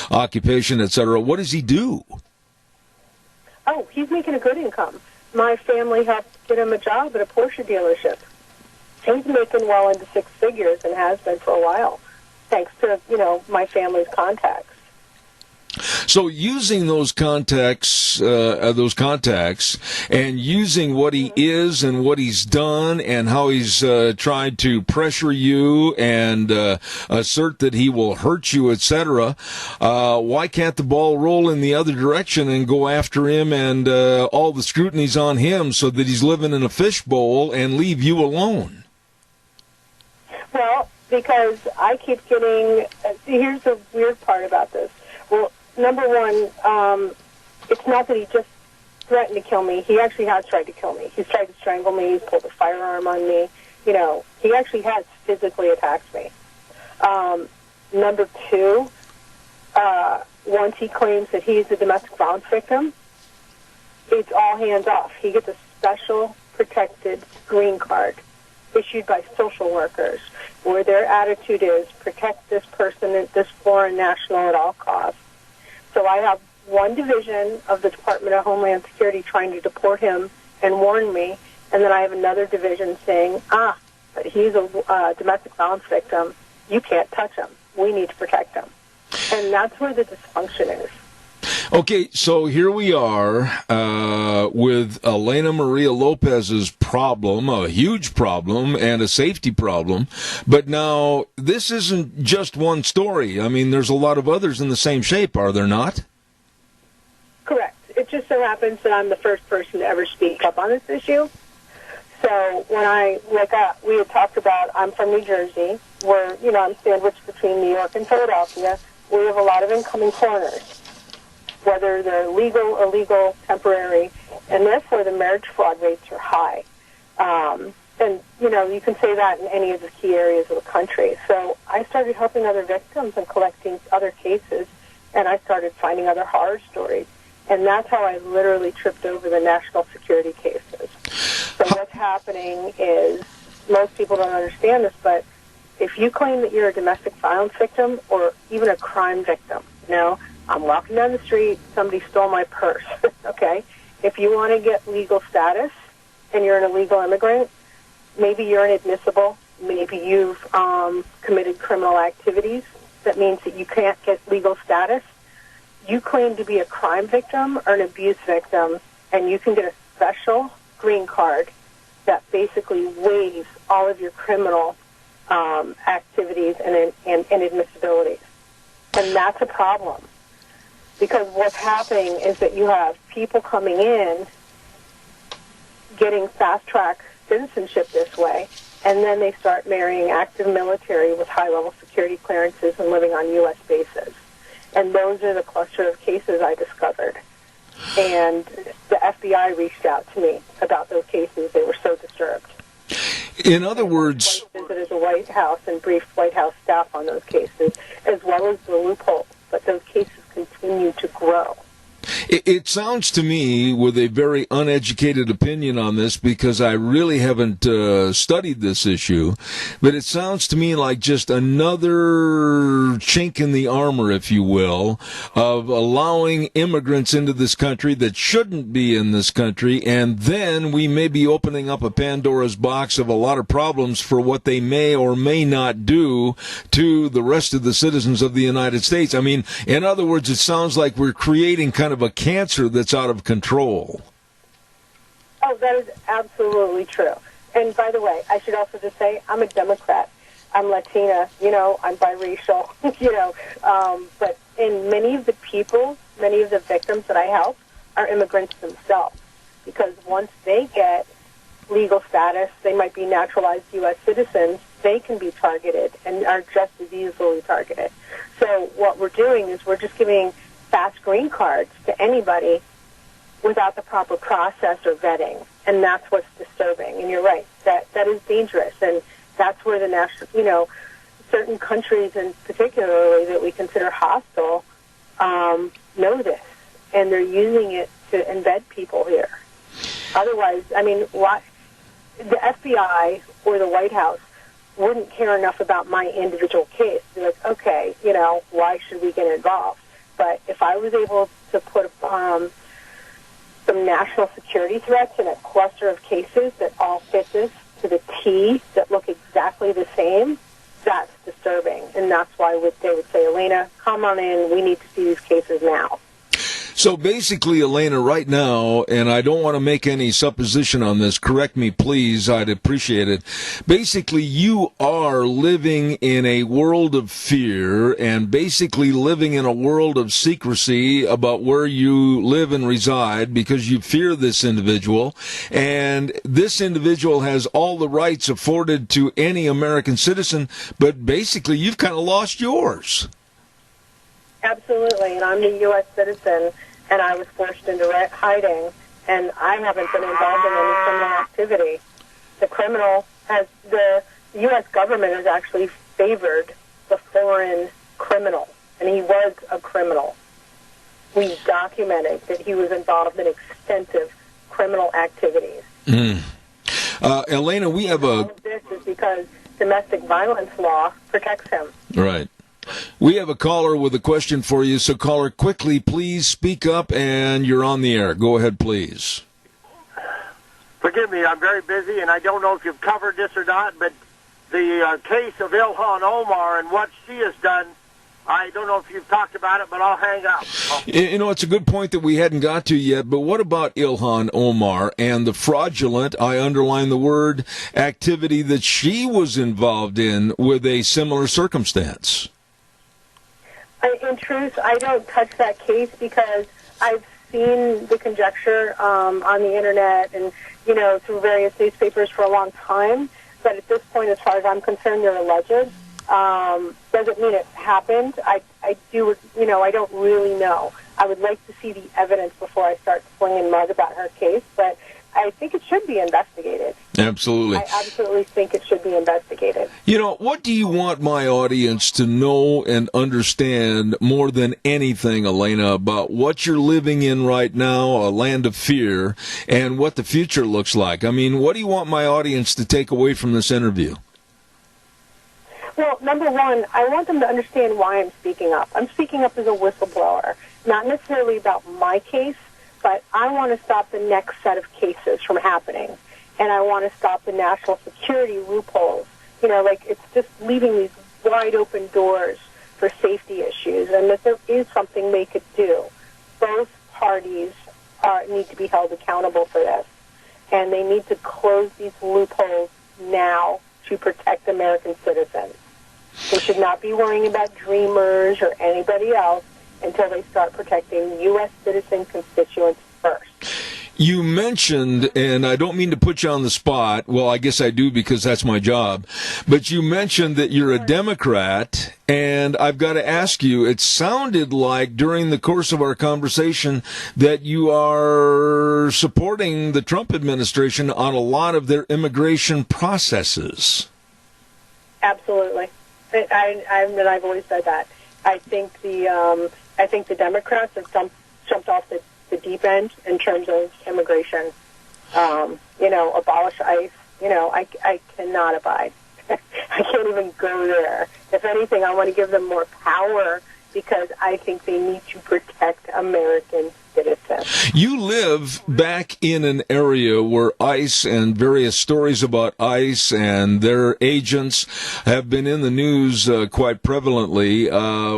occupation, etc.? What does he do? Oh, he's making a good income. My family helped get him a job at a Porsche dealership. He's making well into six figures and has been for a while, thanks to, my family's contacts. So using those contacts, and using what he is and what he's done and how he's tried to pressure you and assert that he will hurt you, etc., why can't the ball roll in the other direction and go after him and all the scrutiny's on him so that he's living in a fishbowl and leave you alone? Well, because I keep getting... here's the weird part about this. Well, number one, it's not that he just threatened to kill me. He actually has tried to kill me. He's tried to strangle me. He's pulled a firearm on me. He actually has physically attacked me. Number two, once he claims that he's a domestic violence victim, it's all hands off. He gets a special protected green card issued by social workers where their attitude is protect this person, this foreign national at all costs. So I have one division of the Department of Homeland Security trying to deport him and warn me, and then I have another division saying, but he's a domestic violence victim. You can't touch him. We need to protect him. And that's where the dysfunction is. Okay, so here we are with Elena Maria Lopez's problem, a huge problem and a safety problem. But now, this isn't just one story. I mean, there's a lot of others in the same shape, are there not? Correct. It just so happens that I'm the first person to ever speak up on this issue. So when I wake up, we had talked about, I'm from New Jersey, where, I'm sandwiched between New York and Philadelphia. We have a lot of incoming foreigners, whether they're legal, illegal, temporary, and therefore the marriage fraud rates are high. And, you can say that in any of the key areas of the country. So I started helping other victims and collecting other cases, and I started finding other horror stories. And that's how I literally tripped over the national security cases. So what's happening is, most people don't understand this, but if you claim that you're a domestic violence victim or even a crime victim, I'm walking down the street, somebody stole my purse, okay? If you want to get legal status and you're an illegal immigrant, maybe you're inadmissible, maybe you've committed criminal activities, that means that you can't get legal status. You claim to be a crime victim or an abuse victim, and you can get a special green card that basically waives all of your criminal activities and admissibilities. And that's a problem. Because what's happening is that you have people coming in getting fast-track citizenship this way, and then they start marrying active military with high-level security clearances and living on U.S. bases. And those are the cluster of cases I discovered. And the FBI reached out to me about those cases. They were so disturbed. In other words, I visited the White House and briefed White House staff on those cases, as well as the loopholes. But those cases continue to grow. It sounds to me, with a very uneducated opinion on this, because I really haven't studied this issue, but it sounds to me like just another chink in the armor, if you will, of allowing immigrants into this country that shouldn't be in this country, and then we may be opening up a Pandora's box of a lot of problems for what they may or may not do to the rest of the citizens of the United States. I mean, in other words, it sounds like we're creating kind of a cancer that's out of control. Oh, that is absolutely true. And by the way, I should also just say I'm a Democrat. I'm Latina, I'm biracial, but in many of the victims that I help are immigrants themselves. Because once they get legal status, they might be naturalized U.S. citizens, they can be targeted and are just as easily targeted. So what we're doing is we're just giving fast green cards to anybody without the proper process or vetting, and that's what's disturbing. And you're right, that is dangerous, and that's where the national, certain countries, and particularly that we consider hostile, know this, and they're using it to embed people here. Otherwise, why the FBI or the White House wouldn't care enough about my individual case. They're like, okay, why should we get involved? But if I was able to put some national security threats in a cluster of cases that all fit this to the T, that look exactly the same, that's disturbing. And that's why they would say, Elena, come on in, we need to see these cases now. So basically, Elena, right now, and I don't want to make any supposition on this, correct me please, I'd appreciate it. Basically, you are living in a world of fear and basically living in a world of secrecy about where you live and reside because you fear this individual, and this individual has all the rights afforded to any American citizen, but basically you've kind of lost yours. Absolutely, and I'm a U.S. citizen, and I was forced into hiding, and I haven't been involved in any criminal activity. The U.S. government has actually favored the foreign criminal, and he was a criminal. We documented that he was involved in extensive criminal activities. Elena, we have All of this is because domestic violence law protects him. Right. We have a caller with a question for you, so caller, quickly, please speak up, and you're on the air. Go ahead, please. Forgive me, I'm very busy, and I don't know if you've covered this or not, but the case of Ilhan Omar and what she has done, I don't know if you've talked about it, but I'll hang up. You know, it's a good point that we hadn't got to yet, but what about Ilhan Omar and the fraudulent, I underline the word, activity that she was involved in with a similar circumstance? In truth, I don't touch that case because I've seen the conjecture on the Internet and, you know, through various newspapers for a long time. But at this point, as far as I'm concerned, they're alleged. Doesn't mean it happened. I do, you know, I don't really know. I would like to see the evidence before I start slinging mud about her case, but I think it should be investigated. Absolutely. I absolutely think it should be investigated. You know, what do you want my audience to know and understand more than anything, Elena, about what you're living in right now, a land of fear, and what the future looks like? I mean, what do you want my audience to take away from this interview? Well, number one, I want them to understand why I'm speaking up. I'm speaking up as a whistleblower, not necessarily about my case, but I want to stop the next set of cases from happening. And I want to stop the national security loopholes. You know, like it's just leaving these wide open doors for safety issues, and that there is something they could do. Both parties need to be held accountable for this, and they need to close these loopholes now to protect American citizens. They should not be worrying about Dreamers or anybody else until they start protecting U.S. citizen constituents first. You mentioned, and I don't mean to put you on the spot, well, I guess I do because that's my job, but you mentioned that you're a Democrat, and I've got to ask you, it sounded like during the course of our conversation that you are supporting the Trump administration on a lot of their immigration processes. Absolutely. I've always said that. I think the Democrats have jumped off the deep end in terms of immigration. You know, abolish ICE. You know, I cannot abide. I can't even go there. If anything, I want to give them more power because I think they need to protect American citizens. You live back in an area where ICE and various stories about ICE and their agents have been in the news quite prevalently.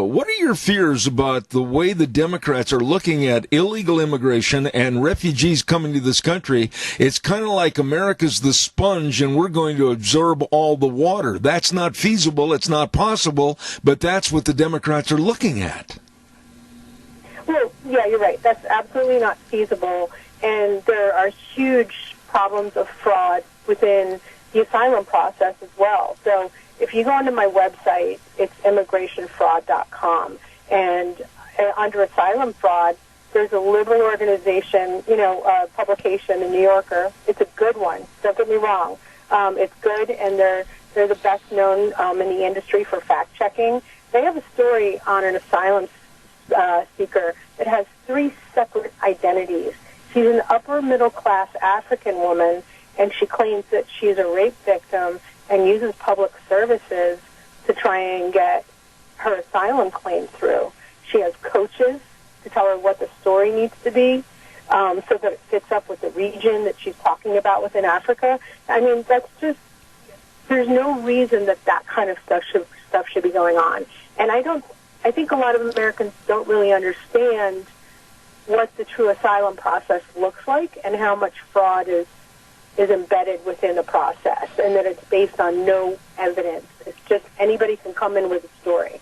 What are your fears about the way the Democrats are looking at illegal immigration and refugees coming to this country? It's kind of like America's the sponge and we're going to absorb all the water. That's not feasible. It's not possible, but that's what the Democrats are looking at. Well, yeah, you're right. That's absolutely not feasible, and there are huge problems of fraud within the asylum process as well. So if you go onto my website, it's immigrationfraud.com, and under asylum fraud, there's a liberal organization, you know, publication in New Yorker. It's a good one. Don't get me wrong. It's good, and they're the best known in the industry for fact-checking. They have a story on an asylum seeker that has 3 separate identities. She's an upper-middle-class African woman, and she claims that she's a rape victim and uses public services to try and get her asylum claim through. She has coaches to tell her what the story needs to be so that it fits up with the region that she's talking about within Africa. I mean, that's just, there's no reason that kind of stuff should be going on. And I think a lot of Americans don't really understand what the true asylum process looks like and how much fraud is embedded within the process, and that it's based on no evidence. It's just anybody can come in with a story.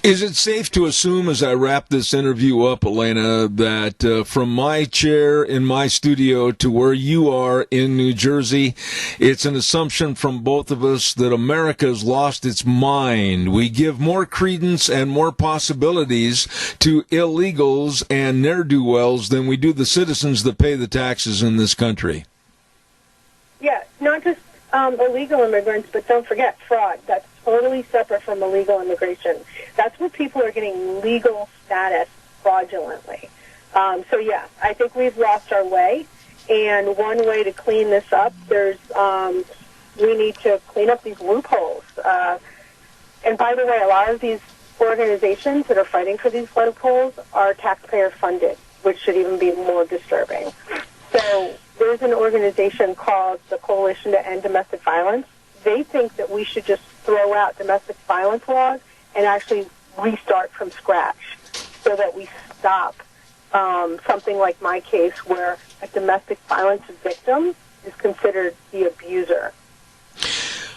Is it safe to assume, as I wrap this interview up, Elena, that from my chair in my studio to where you are in New Jersey, it's an assumption from both of us that America has lost its mind? We give more credence and more possibilities to illegals and ne'er-do-wells than we do the citizens that pay the taxes in this country. Yeah, not just illegal immigrants, but don't forget fraud. That's totally separate from illegal immigration. That's where people are getting legal status fraudulently. So, yeah, I think we've lost our way. And one way to clean this up, we need to clean up these loopholes. And by the way, a lot of these organizations that are fighting for these loopholes are taxpayer funded, which should even be more disturbing. So there's an organization called the Coalition to End Domestic Violence. They think that we should just throw out domestic violence laws and actually restart from scratch so that we stop something like my case where a domestic violence victim is considered the abuser.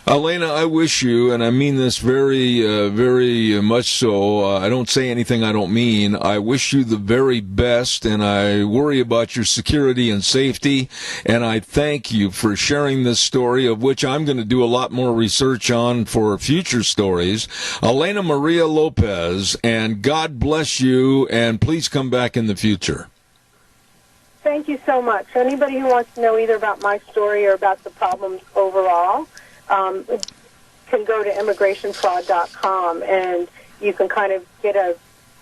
Elena, I wish you, and I mean this very, very much so, I don't say anything I don't mean. I wish you the very best, and I worry about your security and safety, and I thank you for sharing this story, of which I'm going to do a lot more research on for future stories. Elena Maria Lopez, and God bless you, and please come back in the future. Thank you so much. Anybody who wants to know either about my story or about the problems overall, can go to immigrationfraud.com, and you can kind of get a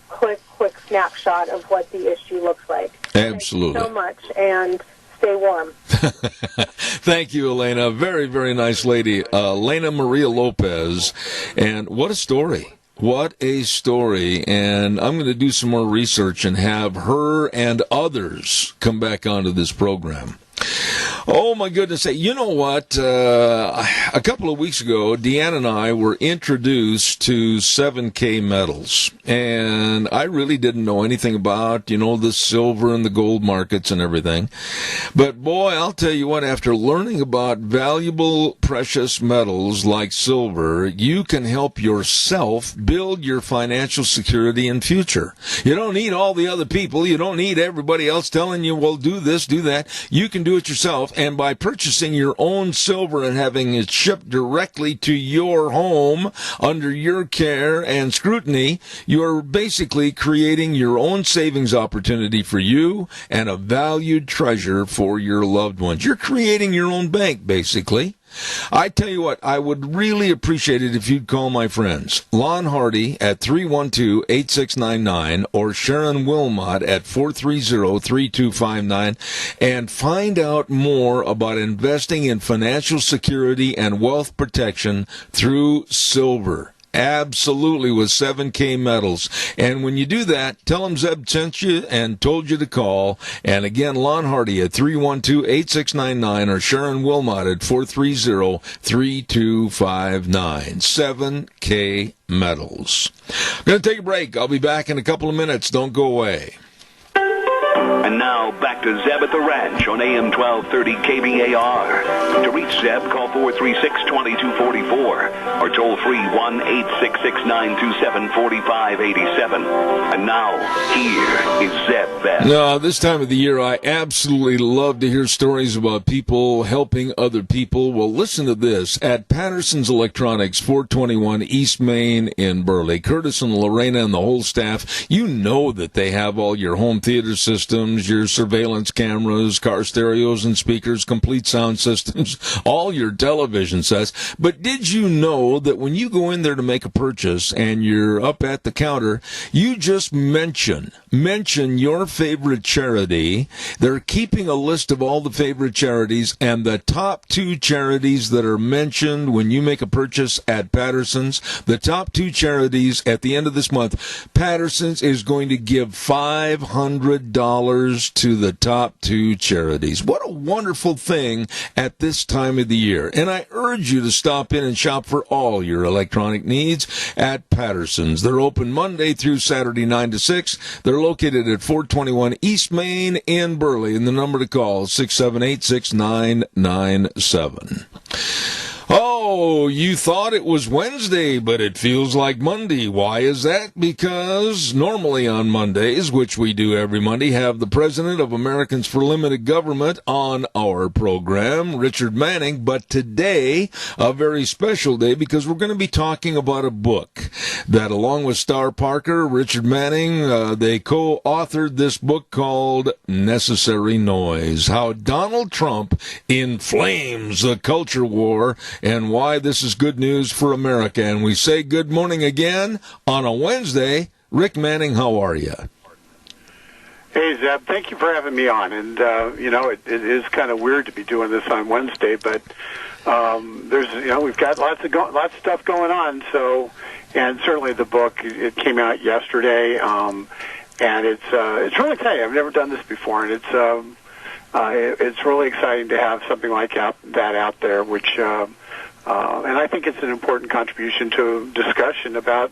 quick snapshot of what the issue looks like. Absolutely. Thank you so much, and stay warm. Thank you, Elena. Very, very nice lady. Elena Maria Lopez. And what a story. What a story. And I'm going to do some more research and have her and others come back onto this program. Oh, my goodness. Hey, you know what? A couple of weeks ago, Deanna and I were introduced to 7K metals. And I really didn't know anything about, the silver and the gold markets and everything. But, boy, I'll tell you what, after learning about valuable, precious metals like silver, you can help yourself build your financial security and future. You don't need all the other people. You don't need everybody else telling you, well, do this, do that. You can do it yourself. And by purchasing your own silver and having it shipped directly to your home under your care and scrutiny, you're basically creating your own savings opportunity for you and a valued treasure for your loved ones. You're creating your own bank, basically. I tell you what, I would really appreciate it if you'd call my friends Lon Hardy at 312-8699 or Sharon Wilmot at 430-3259 and find out more about investing in financial security and wealth protection through silver. Absolutely, with 7K metals. And when you do that, tell them Zeb sent you and told you to call. And again, Lon Hardy at 312-8699 or Sharon Wilmot at 430-3259. 7K metals. I'm going to take a break. I'll be back in a couple of minutes. Don't go away. And now, back to Zeb at the Ranch on AM 1230 KBAR. To reach Zeb, call 436-2244 or toll free 1-866-927-4587. And now, here is Zeb Best. Now, this time of the year, I absolutely love to hear stories about people helping other people. Well, listen to this. At Patterson's Electronics, 421 East Main in Burley, Curtis and Lorena and the whole staff, you know that they have all your home theater systems, your surveillance cameras, car stereos and speakers, complete sound systems, all your television sets. But did you know that when you go in there to make a purchase and you're up at the counter, you just mention your favorite charity. They're keeping a list of all the favorite charities, and the top 2 charities that are mentioned when you make a purchase at Patterson's, the top 2 charities at the end of this month, Patterson's is going to give $500 to the top 2 charities. What a wonderful thing at this time of the year. And I urge you to stop in and shop for all your electronic needs at Patterson's. They're open Monday through Saturday 9 to 6. They're located at 421 East Main in Burley, and the number to call is 678-6997. Oh, you thought it was Wednesday, but it feels like Monday. Why is that? Because normally on Mondays, which we do every Monday, have the President of Americans for Limited Government on our program, Richard Manning. But today, a very special day because we're going to be talking about a book that, along with Star Parker, Richard Manning, they co-authored this book called Necessary Noise, How Donald Trump Inflames the Culture War and why this is good news for America. And we say good morning again on a Wednesday. Rick Manning, how are you? Hey, Zeb, thank you for having me on. And, it is kind of weird to be doing this on Wednesday, but we've got lots of stuff going on. So, and certainly the book, it came out yesterday, and it's really exciting. I've never done this before, and it's really exciting to have something like that out there, which And I think it's an important contribution to discussion about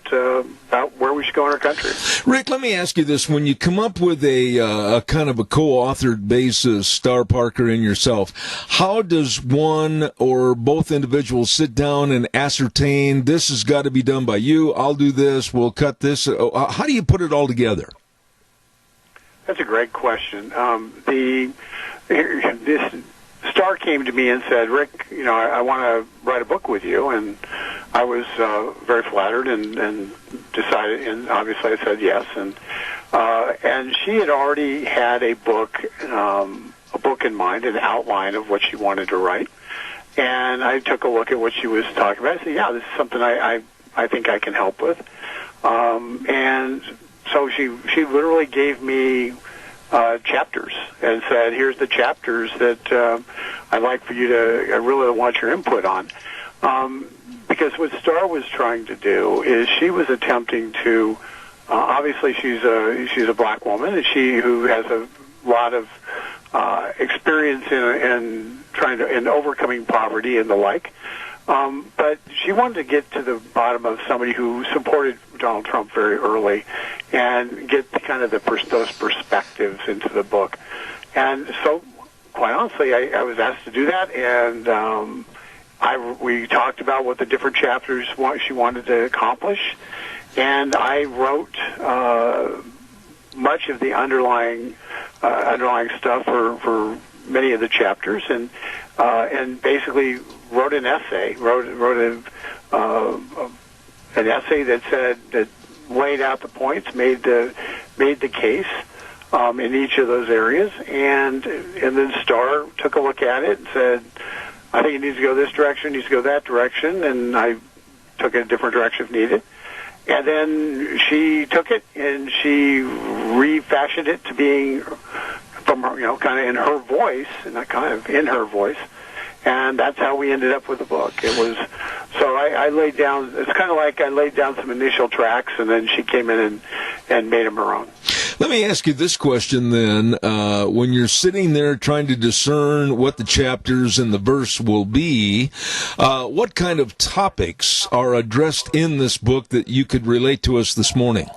where we should go in our country. Rick, let me ask you this. When you come up with a kind of a co-authored basis, Star Parker and yourself, how does one or both individuals sit down and ascertain this has got to be done by you, I'll do this, we'll cut this? How do you put it all together? That's a great question. This Star came to me and said, Rick, I want to write a book with you, and I was very flattered and decided, and obviously I said yes, and she had already had a book in mind, an outline of what she wanted to write, and I took a look at what she was talking about. I said, yeah, this is something I think I can help with, and so she literally gave me chapters and said, here's the chapters that I'd like for you to, I really want your input on. Because what Star was trying to do is she was attempting to, obviously she's a black woman, and who has a lot of experience in overcoming poverty and the like. But she wanted to get to the bottom of somebody who supported Donald Trump very early and get kind of those perspectives into the book. And so, quite honestly, I was asked to do that, and we talked about what the different chapters she wanted to accomplish, and I wrote much of the underlying stuff for many of the chapters, and basically wrote an essay, an essay that laid out the points, made the case in each of those areas, and then Star took a look at it and said, I think it needs to go this direction, it needs to go that direction, and I took it a different direction if needed. And then she took it and she refashioned it to being from her, kind of in her voice, and not kind of in her voice. And that's how we ended up with the book. It was, so I laid down, it's kind of like I laid down some initial tracks, and then she came in and made them her own. Let me ask you this question then. When you're sitting there trying to discern what the chapters in the verse will be, what kind of topics are addressed in this book that you could relate to us this morning?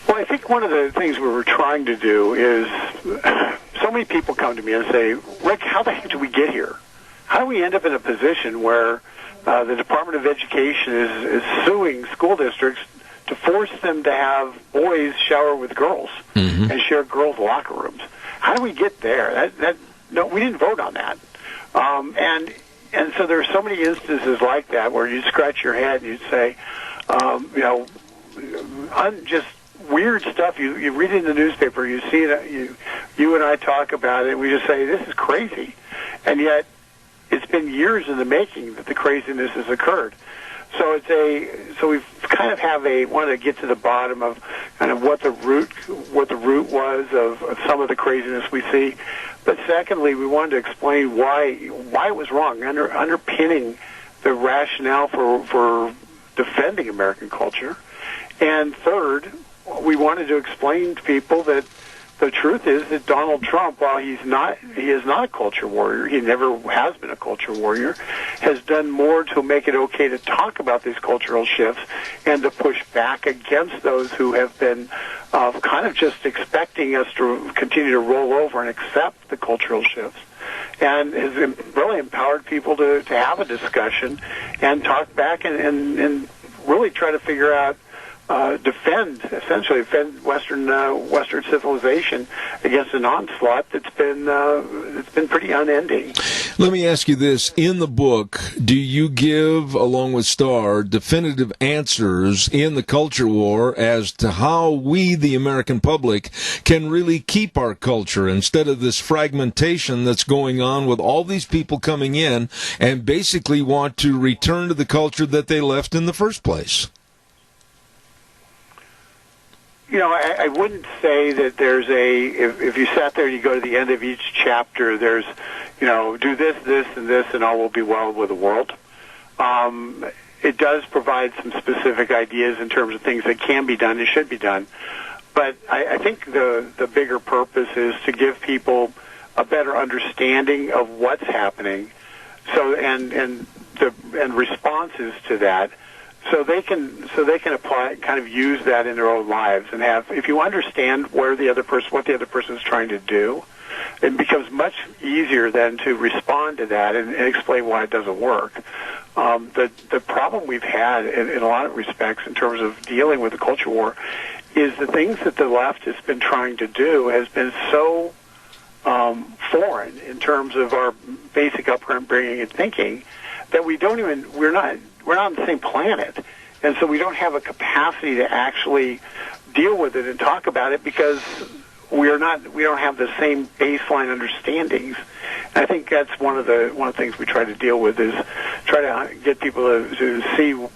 Well, I think one of the things we were trying to do is, so many people come to me and say, Rick, how the heck did we get here? How do we end up in a position where the Department of Education is suing school districts to force them to have boys shower with girls and share girls' locker rooms? How do we get there? No, we didn't vote on that. And so there are so many instances like that where you scratch your head and you say, just weird stuff. You read it in the newspaper, you see it, you and I talk about it, and we just say, this is crazy. And yet, it's been years in the making that the craziness has occurred. So we kind of want to get to the bottom of kind of what the root was of some of the craziness we see. But secondly, we wanted to explain why it was wrong, underpinning the rationale for defending American culture. And third, we wanted to explain to people that the truth is that Donald Trump, while he is not a culture warrior, he never has been a culture warrior, has done more to make it okay to talk about these cultural shifts and to push back against those who have been kind of just expecting us to continue to roll over and accept the cultural shifts, and has really empowered people to have a discussion and talk back and really try to figure out, defend Western civilization against an onslaught that's been pretty unending. Let me ask you this. In the book, do you give, along with Star, definitive answers in the culture war as to how we, the American public, can really keep our culture instead of this fragmentation that's going on with all these people coming in and basically want to return to the culture that they left in the first place? I wouldn't say that there's if you sat there and you go to the end of each chapter, there's, do this, this, and this, and all will be well with the world. It does provide some specific ideas in terms of things that can be done and should be done. But I think the bigger purpose is to give people a better understanding of what's happening and responses to that, so they can apply, kind of use that in their own lives, and have, if you understand what the other person is trying to do, it becomes much easier then to respond to that and explain why it doesn't work. The problem we've had in a lot of respects in terms of dealing with the culture war is the things that the left has been trying to do has been so foreign in terms of our basic upbringing and thinking that we're not on the same planet, and so we don't have a capacity to actually deal with it and talk about it because we don't have the same baseline understandings. And I think that's one of the things we try to deal with, is try to get people to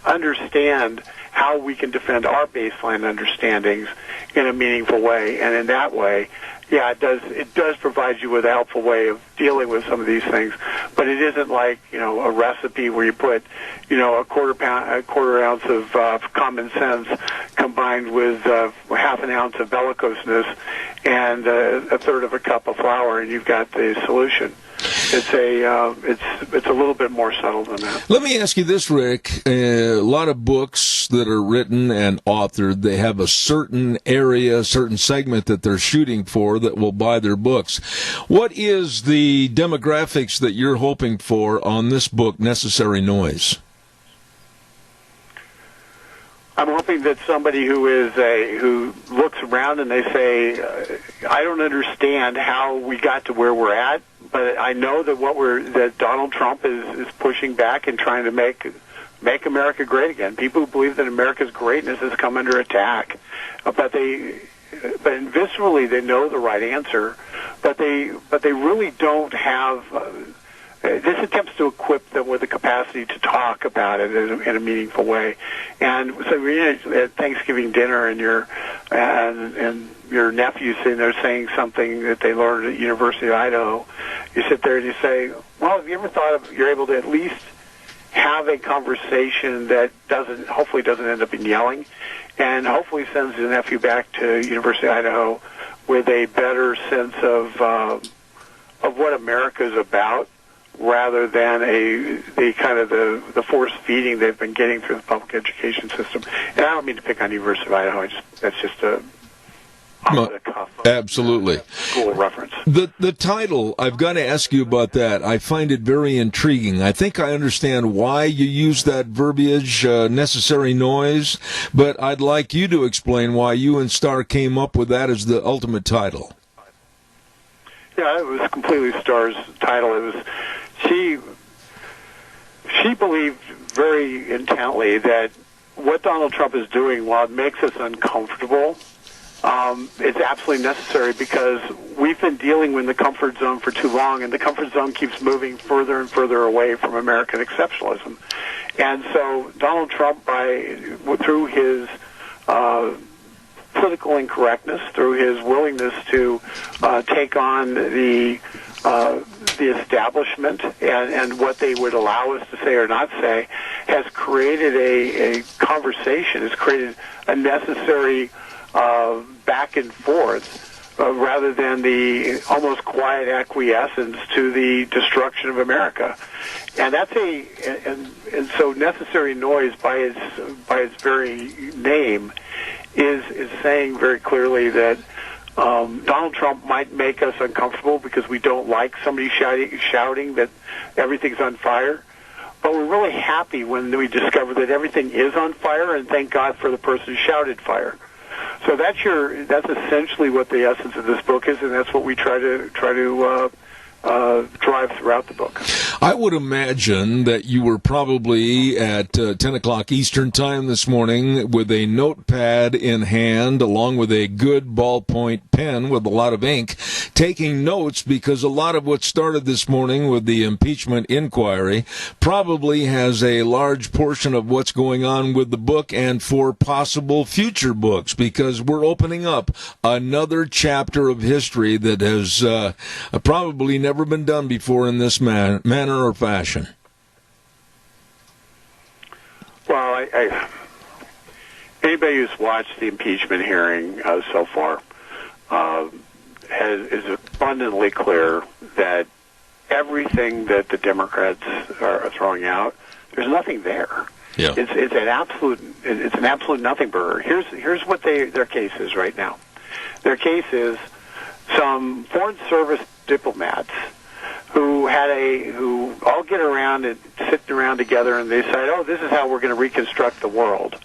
understand how we can defend our baseline understandings in a meaningful way, and in that way, yeah, it does provide you with a helpful way of dealing with some of these things, but it isn't like, a recipe where you put, a quarter ounce of common sense combined with half an ounce of bellicoseness and a third of a cup of flour, and you've got the solution. It's a little bit more subtle than that. Let me ask you this, Rick. A lot of books that are written and authored, they have a certain area, a certain segment that they're shooting for that will buy their books. What is the demographics that you're hoping for on this book, Necessary Noise? I'm hoping that somebody who looks around and they say, I don't understand how we got to where we're at, but I know that Donald Trump is pushing back and trying to make America great again. People who believe that America's greatness has come under attack, but viscerally they know the right answer, but they really don't have. This attempts to equip them with the capacity to talk about it in a meaningful way. And so we're at Thanksgiving dinner, and your nephew's sitting there saying something that they learned at University of Idaho. You sit there and you say, well, have you ever thought of you're able to at least have a conversation that hopefully doesn't end up in yelling, and hopefully sends the nephew back to University of Idaho with a better sense of what America is about, rather than the force feeding they've been getting through the public education system. And I don't mean to pick on University of Idaho. That's just a absolutely school reference. The title, I've got to ask you about that. I find it very intriguing. I think I understand why you use that verbiage, necessary noise, but I'd like you to explain why you and Starr came up with that as the ultimate title. Yeah, it was completely Starr's title. It was she believed very intently that what Donald Trump is doing, while it makes us uncomfortable, it's absolutely necessary, because we've been dealing with the comfort zone for too long, and the comfort zone keeps moving further and further away from American exceptionalism. And so Donald Trump, through his political incorrectness, through his willingness to take on the establishment and what they would allow us to say or not say, has created a conversation, has created a necessary back and forth, rather than the almost quiet acquiescence to the destruction of America. And that's and so necessary noise by its very name is saying very clearly that Donald Trump might make us uncomfortable because we don't like somebody shouting that everything's on fire. But we're really happy when we discover that everything is on fire, and thank God for the person who shouted fire. So that's essentially what the essence of this book is, and that's what we try to drive throughout the book. I would imagine that you were probably at 10 o'clock Eastern Time this morning with a notepad in hand, along with a good ballpoint pen with a lot of ink, taking notes, because a lot of what started this morning with the impeachment inquiry probably has a large portion of what's going on with the book and for possible future books, because we're opening up another chapter of history that has probably never been done before in this manner or fashion. Well, anybody who's watched the impeachment hearing so far is abundantly clear that everything that the Democrats are throwing out. There's nothing there. Yeah. It's an absolute nothing burger. Here's what their case is right now. Their case is some Foreign Service diplomats who all get around and sit around together and they say, oh, this is how we're going to reconstruct the world.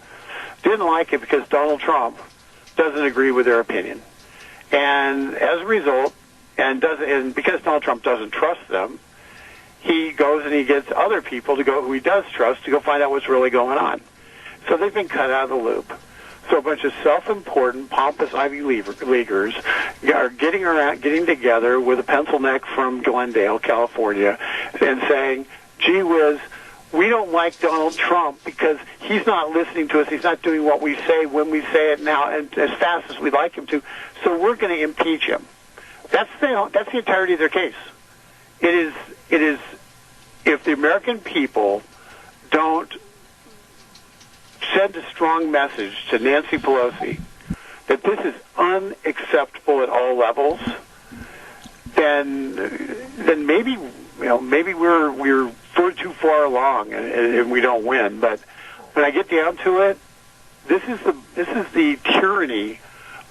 Didn't like it because Donald Trump doesn't agree with their opinion. And as a result, and because Donald Trump doesn't trust them, he goes and he gets other people to go who he does trust to go find out what's really going on. So they've been cut out of the loop. So a bunch of self-important, pompous Ivy Leaguers are getting together with a pencil neck from Glendale, California, and saying, gee whiz, we don't like Donald Trump because he's not listening to us. He's not doing what we say when we say it now and as fast as we'd like him to. So we're going to impeach him. That's the entirety of their case. It is if the American people don't send a strong message to Nancy Pelosi that this is unacceptable at all levels, then maybe we're too far along and we don't win. But when I get down to it, this is the tyranny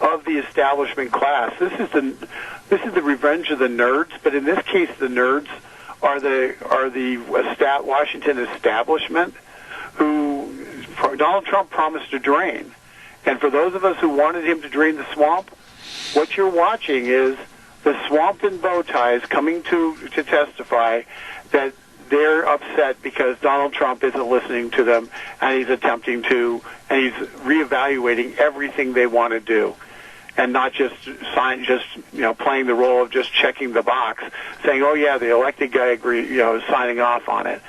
of the establishment class. This is the revenge of the nerds. But in this case, the nerds are the Washington establishment who Donald Trump promised to drain. And for those of us who wanted him to drain the swamp, what you're watching is the swamp in bow ties coming to testify that they're upset because Donald Trump isn't listening to them and he's reevaluating everything they want to do. And not just playing the role of just checking the box, saying, "Oh yeah, the elected guy agreed," signing off on it.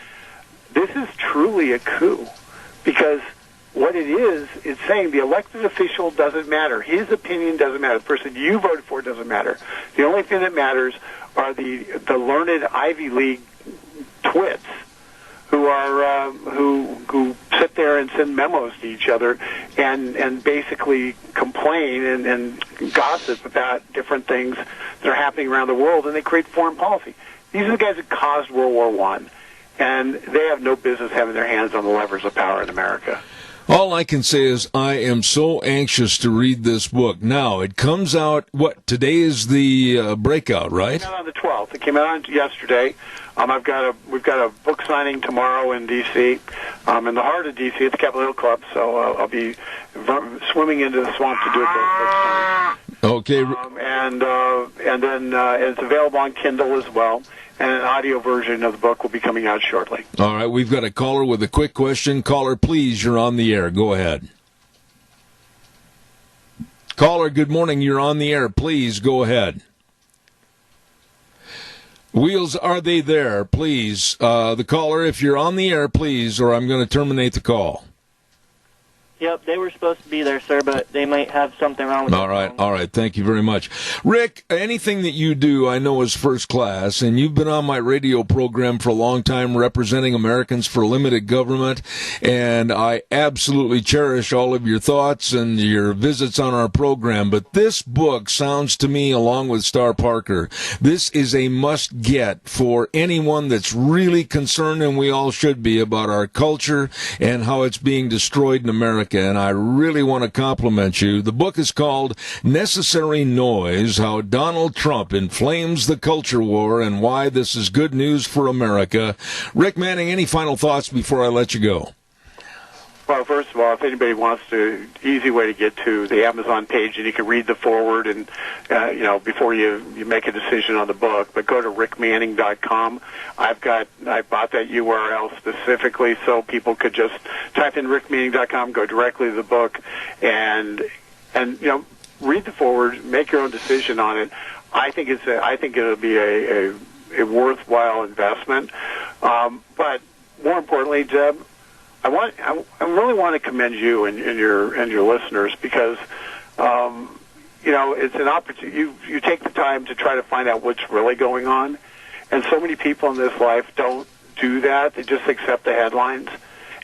This is truly a coup, because what it is, it's saying the elected official doesn't matter. His opinion doesn't matter. The person you voted for doesn't matter. The only thing that matters are the learned Ivy League twits who are who sit there and send memos to each other and basically complain and gossip about different things that are happening around the world, and they create foreign policy. These are the guys that caused World War I, and they have no business having their hands on the levers of power in America. All I can say is I am so anxious to read this book. Now, it comes out, today is the breakout, right? It came out on the 12th. It came out yesterday. We've got a book signing tomorrow in D.C., in the heart of D.C. at the Capitol Hill Club, so I'll be swimming into the swamp to do a book signing. Okay. And then it's available on Kindle as well, and an audio version of the book will be coming out shortly. All right, we've got a caller with a quick question. Caller, please, you're on the air. Go ahead. Caller, good morning. You're on the air. Please, go ahead. Wheels, are they there? Please. The caller, if you're on the air, please, or I'm going to terminate the call. Yep, they were supposed to be there, sir, but they might have something wrong with them. All right. Thank you very much. Rick, anything that you do I know is first class, and you've been on my radio program for a long time representing Americans for Limited Government, and I absolutely cherish all of your thoughts and your visits on our program. But this book sounds to me, along with Star Parker, this is a must-get for anyone that's really concerned, and we all should be, about our culture and how it's being destroyed in America. And I really want to compliment you. The book is called Necessary Noise, How Donald Trump Inflames the Culture War and Why This is Good News for America. Rick Manning, any final thoughts before I let you go? Well, first of all, if anybody wants to, easy way to get to the Amazon page, and you can read the foreword and, before you make a decision on the book, but go to rickmanning.com. I bought that URL specifically so people could just type in rickmanning.com, go directly to the book, and read the foreword, make your own decision on it. I think it'll be a worthwhile investment. But more importantly, Deb, I really want to commend you and your listeners, because it's an opportunity. You take the time to try to find out what's really going on, and so many people in this life don't do that. They just accept the headlines,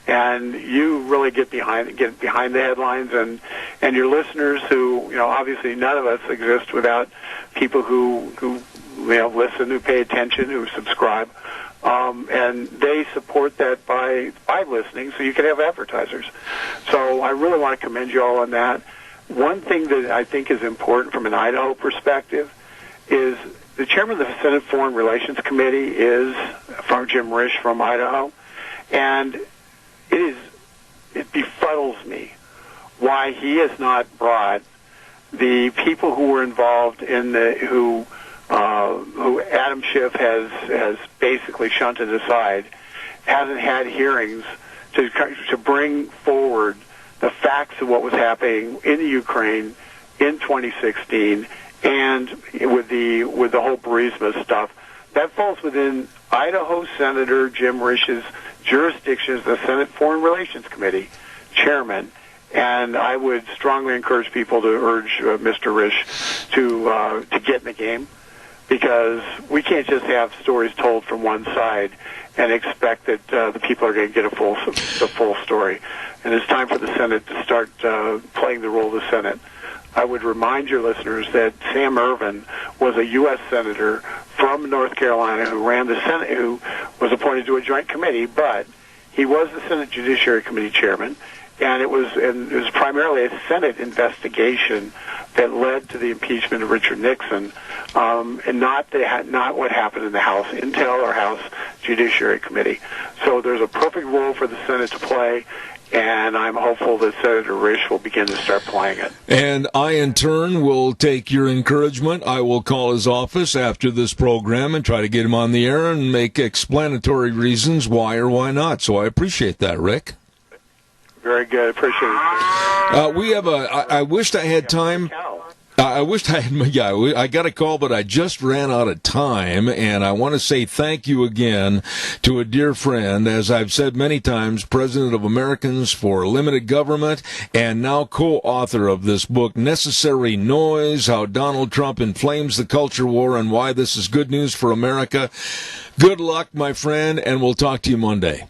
and you really get behind the headlines, and your listeners, who obviously none of us exist without people who listen, who pay attention, who subscribe. And they support that by listening, so you can have advertisers. So I really want to commend you all on that. One thing that I think is important from an Idaho perspective is the chairman of the Senate Foreign Relations Committee is from Jim Risch from Idaho, and it befuddles me why he has not brought the people who were involved in who Adam Schiff has basically shunted aside, hasn't had hearings to bring forward the facts of what was happening in the Ukraine in 2016, and with the whole Burisma stuff. That falls within Idaho Senator Jim Risch's jurisdiction as the Senate Foreign Relations Committee chairman. And I would strongly encourage people to urge Mr. Risch to get in the game, because we can't just have stories told from one side and expect that the people are going to get the full story. And it's time for the Senate to start playing the role of the Senate. I would remind your listeners that Sam Ervin was a U.S. Senator from North Carolina who ran the Senate, who was appointed to a joint committee, but he was the Senate Judiciary Committee chairman. And it was primarily a Senate investigation that led to the impeachment of Richard Nixon, and not what happened in the House Intel or House Judiciary Committee. So there's a perfect role for the Senate to play, and I'm hopeful that Senator Risch will begin to start playing it. And I, in turn, will take your encouragement. I will call his office after this program and try to get him on the air and make explanatory reasons why or why not. So I appreciate that, Rick. Very good. Appreciate it. We have I wished I had time. I wished I had. Yeah, I got a call, but I just ran out of time, and I want to say thank you again to a dear friend, as I've said many times, President of Americans for Limited Government, and now co-author of this book, Necessary Noise: How Donald Trump Inflames the Culture War and Why This is Good News for America. Good luck, my friend, and we'll talk to you Monday.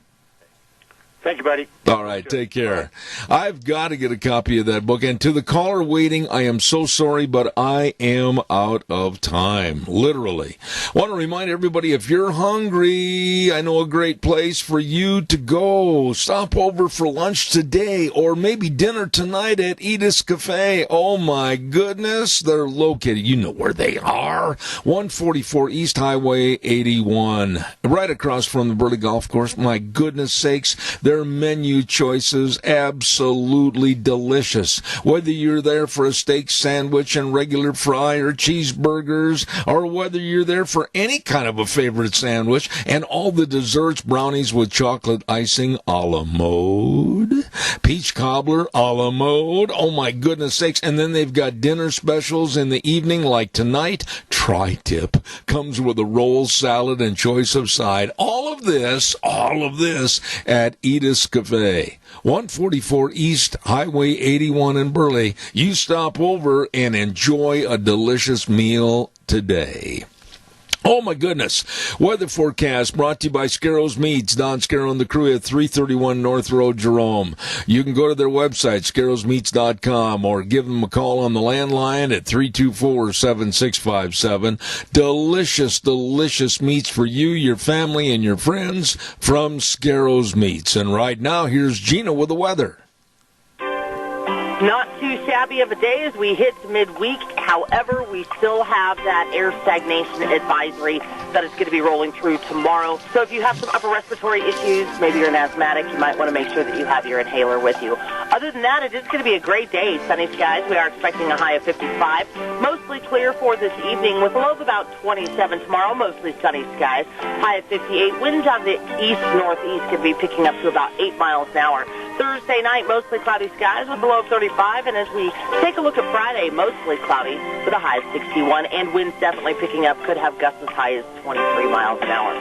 Thank you, buddy. All right, take care. I've got to get a copy of that book. And to the caller waiting, I am so sorry, but I am out of time, literally. I want to remind everybody, if you're hungry, I know a great place for you to go. Stop over for lunch today or maybe dinner tonight at Edith's Cafe. Oh, my goodness. They're located. You know where they are. 144 East Highway 81, right across from the Burley Golf Course. My goodness sakes, their menu choices absolutely delicious. Whether you're there for a steak sandwich and regular fry or cheeseburgers, or whether you're there for any kind of a favorite sandwich, and all the desserts, brownies with chocolate icing a la mode, peach cobbler a la mode, oh my goodness sakes. And then they've got dinner specials in the evening, like tonight, tri-tip comes with a roll, salad, and choice of side. All of this at Edith's Cafe, 144 East Highway 81 in Burley. You stop over and enjoy a delicious meal today. Oh, my goodness. Weather forecast brought to you by Scarro's Meats. Don Scarrow and the crew at 331 North Road, Jerome. You can go to their website, scarrowsmeats.com, or give them a call on the landline at 324-7657. Delicious, delicious meats for you, your family, and your friends from Scarro's Meats. And right now, here's Gina with the weather. Not too shabby of a day as we hit midweek. However, we still have that air stagnation advisory that is going to be rolling through tomorrow. So if you have some upper respiratory issues, maybe you're an asthmatic, you might want to make sure that you have your inhaler with you. Other than that, it is going to be a great day. Sunny skies. We are expecting a high of 55. Mostly clear for this evening with a low of about 27 tomorrow. Mostly sunny skies. High of 58. Winds out of the east-northeast could be picking up to about 8 miles an hour. Thursday night, mostly cloudy skies with a low of 35. And as we take a look at Friday, mostly cloudy with a high of 61. And winds definitely picking up. Could have gusts as high as 23 miles an hour.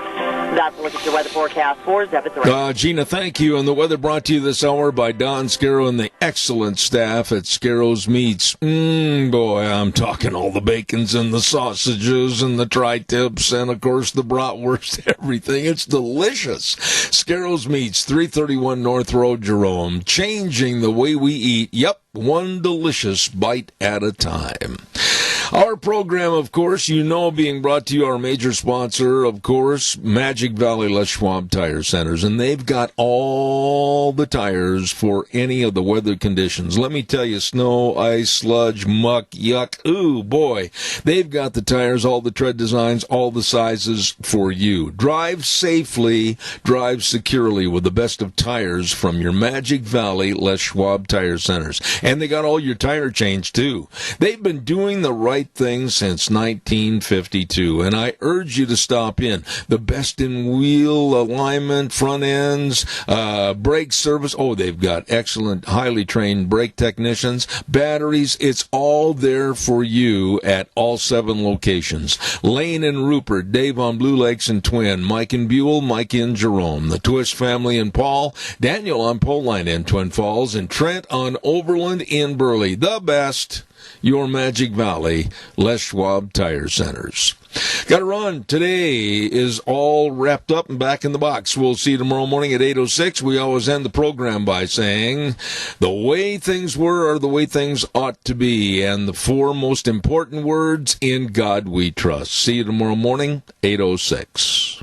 That's a look at your weather forecast for Zebit the Rain. Gina, thank you. And the weather brought to you this hour by Don Scarrow and the excellent staff at Scarrow's Meats. Boy, I'm talking all the bacons and the sausages and the tri-tips and, of course, the bratwurst, everything. It's delicious. Scarrow's Meats, 331 North Road, Jerome. Changing the way we eat. Yep, one delicious bite at a time. Our program, of course, being brought to you, our major sponsor, of course, Magic Valley Les Schwab Tire Centers, and they've got all the tires for any of the weather conditions. Let me tell you, snow, ice, sludge, muck, yuck, ooh, boy, they've got the tires, all the tread designs, all the sizes for you. Drive safely, drive securely with the best of tires from your Magic Valley Les Schwab Tire Centers. And they got all your tire change, too. They've been doing the right thing since 1952, and I urge you to stop in. The best in wheel alignment, front ends, brake service. Oh, they've got excellent, highly trained brake technicians, batteries. It's all there for you at all 7 locations. Lane and Rupert, Dave on Blue Lakes and Twin, Mike and Buell, Mike in Jerome, the Twist family in Paul, Daniel on Pole Line in Twin Falls, and Trent on Overland in Burley. The best, your Magic Valley Les Schwab Tire Centers. Got to run. Today is all wrapped up and back in the box. We'll see you tomorrow morning at 8:06. We always end the program by saying, the way things were are the way things ought to be, and the 4 most important words, in God we trust. See you tomorrow morning, 8:06.